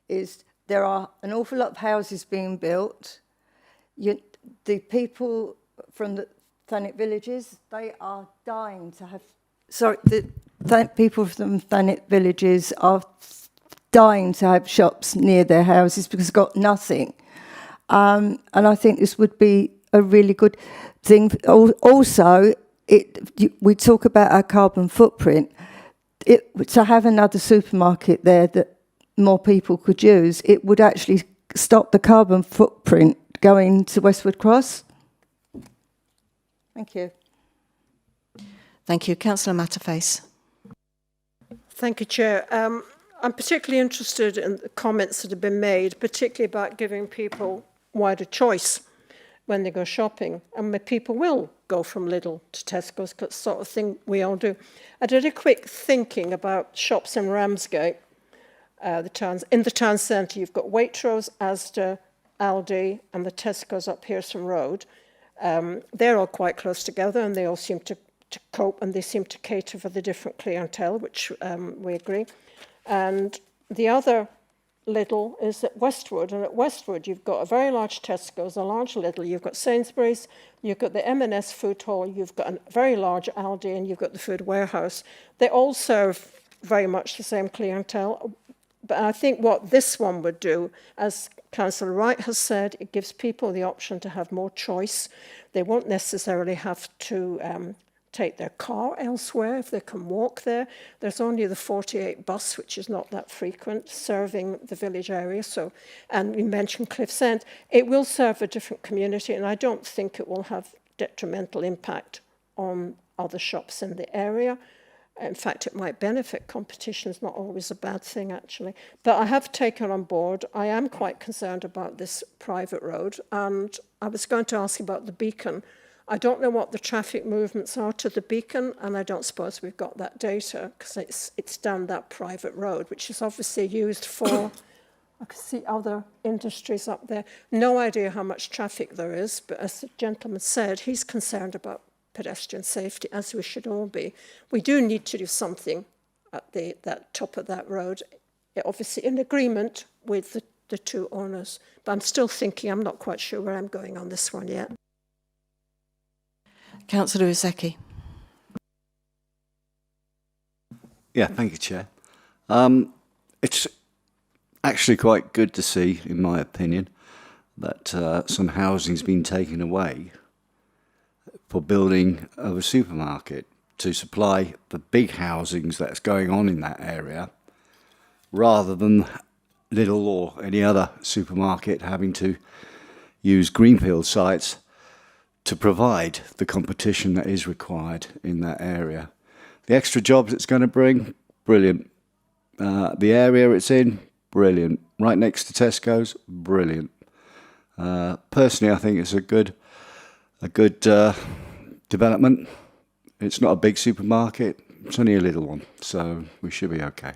is there are an awful lot of houses being built. The people from the Thanet villages, they are dying to have... Sorry, people from Thanet villages are dying to have shops near their houses because they've got nothing. And I think this would be a really good thing. Also, we talk about our carbon footprint. To have another supermarket there that more people could use, it would actually stop the carbon footprint going to Westwood Cross. Thank you. Thank you. Councillor Matterface. Thank you, Chair. I'm particularly interested in the comments that have been made, particularly about giving people wider choice when they go shopping. And people will go from Lidl to Tesco's, because it's the sort of thing we all do. I did a quick thinking about shops in Ramsgate. In the town centre, you've got Waitrose, Asda, Aldi, and the Tesco's up Pearson Road. They're all quite close together, and they all seem to cope, and they seem to cater for the different clientele, which we agree. And the other Lidl is at Westwood, and at Westwood you've got a very large Tesco's, a large Lidl, you've got Sainsbury's, you've got the M&S food hall, you've got a very large Aldi, and you've got the food warehouse. They all serve very much the same clientele, but I think what this one would do, as Councillor Wright has said, it gives people the option to have more choice. They won't necessarily have to take their car elsewhere if they can walk there. There's only the 48 bus, which is not that frequent, serving the village area. So, and we mentioned Cliff's End. It will serve a different community, and I don't think it will have detrimental impact on other shops in the area. In fact, it might benefit. Competition is not always a bad thing, actually. But I have taken on board, I am quite concerned about this private road, and I was going to ask about the beacon. I don't know what the traffic movements are to the beacon, and I don't suppose we've got that data, because it's down that private road, which is obviously used for, I can see other industries up there. No idea how much traffic there is, but as the gentleman said, he's concerned about pedestrian safety, as we should all be. We do need to do something at that top of that road, obviously in agreement with the two owners. But I'm still thinking, I'm not quite sure where I'm going on this one yet. Councillor Uzeki. Yeah, thank you, Chair. It's actually quite good to see, in my opinion, that some housing's been taken away for building of a supermarket to supply the big housings that's going on in that area, rather than Lidl or any other supermarket having to use greenfield sites to provide the competition that is required in that area. The extra jobs it's going to bring, brilliant. The area it's in, brilliant. Right next to Tesco's, brilliant. Personally, I think it's a good development. It's not a big supermarket, it's only a little one, so we should be okay.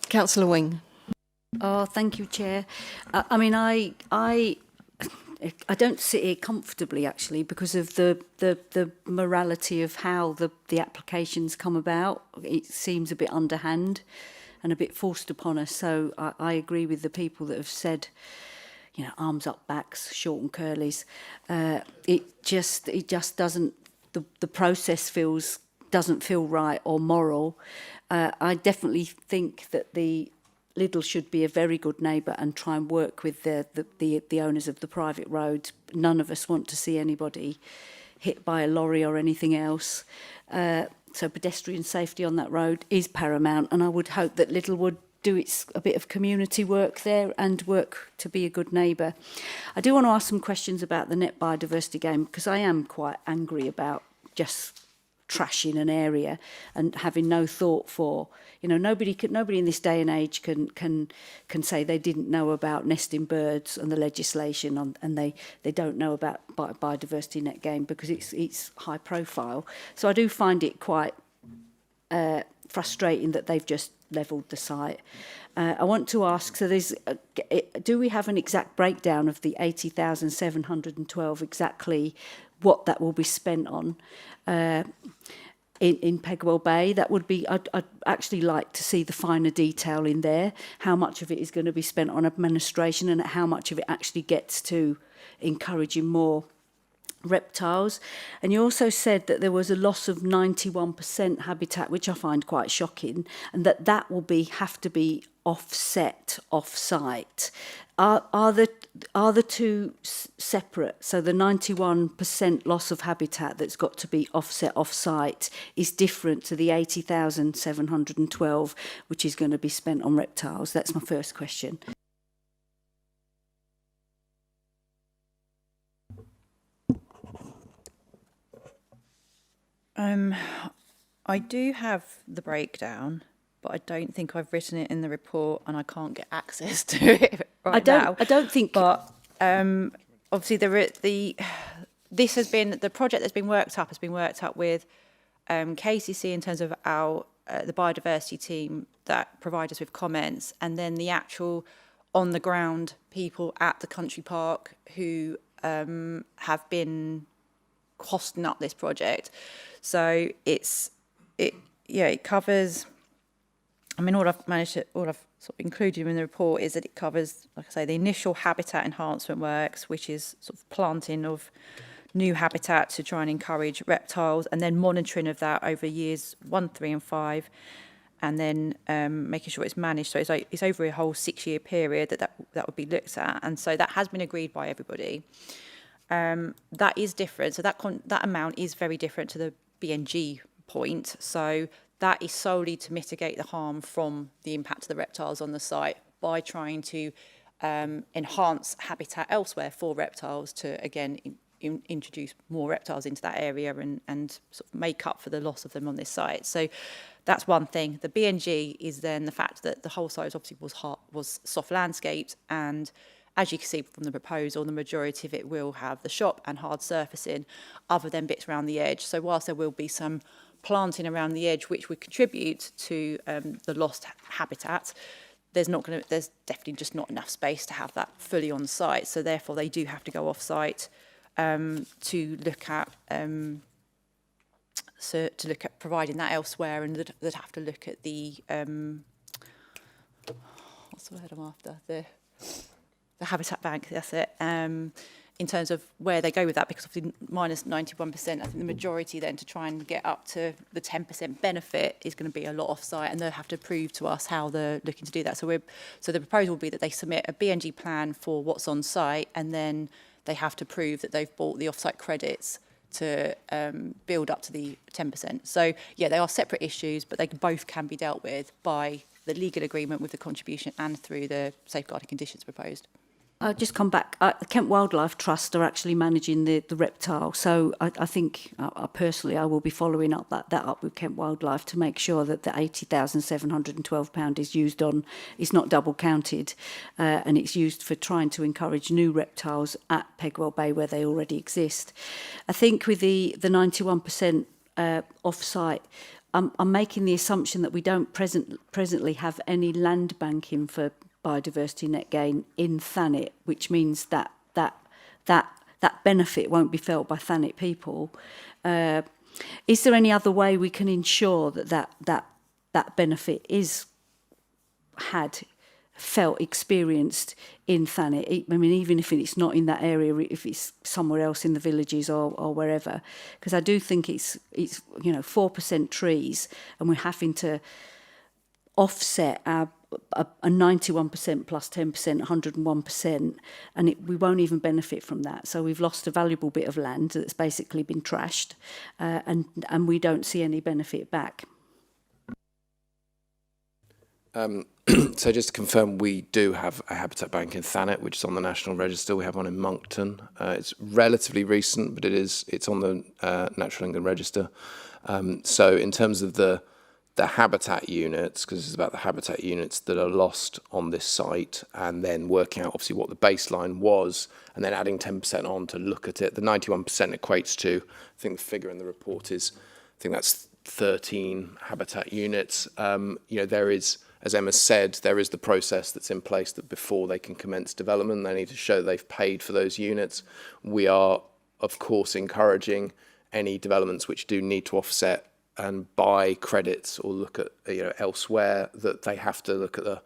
Councillor Wing. Oh, thank you, Chair. I mean, I don't sit here comfortably, actually, because of the morality of how the applications come about. It seems a bit underhand and a bit forced upon us. So I agree with the people that have said, you know, arms up, backs, short and curlies. It just doesn't. The process doesn't feel right or moral. I definitely think that the Lidl should be a very good neighbour and try and work with the owners of the private road. None of us want to see anybody hit by a lorry or anything else. So pedestrian safety on that road is paramount, and I would hope that Lidl would do a bit of community work there and work to be a good neighbour. I do want to ask some questions about the net biodiversity game, because I am quite angry about just trashing an area and having no thought for, you know, nobody in this day and age can say they didn't know about nesting birds and the legislation and they don't know about biodiversity net game because it's high profile. So I do find it quite frustrating that they've just levelled the site. I want to ask, so do we have an exact breakdown of the 80,712 exactly what that will be spent on? in Pegwell Bay. That would be, I'd actually like to see the finer detail in there, how much of it is going to be spent on administration and how much of it actually gets to encouraging more reptiles. And you also said that there was a loss of 91% habitat, which I find quite shocking, and that will have to be offset off-site. Are the two separate? So the 91% loss of habitat that's got to be offset off-site is different to the 80,712, which is going to be spent on reptiles. That's my first question. I do have the breakdown, but I don't think I've written it in the report, and I can't get access to it right now. I don't think. But obviously, this has been the project that's been worked up with KCC in terms of our the biodiversity team that provide us with comments, and then the actual on the ground people at the country park who have been costing up this project. So it covers. I mean, all I've sort of included in the report is that it covers, like I say, the initial habitat enhancement works, which is sort of planting of new habitat to try and encourage reptiles, and then monitoring of that over years 1, 3, and 5, and then making sure it's managed. So it's over a whole 6-year period that would be looked at, and so that has been agreed by everybody. That is different. So that amount is very different to the BNG point. So that is solely to mitigate the harm from the impact of the reptiles on the site by trying to enhance habitat elsewhere for reptiles to, again, introduce more reptiles into that area and sort of make up for the loss of them on this site. So that's one thing. The BNG is then the fact that the whole site obviously was soft landscaped, and as you can see from the proposal, the majority of it will have the shop and hard surfacing other than bits around the edge. So whilst there will be some planting around the edge which would contribute to the lost habitat, there's definitely just not enough space to have that fully on site. So therefore they do have to go off site to look at providing that elsewhere, and they'd have to look at the what's the word I'm after, the habitat bank, that's it, in terms of where they go with that, because obviously minus 91%, I think the majority then to try and get up to the 10% benefit is going to be a lot off-site, and they'll have to prove to us how they're looking to do that. So the proposal will be that they submit a BNG plan for what's on site, and then they have to prove that they've bought the off-site credits to build up to the 10%. So yeah, they are separate issues, but they both can be dealt with by the legal agreement with the contribution and through the safeguarding conditions proposed. I'll just come back. The Kent Wildlife Trust are actually managing the reptile, so I think personally I will be following up that up with Kent Wildlife to make sure that the £80,712 is not double counted, and it's used for trying to encourage new reptiles at Pegwell Bay where they already exist. I think with the 91% off-site, I'm making the assumption that we don't presently have any land banking for biodiversity net gain in Thanet, which means that benefit won't be felt by Thanet people. Is there any other way we can ensure that benefit is experienced in Thanet? I mean, even if it's not in that area, if it's somewhere else in the villages or wherever, because I do think it's 4% trees, and we're having to offset a 91% plus 10%, 101%, and we won't even benefit from that. So we've lost a valuable bit of land that's basically been trashed, and we don't see any benefit back. So just to confirm, we do have a habitat bank in Thanet, which is on the National Register. We have one in Moncton. It's relatively recent, but it's on the Natural England Register. So in terms of the habitat units, because it's about the habitat units that are lost on this site, and then working out obviously what the baseline was, and then adding 10% on to look at it. The 91% equates to, I think the figure in the report is, I think that's 13 habitat units. There is, as Emma said, there is the process that's in place that before they can commence development, they need to show they've paid for those units. We are, of course, encouraging any developments which do need to offset and buy credits or look at elsewhere, that they have to look at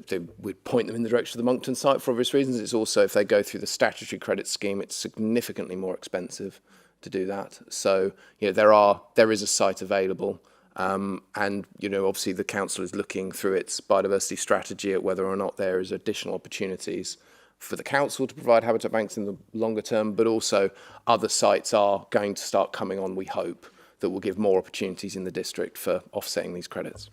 they would point them in the direction of the Moncton site for obvious reasons. It's also, if they go through the statutory credit scheme, it's significantly more expensive to do that. So there is a site available, and obviously the council is looking through its biodiversity strategy at whether or not there is additional opportunities for the council to provide habitat banks in the longer term, but also other sites are going to start coming on, we hope, that will give more opportunities in the district for offsetting these credits.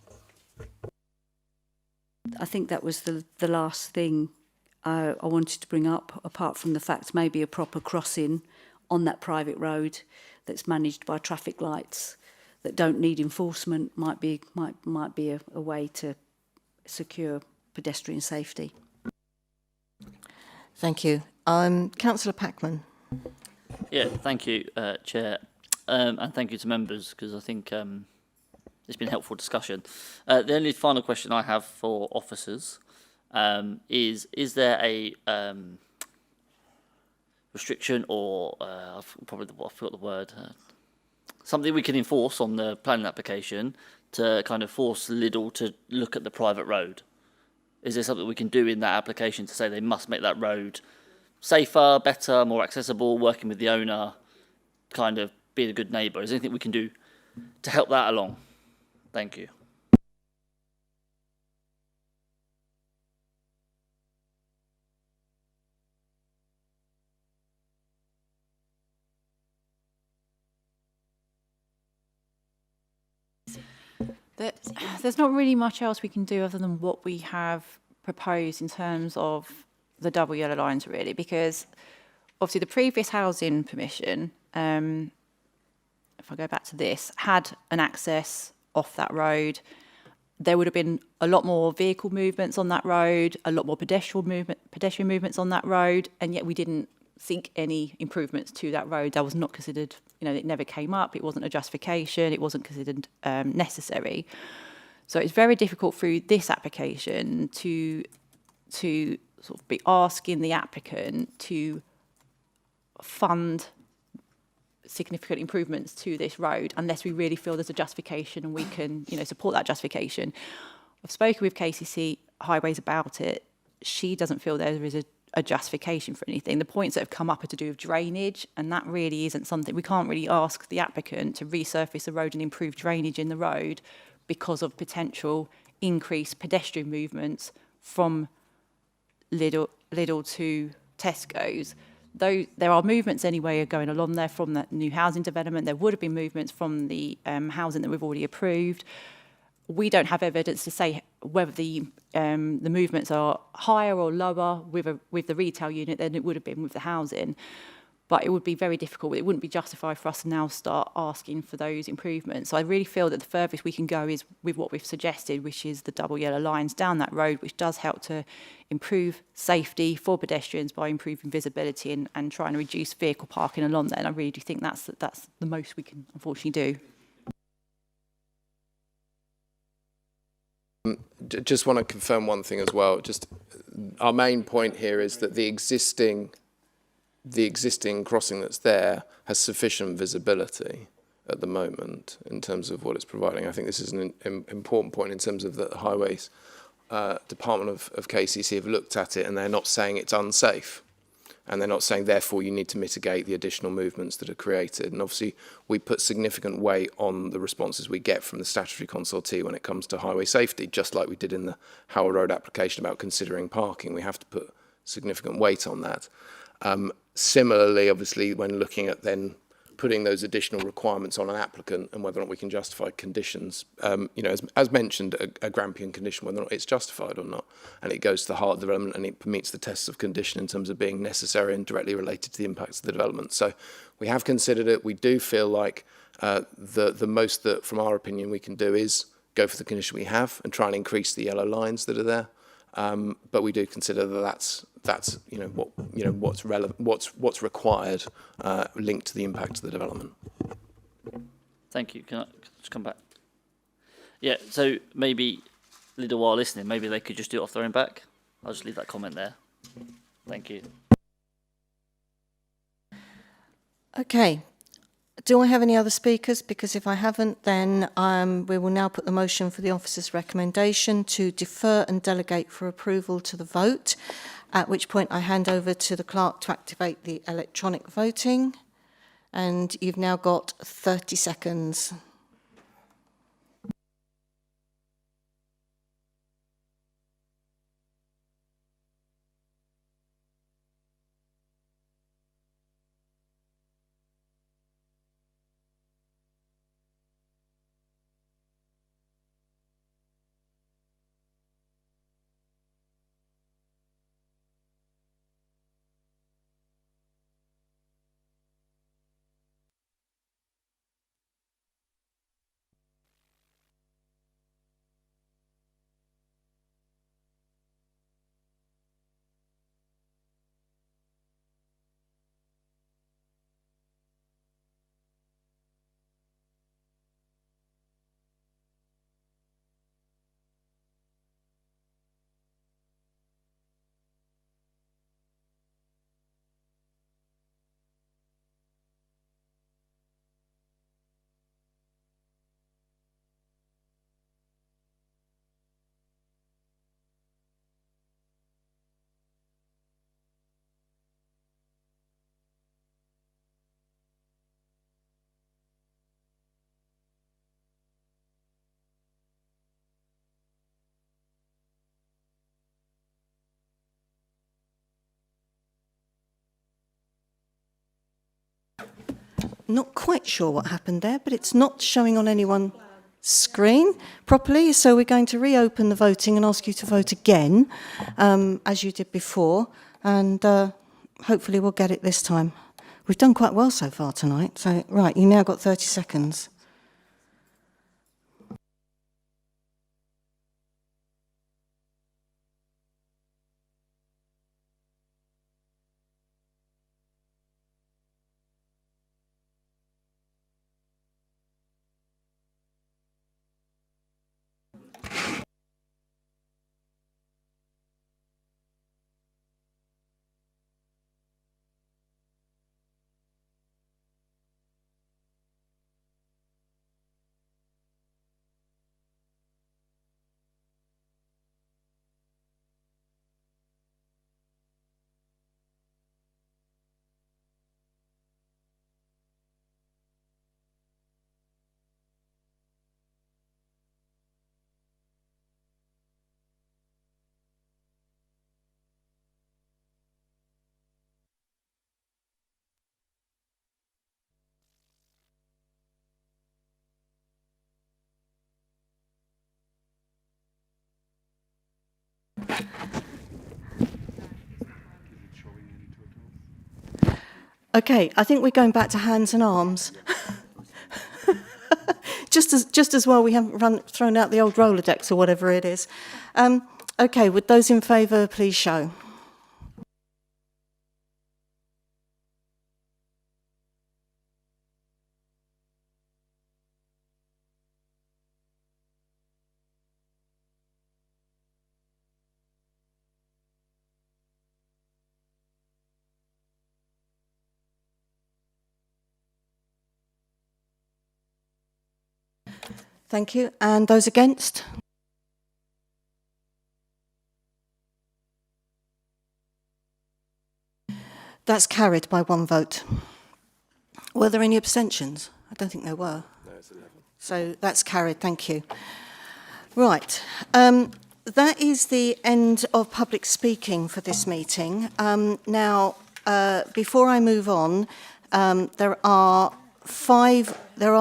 I think that was the last thing I wanted to bring up, apart from the fact maybe a proper crossing on that private road that's managed by traffic lights that don't need enforcement might be a way to secure pedestrian safety. Thank you. Councillor Packman. Yeah, thank you, Chair, and thank you to members, because I think it's been a helpful discussion. The only final question I have for officers is there a restriction or I forgot the word, something we can enforce on the planning application to kind of force Lidl to look at the private road? Is there something we can do in that application to say they must make that road safer, better, more accessible, working with the owner, kind of being a good neighbour? Is there anything we can do to help that along? Thank you. There's not really much else we can do other than what we have proposed in terms of the double yellow lines, really, because obviously the previous housing permission, if I go back to this, had an access off that road. There would have been a lot more vehicle movements on that road, a lot more pedestrian movements on that road, and yet we didn't seek any improvements to that road. That was not considered, it never came up, it wasn't a justification, it wasn't considered necessary. So it's very difficult through this application to sort of be asking the applicant to fund significant improvements to this road unless we really feel there's a justification and we can, support that justification. I've spoken with KCC Highways about it. She doesn't feel there is a justification for anything. The points that have come up are to do with drainage, and that really isn't something, we can't really ask the applicant to resurface the road and improve drainage in the road because of potential increased pedestrian movements from Lidl to Tesco's. Though there are movements anyway going along there from that new housing development, there would have been movements from the housing that we've already approved. We don't have evidence to say whether the movements are higher or lower with the retail unit than it would have been with the housing. But it would be very difficult. It wouldn't be justified for us to now start asking for those improvements. So I really feel that the furthest we can go is with what we've suggested, which is the double yellow lines down that road, which does help to improve safety for pedestrians by improving visibility and trying to reduce vehicle parking along there. And I really do think that's the most we can unfortunately do. Just want to confirm one thing as well. Just our main point here is that the existing crossing that's there has sufficient visibility at the moment in terms of what it's providing. I think this is an important point in terms of the Highways Department of KCC have looked at it and they're not saying it's unsafe. And they're not saying, therefore, you need to mitigate the additional movements that are created. And obviously, we put significant weight on the responses we get from the statutory consultee when it comes to highway safety, just like we did in the Howell Road application about considering parking. We have to put significant weight on that. Similarly, obviously, when looking at then putting those additional requirements on an applicant and whether or not we can justify conditions, as mentioned, a Grampian condition, whether or not it's justified or not, and it goes to the heart of the development and it meets the tests of condition in terms of being necessary and directly related to the impacts of the development. So we have considered it. We do feel like the most that, from our opinion, we can do is go for the condition we have and try and increase the yellow lines that are there. But we do consider that that's what's relevant, what's required, linked to the impact of the development. Thank you. Can I just come back? Yeah. So maybe Lidl, while listening, maybe they could just do it off their own back. I'll just leave that comment there. Thank you. Okay. Do I have any other speakers? Because if I haven't, then we will now put the motion for the officer's recommendation to defer and delegate for approval to the vote, at which point I hand over to the clerk to activate the electronic voting. And you've now got 30 seconds. Not quite sure what happened there, but it's not showing on anyone's screen properly. So we're going to reopen the voting and ask you to vote again, as you did before, and hopefully we'll get it this time. We've done quite well so far tonight. So, right, you now got 30 seconds. Okay, I think we're going back to hands and arms. just as well we haven't thrown out the old Rolodex or whatever it is. Okay, would those in favour please show? Thank you. And those against? That's carried by one vote. Were there any abstentions? I don't think there were. No, it's 11. So that's carried. Thank you. Right. That is the end of public speaking for this meeting. Now, before I move on, there are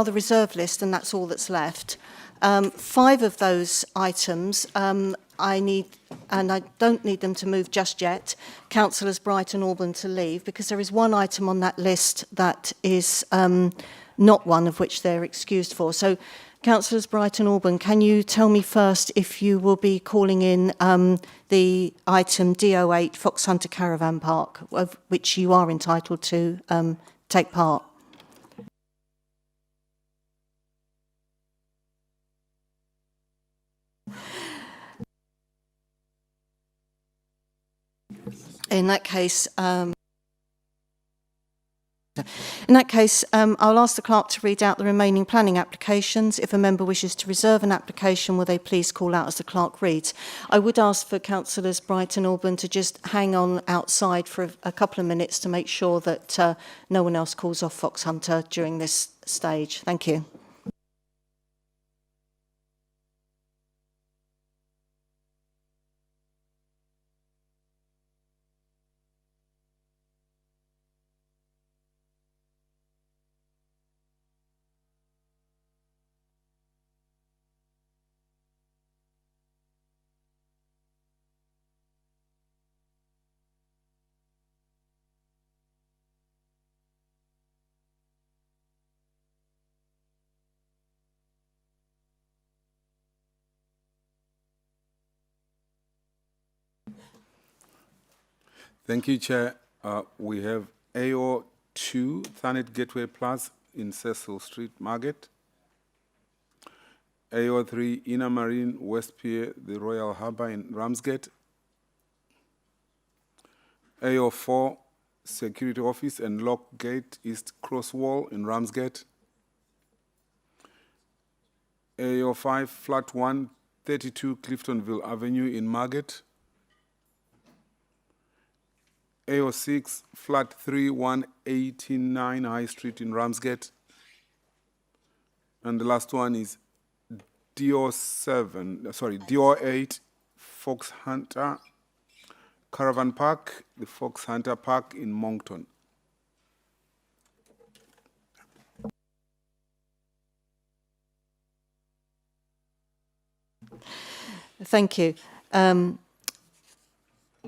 the reserve list, and that's all that's left. 5 of those items I don't need them to move just yet, Councillors Bright and Auburn to leave, because there is one item on that list that is not one of which they're excused for. So, Councillors Bright and Auburn, can you tell me first if you will be calling in the item D08 Fox Hunter Caravan Park, of which you are entitled to take part? In that case, In that case, I'll ask the clerk to read out the remaining planning applications. If a member wishes to reserve an application, will they please call out as the clerk reads? I would ask for councillors Bright and Auburn to just hang on outside for a couple of minutes to make sure that no one else calls off Fox Hunter during this stage. Thank you. Thank you, Chair. We have AO2, Thanet Gateway Plus in Cecil Street, Margate. AO3, Inner Marine, West Pier, the Royal Harbour in Ramsgate. AO4, Security Office and Lock Gate, East Crosswall in Ramsgate. AO5, Flat 1, 32 Cliftonville Avenue in Margate. AO6, Flat 3, 189 High Street in Ramsgate. And the last one is DO8, Fox Hunter Caravan Park, the Fox Hunter Park in Moncton. Thank you.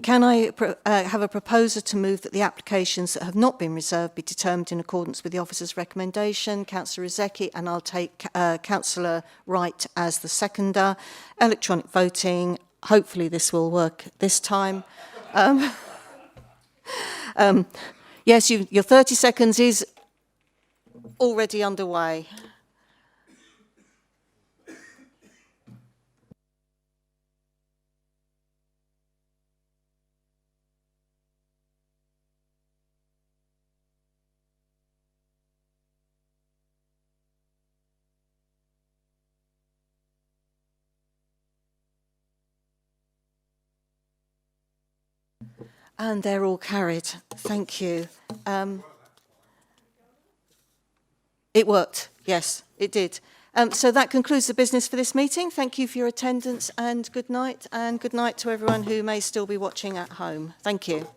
Can I have a proposer to move that the applications that have not been reserved be determined in accordance with the officer's recommendation? Councillor Rizeki, and I'll take Councillor Wright as the seconder. Electronic voting. Hopefully this will work this time. Yes, your 30 seconds is already underway. And they're all carried. Thank you. It worked. Yes, it did. So that concludes the business for this meeting. Thank you for your attendance and good night to everyone who may still be watching at home. Thank you.